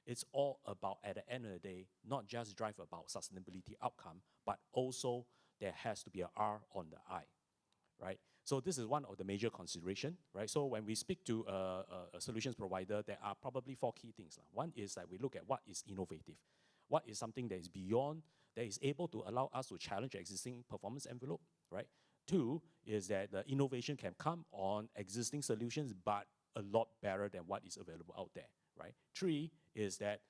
it's all about, at the end of the day, not just drive about sustainability outcome, but also there has to be an R on the I, right? So this is one of the major consideration, right? So when we speak to a solutions provider, there are probably 4 key things. One is that we look at what is innovative. What is something that is beyond, that is able to allow us to challenge existing performance envelope, right? 2 is that the innovation can come on existing solutions, but a lot better than what is available out there, right? 3 is that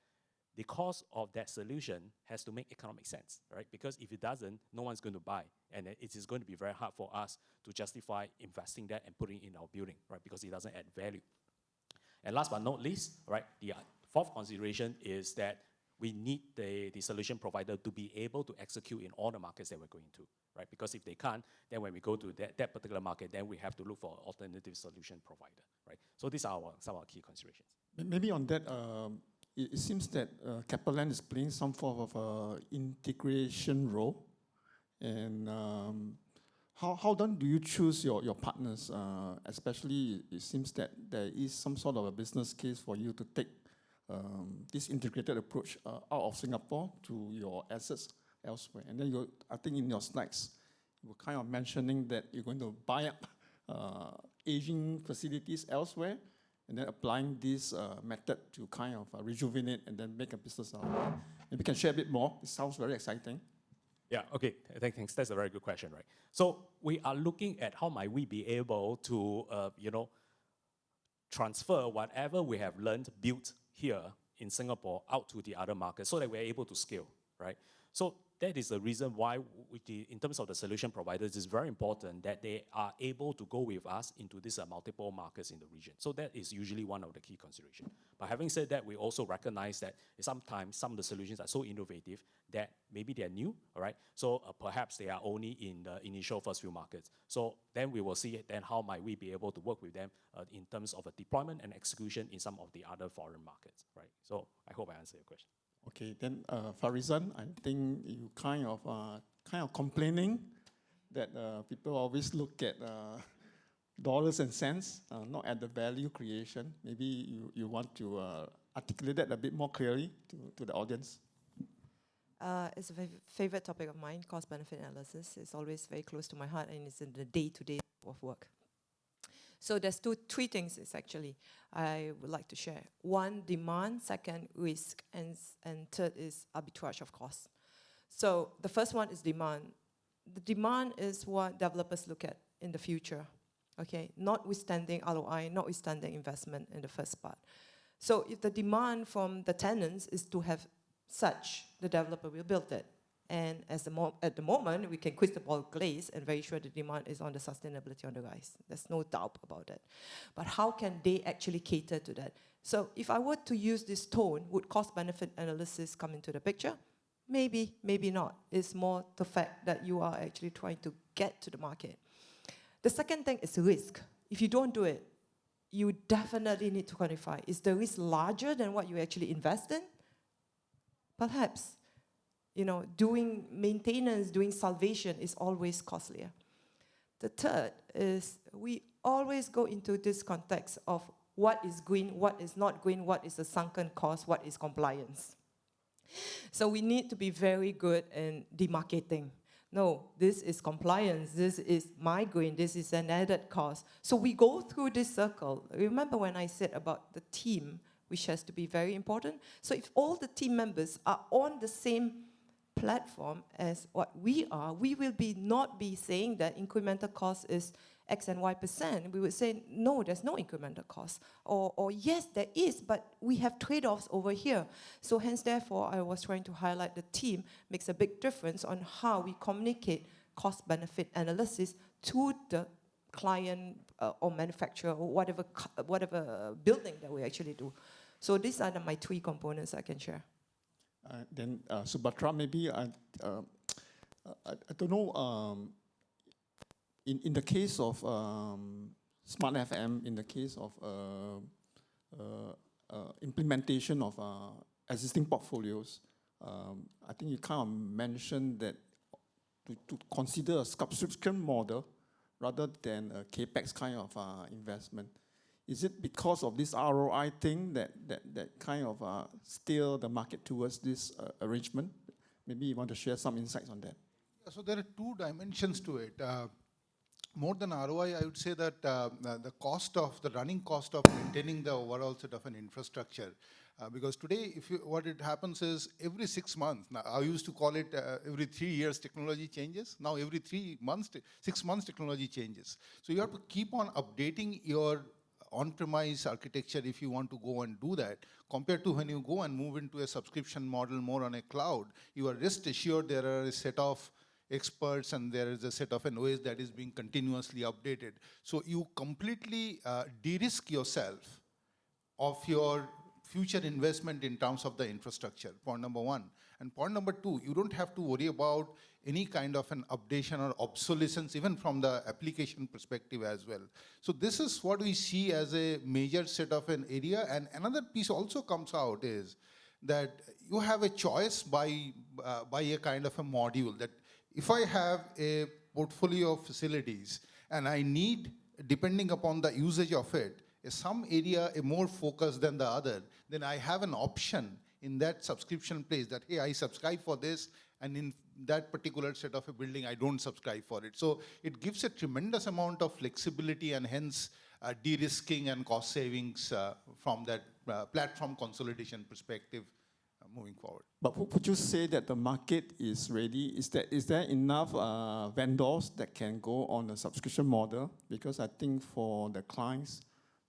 the cost of that solution has to make economic sense, right? Because if it doesn't, no one's going to buy. And it is going to be very hard for us to justify investing that and putting it in our building, right? Because it doesn't add value. And last but not least, right, the 4th consideration is that we need the solution provider to be able to execute in all the markets that we're going to, right? Because if they can't, then when we go to that particular market, then we have to look for alternative solution provider, right? So these are some of our key considerations. Maybe on that, it seems that Capellan is playing some form of integration role. And how then do you choose your partners? Especially, it seems that there is some sort of a business case for you to take this integrated approach out of Singapore to your assets elsewhere. And then I think in your slides, you were kind of mentioning that you're going to buy up aging facilities elsewhere, and then applying this method to kind of rejuvenate and then make a business out of it. Maybe you can share a bit more. It sounds very exciting. Yeah, okay, thanks. That's a very good question, right? So we are looking at how might we be able to, transfer whatever we have learned, built here in Singapore out to the other markets so that we're able to scale, right? So that is the reason why, in terms of the solution providers, it's very important that they are able to go with us into these multiple markets in the region. So that is usually one of the key considerations. But having said that, we also recognize that sometimes some of the solutions are so innovative that maybe they're new, all right? So perhaps they are only in the initial first few markets. So then we will see then how might we be able to work with them in terms of a deployment and execution in some of the other foreign markets, right? So I hope I answered your question. Okay, then Farizan, I think you kind of complaining that people always look at dollars and cents, not at the value creation. Maybe you want to articulate that a bit more clearly to the audience. It's a favorite topic of mine, cost-benefit analysis. It's always very close to my heart, and it's in the day-to-day of work. So there's three things actually I would like to share. One, demand. Second, risk. And third is arbitrage of cost. So the first one is demand. The demand is what developers look at in the future, okay? Notwithstanding ROI, notwithstanding investment in the first part. So if the demand from the tenants is to have such, the developer will build it. And at the moment, we can crystal ball glaze and very sure the demand is on the sustainability on the rise. There's no doubt about that. But how can they actually cater to that? So if I were to use this tone, would cost-benefit analysis come into the picture? Maybe, maybe not. It's more the fact that you are actually trying to get to the market. The second thing is risk. If you don't do it, you definitely need to quantify. Is the risk larger than what you actually invest in? Perhaps. Doing maintenance, doing salvation is always costlier. The third is we always go into this context of what is green, what is not green, what is the sunken cost, what is compliance. So we need to be very good in demarcating. No, this is compliance, this is my green, this is an added cost. So we go through this circle. Remember when I said about the team, which has to be very important? So if all the team members are on the same platform as what we are, we will not be saying that incremental cost is X and Y%. We would say, no, there's no incremental cost. Or yes, there is, but we have trade-offs over here. So hence, therefore, I was trying to highlight the team makes a big difference on how we communicate cost-benefit analysis to the client or manufacturer or whatever building that we actually do. So these are my three components I can share. Then Subhatra, maybe I don't know. In the case of Smart FM, in the case of implementation of existing portfolios, I think you kind of mentioned that to consider a subscription model rather than a capex kind of investment. Is it because of this ROI thing that kind of steer the market towards this arrangement? Maybe you want to share some insights on that. So there are two dimensions to it. More than ROI, I would say that the running cost of maintaining the overall sort of an infrastructure. Because today, what it happens is every 6 months, now I used to call it every 3 years technology changes. Now every 6 months technology changes. So you have to keep on updating your on-premise architecture if you want to go and do that, compared to when you go and move into a subscription model more on a cloud, you are rest assured there are a set of experts and there is a set of an OS that is being continuously updated. So you completely de-risk yourself of your future investment in terms of the infrastructure, point number one. And point number two, you don't have to worry about any kind of an updation or obsolescence, even from the application perspective as well. So this is what we see as a major set of an area. And another piece also comes out is that you have a choice by a kind of a module, that if I have a portfolio of facilities and I need, depending upon the usage of it, some area a more focused than the other, then I have an option in that subscription place that, hey, I subscribe for this, and in that particular set of a building, I don't subscribe for it. So it gives a tremendous amount of flexibility and hence de-risking and cost savings from that platform consolidation perspective moving forward. But would you say that the market is ready? Is there enough vendors that can go on a subscription model? Because I think for the clients,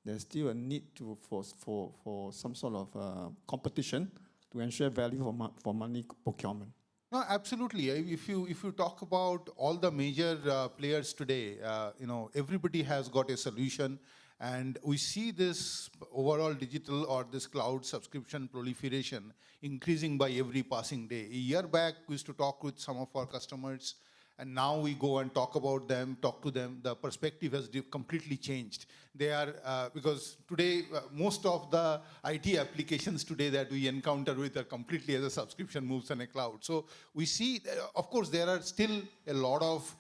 there's still a need for some sort of competition to ensure value for money procurement. No, absolutely. If you talk about all the major players today, everybody has got a solution, and we see this overall digital or this cloud subscription proliferation increasing by every passing day. A year back, we used to talk with some of our customers, and now we go and talk to them. The perspective has completely changed. They are, because today, most of the IT applications today that we encounter with are completely as a subscription moves in a cloud. So we see, of course, there are still a lot of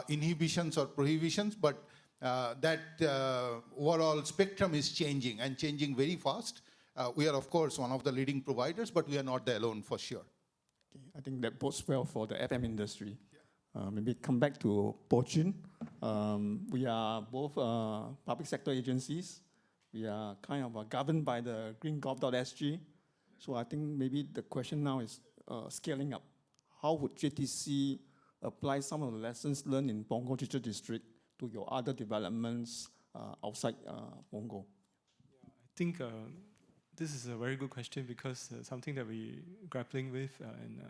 inhibitions or prohibitions, but that overall spectrum is changing and changing very fast. We are, of course, one of the leading providers, but we are not the alone for sure. Okay, I think that bodes well for the FM industry. Maybe come back to Po Jun. We are both public sector agencies. We are kind of governed by the greengov.sg. So I think maybe the question now is scaling up. How would JTC apply some of the lessons learned in Punggol Digital District to your other developments outside Punggol? Yeah, I think this is a very good question, because something that we're grappling with and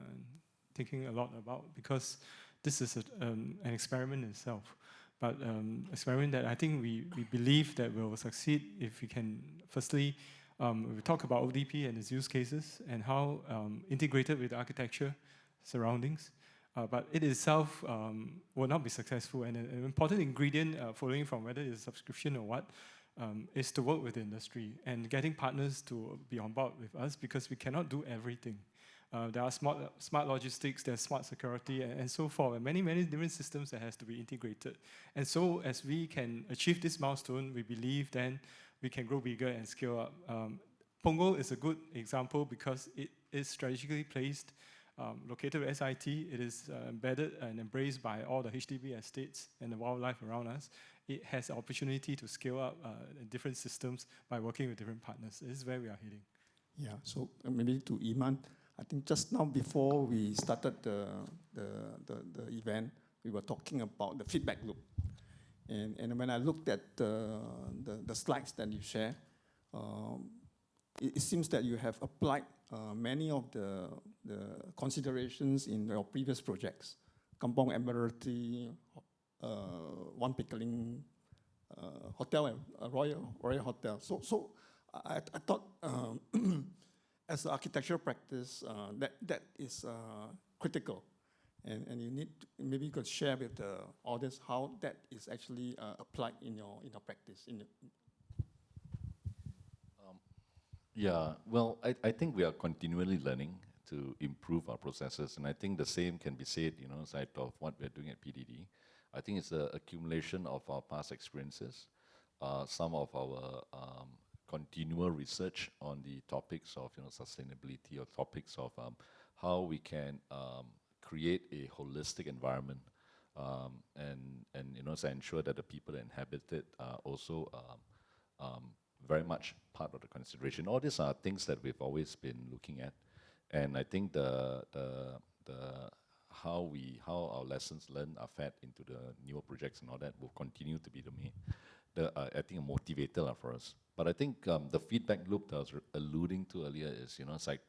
thinking a lot about, because this is an experiment in itself, but experiment that I think we believe that will succeed if we can, firstly, we talk about ODP and its use cases and how integrated with architecture surroundings, but it itself will not be successful. And an important ingredient, following from whether it's subscription or what, is to work with the industry and getting partners to be on board with us, because we cannot do everything. There are smart logistics, there's smart security, and so forth, and many different systems that has to be integrated. And so as we can achieve this milestone, we believe then we can grow bigger and scale up. Punggol is a good example because it is strategically placed, located with SIT. It is embedded and embraced by all the HDB estates and the wildlife around us. It has the opportunity to scale up different systems by working with different partners. This is where we are heading. Yeah, so maybe to Iman, I think just now before we started the event, we were talking about the feedback loop. And when I looked at the slides that you share, it seems that you have applied many of the considerations in your previous projects. Kampong Admiralty, One Pickling Hotel, and Royal Hotel. So I thought, as an architectural practice, that is critical, and you need to, maybe you could share with the audience how that is actually applied in your practice. Yeah, well, I think we are continually learning to improve our processes, and I think the same can be said, aside of what we're doing at PDD. I think it's the accumulation of our past experiences, some of our continual research on the topics of sustainability, or topics of how we can create a holistic environment, and so ensure that the people that inhabit it are also very much part of the consideration. All these are things that we've always been looking at, and I think how our lessons learned are fed into the newer projects and all that will continue to be I think a motivator for us. But I think the feedback loop that I was alluding to earlier is, it's like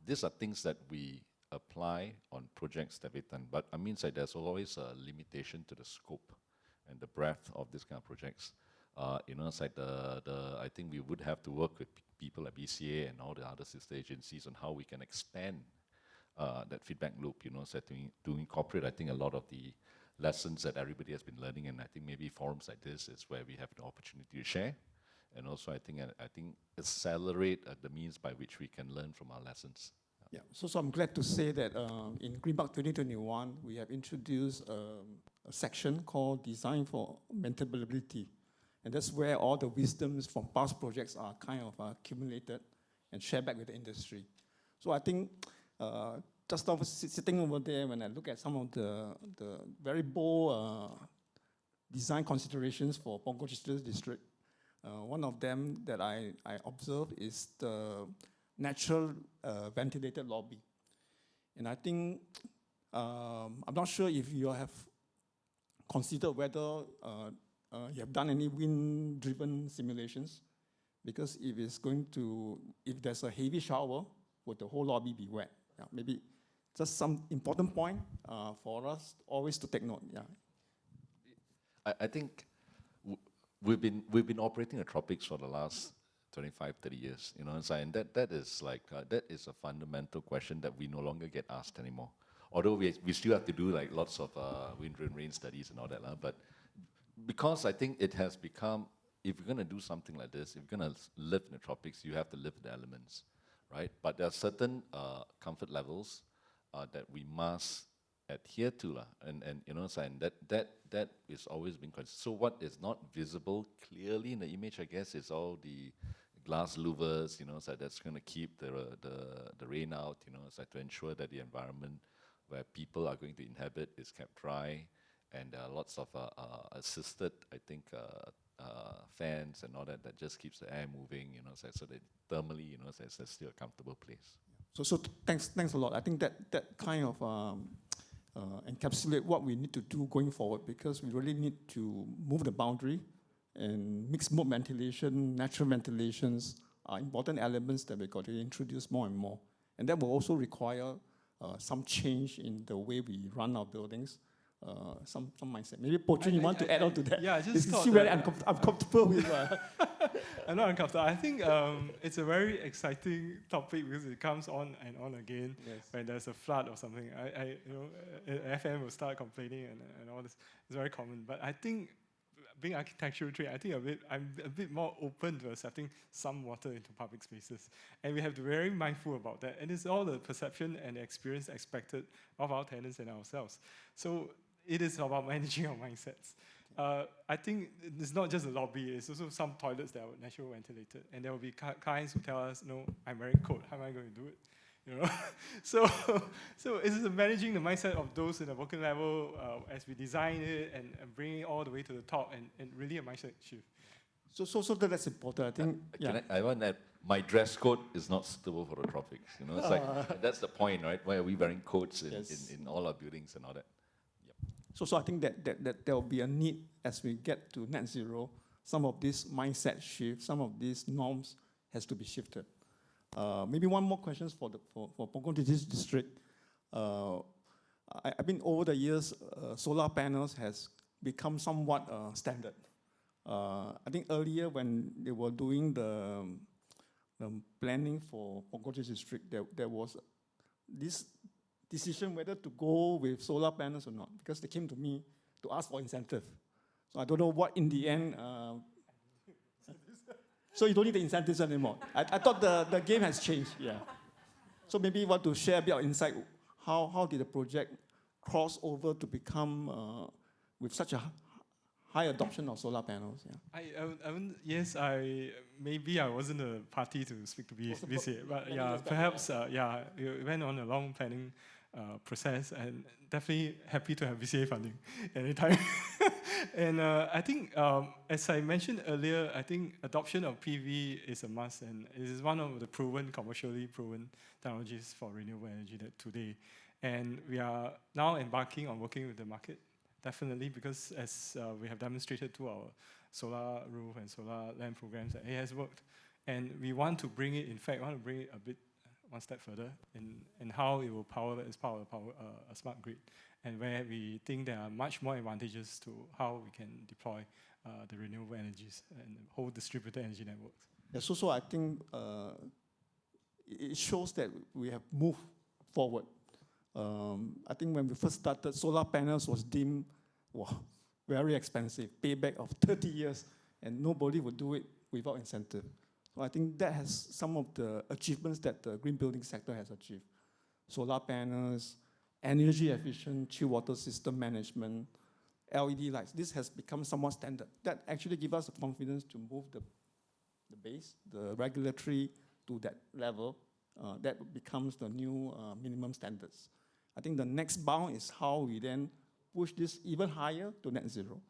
these are things that we apply on projects that we've done. But I mean, there's always a limitation to the scope and the breadth of these kind of projects. It's like I think we would have to work with people like BCA and all the other sister agencies on how we can expand that feedback loop, so to incorporate, I think, a lot of the lessons that everybody has been learning, and I think maybe forums like this is where we have the opportunity to share, and also I think accelerate the means by which we can learn from our lessons. Yeah, so I'm glad to say that in Greenpark 2021, we have introduced a section called Design for Maintainability. And that's where all the wisdoms from past projects are kind of accumulated and shared back with the industry. So I think just sitting over there, when I look at some of the very bold design considerations for Punggol District, one of them that I observed is the natural ventilated lobby. And I think, I'm not sure if you have considered whether you have done any wind-driven simulations, because if there's a heavy shower, would the whole lobby be wet? Yeah, maybe just some important point for us always to take note. Yeah. I think we've been operating at Tropics for the last 25, 30 years, and that is a fundamental question that we no longer get asked anymore. Although we still have to do like lots of wind and rain studies and all that, but because I think it has become, if you're going to do something like this, if you're going to live in the tropics, you have to live with the elements, right? But there are certain comfort levels that we must adhere to, and that is always been considered. So what is not visible clearly in the image, I guess, is all the glass louvers, so that's going to keep the rain out, so to ensure that the environment where people are going to inhabit is kept dry, and there are lots of assisted, I think, fans and all that just keeps the air moving, so that thermally, so it's still a comfortable place. So thanks a lot. I think that kind of encapsulate what we need to do going forward, because we really need to move the boundary, and mixed mode ventilation, natural ventilations are important elements that we've got to introduce more and more. And that will also require some change in the way we run our buildings, some mindset. Maybe Po Jun, you want to add on to that? Yeah, I just it's thought still very uncomfortable with. I'm not uncomfortable. I think it's a very exciting topic because it comes on and on again. Yes. When there's a flood or something. FM will start complaining and all this. It's very common. But I think, being architectural trained, I think I'm a bit more open to accepting some water into public spaces. And we have to be very mindful about that. And it's all the perception and the experience expected of our tenants and ourselves. So it is about managing our mindsets. I think it's not just a lobby, it's also some toilets that are naturally ventilated. And there will be clients who tell us, no, I'm wearing a coat, how am I going to do it? So it's managing the mindset of those in the working level as we design it and bring it all the way to the top, and really a mindset shift. So that's important. I think. I want that my dress code is not suitable for the tropics. It's like that's the point, right? Why are we wearing coats in all our buildings and all that? Yep. So I think that there will be a need as we get to net zero. Some of this mindset shift, some of these norms has to be shifted. Maybe one more question for Punggol District. I mean, over the years, solar panels has become somewhat standard. I think earlier when they were doing the planning for Punggol District, there was this decision whether to go with solar panels or not, because they came to me to ask for incentive. So I don't know what in the end. So you don't need the incentives anymore. I thought the game has changed, yeah. So maybe you want to share a bit of insight. How did the project cross over to become with such a high adoption of solar panels? Yeah. Maybe I wasn't a party to speak to BCA, but yeah, perhaps we went on a long planning process, and definitely happy to have BCA funding anytime. And I think, as I mentioned earlier, I think adoption of PV is a must, and it is one of the commercially proven technologies for renewable energy today. And we are now embarking on working with the market, definitely, because as we have demonstrated to our solar roof and solar land programs, that it has worked. And we want to bring it, a bit one step further in how it will power as part of a smart grid. and where we think there are much more advantages to how we can deploy the renewable energies and whole distributed energy networks. Yeah, so I think it shows that we have moved forward. I think when we first started, solar panels was deemed very expensive, payback of 30 years, and nobody would do it without incentive. So I think that has some of the achievements that the green building sector has achieved. Solar panels, energy efficient, chill water system management, LED lights. This has become somewhat standard. That actually gives us the confidence to move the base, the regulatory to that level. That becomes the new minimum standards. I think the next bound is how we then push this even higher to net zero.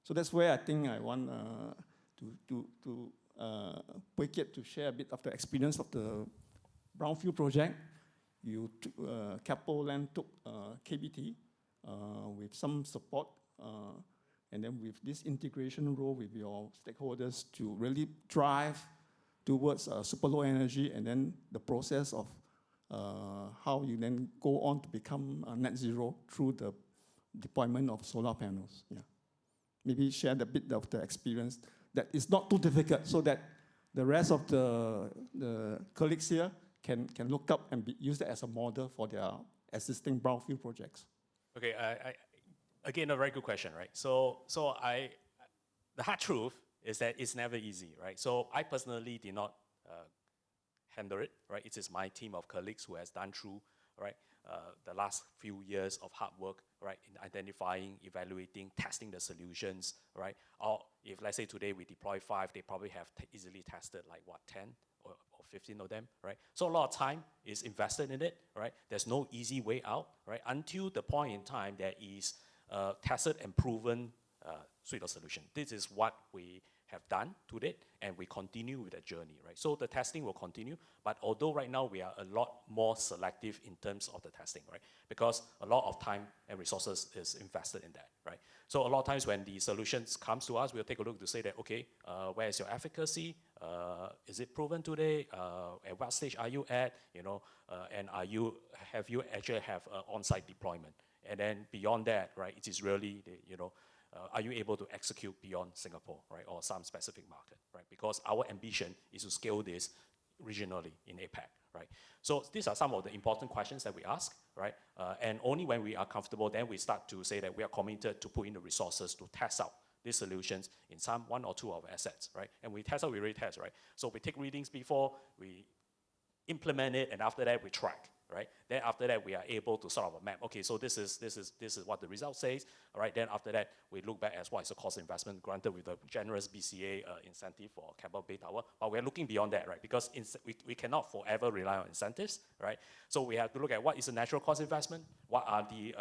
So that's where I think I want to Wei-Kiat to share a bit of the experience of the brownfield project. Keppel Land took KBT with some support, and then with this integration role with your stakeholders to really drive towards super low energy, and then the process of how you then go on to become net zero through the deployment of solar panels. Yeah, maybe share a bit of the experience that is not too difficult, so that the rest of the colleagues here can look up and use that as a model for their existing brownfield projects. Okay, again, a very good question, right? So the hard truth is that it's never easy, right? So I personally did not handle it, right? It is my team of colleagues who has done through, right, the last few years of hard work, right, in identifying, evaluating, testing the solutions, right? Or if, let's say, today we deploy 5, they probably have easily tested like, 10 or 15 of them, right? So a lot of time is invested in it, right? There's no easy way out, right? Until the point in time there is tested and proven suite of solution. This is what we have done to date, and we continue with that journey, right? So the testing will continue, but although right now we are a lot more selective in terms of the testing, right? Because a lot of time and resources is invested in that, right? So a lot of times when the solutions comes to us, we'll take a look to say that, okay, where is your efficacy? Is it proven today? At what stage are you at? You know, and have you actually have on-site deployment? And then beyond that, right, it is really, are you able to execute beyond Singapore, right, or some specific market, right? Because our ambition is to scale this regionally in APAC, right? So these are some of the important questions that we ask, right? And only when we are comfortable, then we start to say that we are committed to put in the resources to test out these solutions in one or two of our assets, right? And we test out, we retest, right? So we take readings before we implement it, and after that we track, right? Then after that, we are able to sort of map, okay, so this is what the result says, all right? Then after that, we look back at what is the cost investment, granted with a generous BCA incentive for Keppel Bay Tower, but we're looking beyond that, right? Because we cannot forever rely on incentives, right? So we have to look at what is the natural cost investment, what are the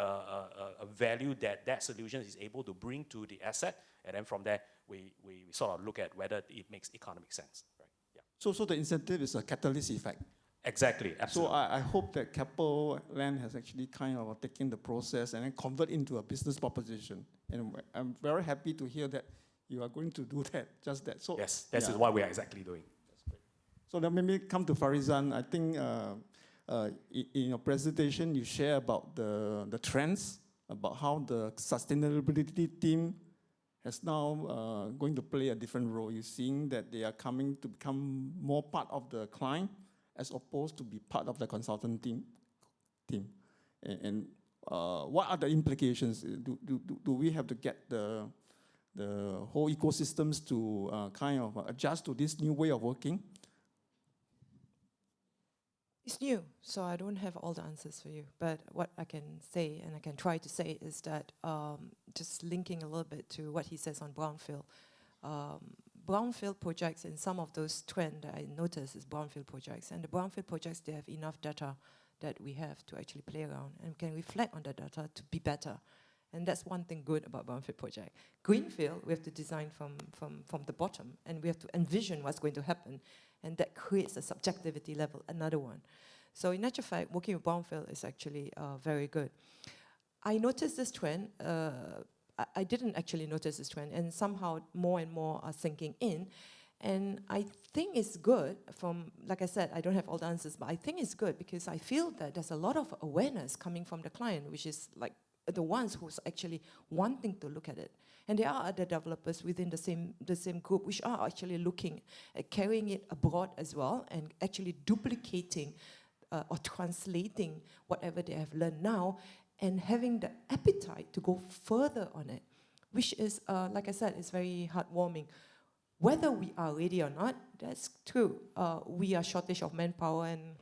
value that solution is able to bring to the asset, and then from there, we sort of look at whether it makes economic sense, right? Yeah. So the incentive is a catalyst effect. Exactly, absolutely. So I hope that Keppel Land has actually kind of taken the process and then convert into a business proposition. And I'm very happy to hear that you are going to do that, just that. So yes, this is what we are exactly doing. That's great. So then maybe come to Farizan. I think in your presentation, you share about the trends, about how the sustainability team is now going to play a different role. You're seeing that they are coming to become more part of the client, as opposed to be part of the consultant team. And what are the implications? Do we have to get the whole ecosystems to kind of adjust to this new way of working? It's new, so I don't have all the answers for you. But what I can say, and I can try to say, is that just linking a little bit to what he says on brownfield. Brownfield projects, and some of those trends that I notice is brownfield projects. And the brownfield projects, they have enough data that we have to actually play around and can reflect on the data to be better. And that's one thing good about brownfield project. Greenfield, we have to design from the bottom, and we have to envision what's going to happen. And that creates a subjectivity level, another one. So in actual fact, working with brownfield is actually very good. I noticed this trend. I didn't actually notice this trend, and somehow more and more are sinking in. And I think it's good like I said, I don't have all the answers, but I think it's good because I feel that there's a lot of awareness coming from the client, which is like the ones who's actually wanting to look at it. And there are other developers within the same group which are actually looking at carrying it abroad as well and actually duplicating or translating whatever they have learned now and having the appetite to go further on it, which is, like I said, is very heartwarming. Whether we are ready or not, that's true. We are shortage of manpower and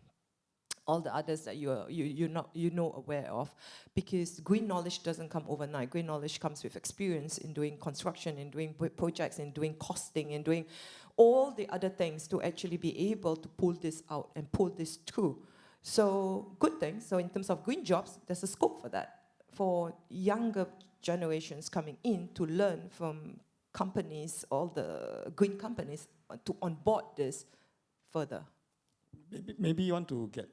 all the others that you're not aware of, because green knowledge doesn't come overnight. Green knowledge comes with experience in doing construction, in doing projects, in doing costing, in doing all the other things to actually be able to pull this out and pull this through. So good thing. So in terms of green jobs, there's a scope for that, for younger generations coming in to learn from companies, all the green companies, to onboard this further. Maybe you want to get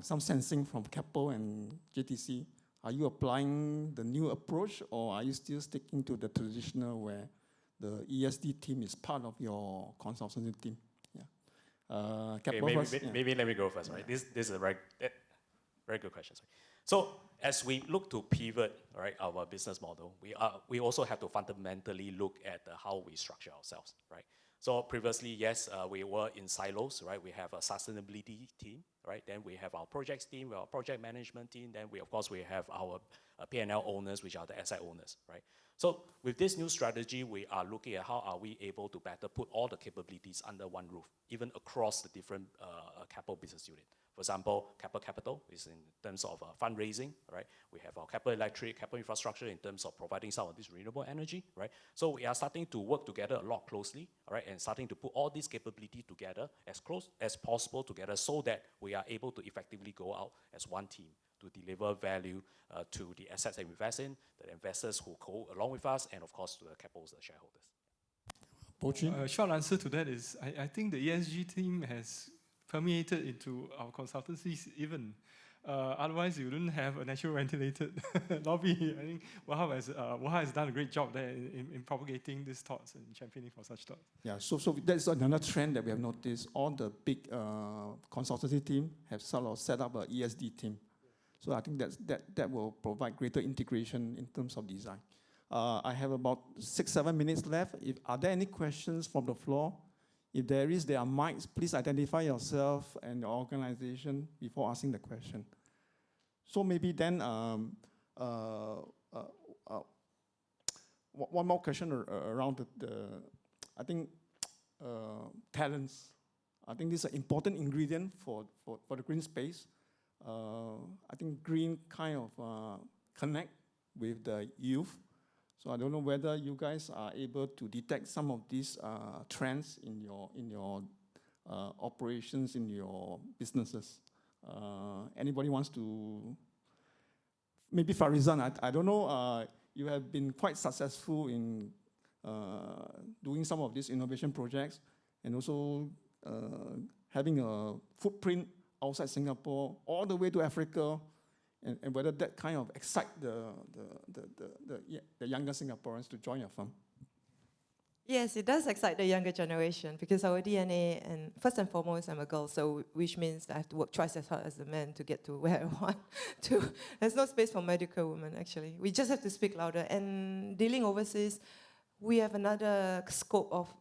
some sensing from Keppel and JTC. Are you applying the new approach, or are you still sticking to the traditional where the ESD team is part of your consultancy team? Yeah. Keppel first. Maybe let me go first, right? This is a very good question. Sorry. So as we look to pivot, right, our business model, we also have to fundamentally look at how we structure ourselves, right? So previously, yes, we were in silos, right? We have a sustainability team, right? Then we have our projects team, we have our project management team. Then we have our P&L owners, which are the asset owners, right? So with this new strategy, we are looking at how are we able to better put all the capabilities under one roof, even across the different Keppel business unit. For example, Keppel Capital is in terms of fundraising, right? We have our Keppel Electric, Keppel Infrastructure in terms of providing some of this renewable energy, right? So we are starting to work together a lot closely, right? And starting to put all these capabilities together as close as possible together so that we are able to effectively go out as one team to deliver value to the assets that we invest in, the investors who go along with us, and of course to the Keppel's shareholders. Short answer to that is, I think the ESG team has permeated into our consultancies even. Otherwise, you wouldn't have a natural ventilated lobby. I think Waha has done a great job there in propagating these thoughts and championing for such thoughts. Yeah, so that's another trend that we have noticed. All the big consultancy team have sort of set up an ESD team. So I think that will provide greater integration in terms of design. I have about 6-7 minutes left. Are there any questions from the floor? If there are mics. Please identify yourself and your organization before asking the question. So maybe then one more question around I think talents. I think this is an important ingredient for the green space. I think green kind of connect with the youth. So I don't know whether you guys are able to detect some of these trends in your operations, in your businesses. Anybody wants to? Maybe Farizan, I don't know. You have been quite successful in doing some of these innovation projects and also having a footprint outside Singapore all the way to Africa. And whether that kind of excite the younger Singaporeans to join your firm? Yes, it does excite the younger generation because our DNA, and first and foremost, I'm a girl, so which means I have to work twice as hard as the men to get to where I want to. There's no space for medical women, actually. We just have to speak louder. And dealing overseas, we have another scope of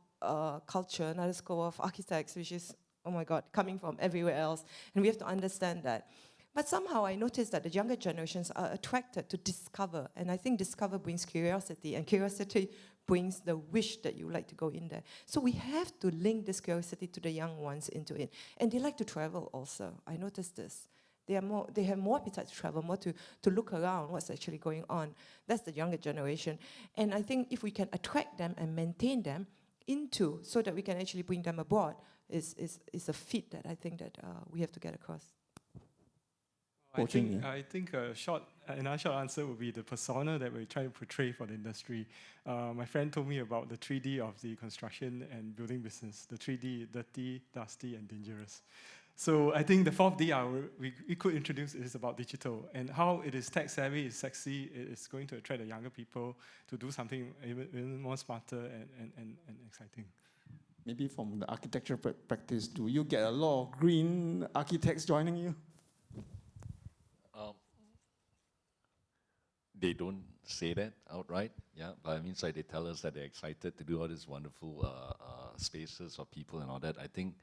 culture, another scope of architects, which is, oh my God, coming from everywhere else. And we have to understand that. But somehow I noticed that the younger generations are attracted to discover. And I think discover brings curiosity, and curiosity brings the wish that you like to go in there. So we have to link this curiosity to the young ones into it. And they like to travel also. I noticed this. They have more appetite to travel, more to look around what's actually going on. That's the younger generation. And I think if we can attract them and maintain them into, so that we can actually bring them abroad, is a feat that I think that we have to get across. I think another short answer would be the persona that we're trying to portray for the industry. My friend told me about the 3D of the construction and building business. The 3D, dirty, dusty, and dangerous. So I think the fourth D we could introduce is about digital and how it is tech savvy, it's sexy, it is going to attract the younger people to do something even more smarter and exciting. Maybe from the architecture practice, do you get a lot of green architects joining you? they don't say that outright, yeah, but I mean, so they tell us that they're excited to do all these wonderful spaces for people and all that. I think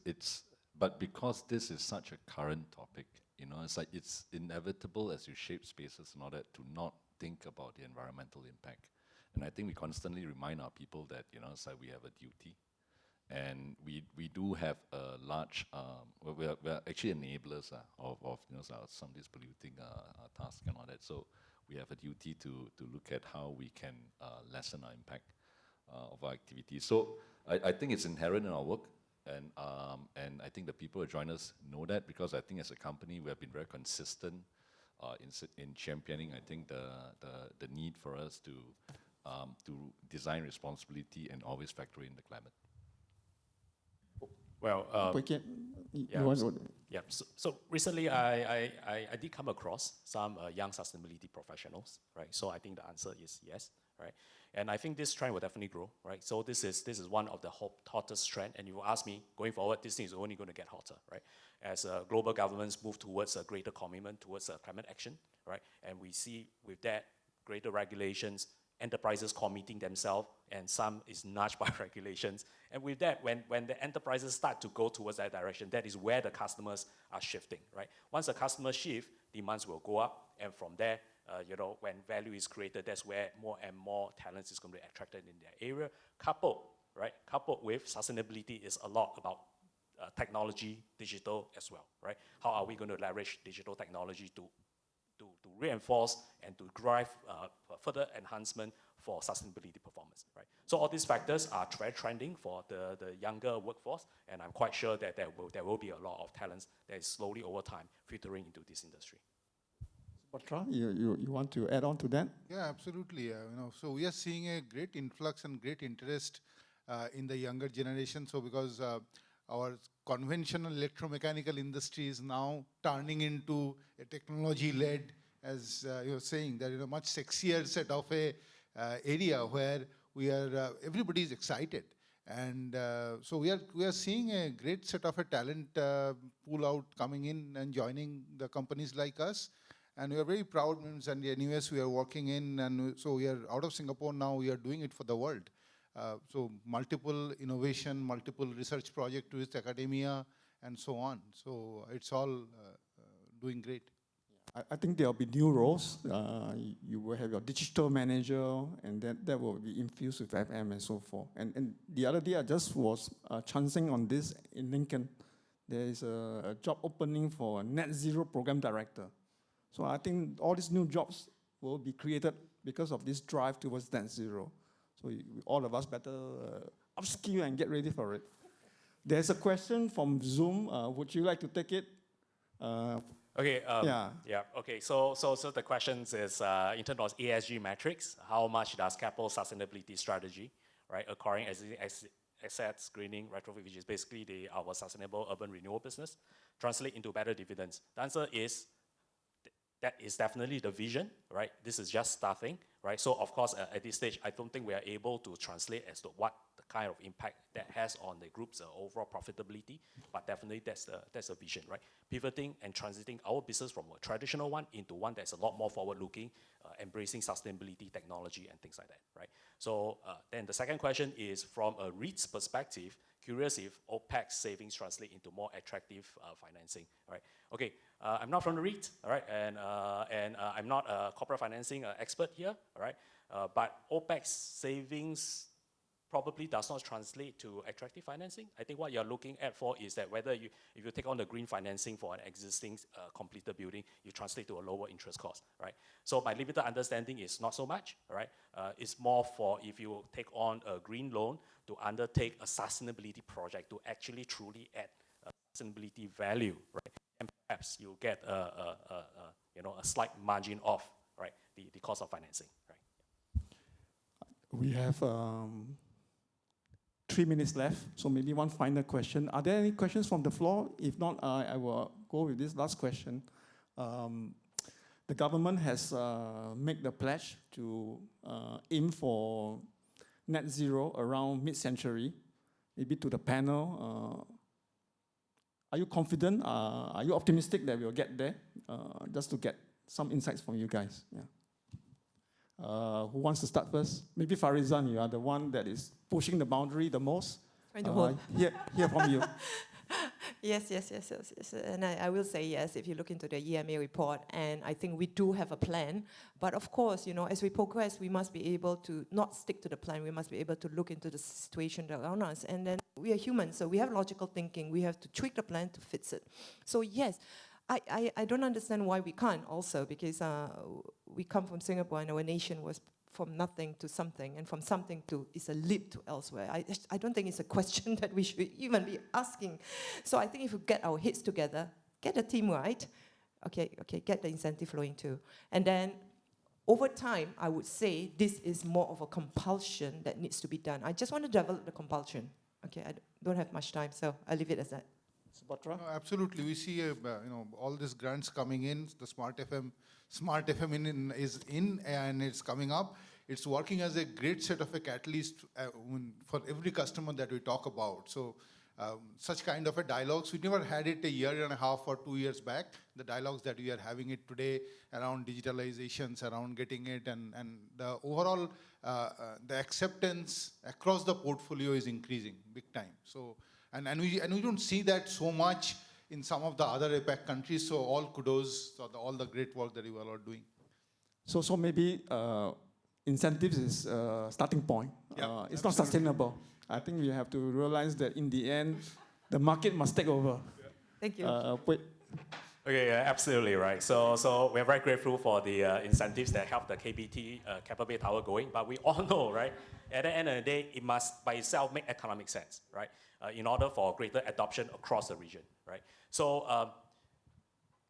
it's, but because this is such a current topic, you know, it's like it's inevitable as you shape spaces and all that to not think about the environmental impact. And I think we constantly remind our people that, you know, it's like we have a duty. And we do have a large, we're actually enablers of you know, some of these polluting tasks and all that. So we have a duty to look at how we can lessen our impact of our activities. So I think it's inherent in our work, and I think the people who join us know that, because I think as a company we have been very consistent in championing, I think, the need for us to design responsibility and always factor in the climate. Well, Yeah. So recently I did come across some young sustainability professionals, right? So I think the answer is yes, right? And I think this trend will definitely grow, right? So this is one of the hottest trend. And you will ask me, going forward, this thing is only going to get hotter, right? As global governments move towards a greater commitment towards climate action, right? And we see with that greater regulations, enterprises committing themselves, and some is nudged by regulations. And with that, when the enterprises start to go towards that direction, that is where the customers are shifting, right? Once the customers shift, demands will go up, and from there, you know, when value is created, that's where more and more talents is going to be attracted in their area. Coupled with sustainability is a lot about technology, digital as well, right? How are we going to leverage digital technology to reinforce and to drive further enhancement for sustainability performance, right? So all these factors are trending for the younger workforce, and I'm quite sure that there will be a lot of talents that is slowly over time filtering into this industry. Batra, you want to add on to that? Yeah, absolutely. You know, so we are seeing a great influx and great interest in the younger generation. So because our conventional electromechanical industry is now turning into a technology-led, as you're saying, that is a much sexier set of a area where we are everybody is excited, and so we are seeing a great set of a talent pool out coming in and joining the companies like us. And we are very proud, and the US we are working in, and so we are out of Singapore now, we are doing it for the world. So multiple innovation, multiple research project with academia, and so on. So it's all doing great. I think there will be new roles. You will have your digital manager, and that will be infused with FM and so forth. And the other day I just was chancing on this in Lincoln. There is a job opening for a net zero program director. So I think all these new jobs will be created because of this drive towards net zero. So all of us better upskill and get ready for it. There's a question from Zoom. Would you like to take it? Okay. Yeah. Okay. So the questions is in terms of ESG metrics, how much does Keppel's sustainability strategy, right, acquiring assets, greening, retrofit, which is basically our sustainable urban renewal business, translate into better dividends? The answer is that is definitely the vision, right? This is just starting, right? So of course, at this stage, I don't think we are able to translate as to what the kind of impact that has on the group's overall profitability, but definitely that's the vision, right? Pivoting and transiting our business from a traditional one into one that's a lot more forward-looking, embracing sustainability, technology, and things like that, right? So then the second question is from a REIT's perspective, curious if OPEX savings translate into more attractive financing, right? Okay, I'm not from the REIT, all right, and I'm not a corporate financing expert here, all right, but OPEX savings probably does not translate to attractive financing. I think what you're looking at for is that whether if you take on the green financing for an existing completed building, you translate to a lower interest cost, right? So my limited understanding is not so much, right? It's more for if you take on a green loan to undertake a sustainability project to actually truly add sustainability value, right? And perhaps you get a slight margin off, right? The cost of financing, right? We have 3 minutes left, so maybe one final question. Are there any questions from the floor? If not, I will go with this last question. The government has made the pledge to aim for net zero around mid-century. Maybe to the panel, are you confident? Are you optimistic that we'll get there? Just to get some insights from you guys. Yeah. Who wants to start first? Maybe Farizan, you are the one that is pushing the boundary the most. Hear from you. Yes. And I will say yes if you look into the EMA report, and I think we do have a plan. But of course, as we progress, we must be able to not stick to the plan. We must be able to look into the situation around us. And then we are humans, so we have logical thinking. We have to tweak the plan to fit it. So yes, I don't understand why we can't also, because we come from Singapore and our nation was from nothing to something, and from something to is a leap to elsewhere. I don't think it's a question that we should even be asking. So I think if we get our heads together, get the team right, okay, get the incentive flowing too. And then over time, I would say this is more of a compulsion that needs to be done. I just want to develop the compulsion. Okay, I don't have much time, so I'll leave it as that. No, absolutely. We see all these grants coming in. The Smart FM is in and it's coming up. It's working as a great set of a catalyst for every customer that we talk about. So such kind of a dialogues, we never had it a year and a half or 2 years back. The dialogues that we are having it today around digitalizations, around getting it, and the overall the acceptance across the portfolio is increasing big time. So. And we don't see that so much in some of the other APAC countries. So all kudos for all the great work that you all are doing. So maybe incentives is starting point. Yeah, it's not sustainable. I think we have to realize that in the end, the market must take over. Thank you. Okay, absolutely right. So we're very grateful for the incentives that help the KBT Keppel Bay Tower going. But we all know, right, at the end of the day, it must by itself make economic sense, right? In order for greater adoption across the region, right? So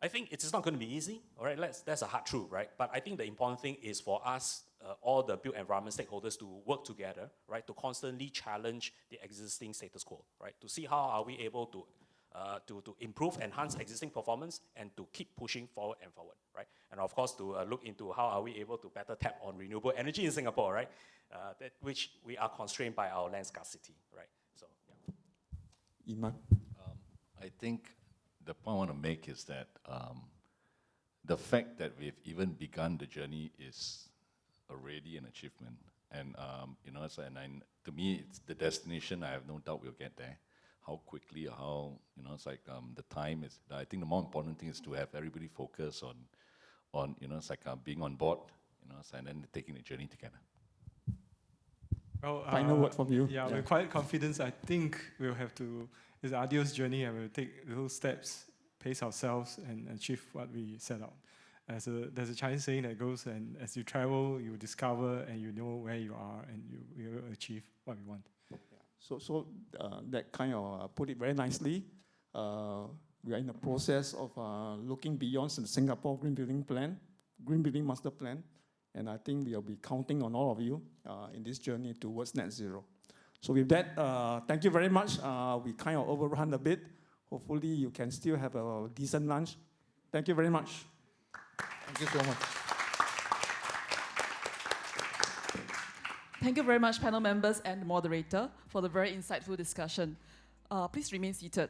I think it's not going to be easy, all right? That's a hard truth, right? But I think the important thing is for us, all the built environment stakeholders, to work together, right? To constantly challenge the existing status quo, right? To see how are we able to improve, enhance existing performance, and to keep pushing forward and forward, right? And of course, to look into how are we able to better tap on renewable energy in Singapore, right? Which we are constrained by our land scarcity, right? So, yeah. Iman? I think the point I want to make is that the fact that we've even begun the journey is already an achievement. And, to me, it's the destination. I have no doubt we'll get there. How quickly, how, it's like the time is, I think the more important thing is to have everybody focus on it's like being on board, and then taking the journey together. Well, Final word from you. Yeah, we're quite confident. I think we'll have to, it's an arduous journey, and we'll take little steps, pace ourselves, and achieve what we set out. There's a Chinese saying that goes, and as you travel, you discover, and you know where you are, and you will achieve what we want. So that kind of put it very nicely. We are in the process of looking beyond the Singapore Green Building Master Plan, and I think we'll be counting on all of you in this journey towards net zero. So with that, thank you very much. We kind of overrun a bit. Hopefully you can still have a decent lunch. Thank you very much. Thank you so much. Thank you very much, panel members and moderator, for the very insightful discussion. Please remain seated.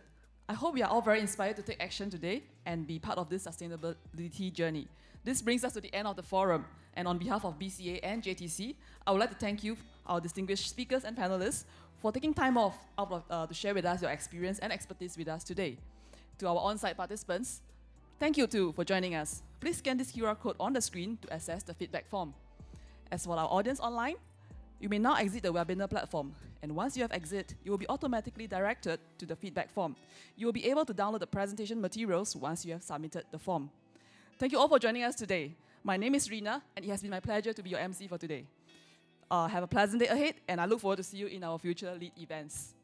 I hope we are all very inspired to take action today and be part of this sustainability journey. This brings us to the end of the forum, and on behalf of BCA and JTC, I would like to thank you, our distinguished speakers and panelists, for taking time off to share with us your experience and expertise with us today. To our on-site participants, thank you too for joining us. Please scan this QR code on the screen to access the feedback form. As for our audience online, you may now exit the webinar platform, and once you have exited, you will be automatically directed to the feedback form. You will be able to download the presentation materials once you have submitted the form. Thank you all for joining us today. My name is Rina, and it has been my pleasure to be your MC for today. Have a pleasant day ahead, and I look forward to see you in our future LEAD events.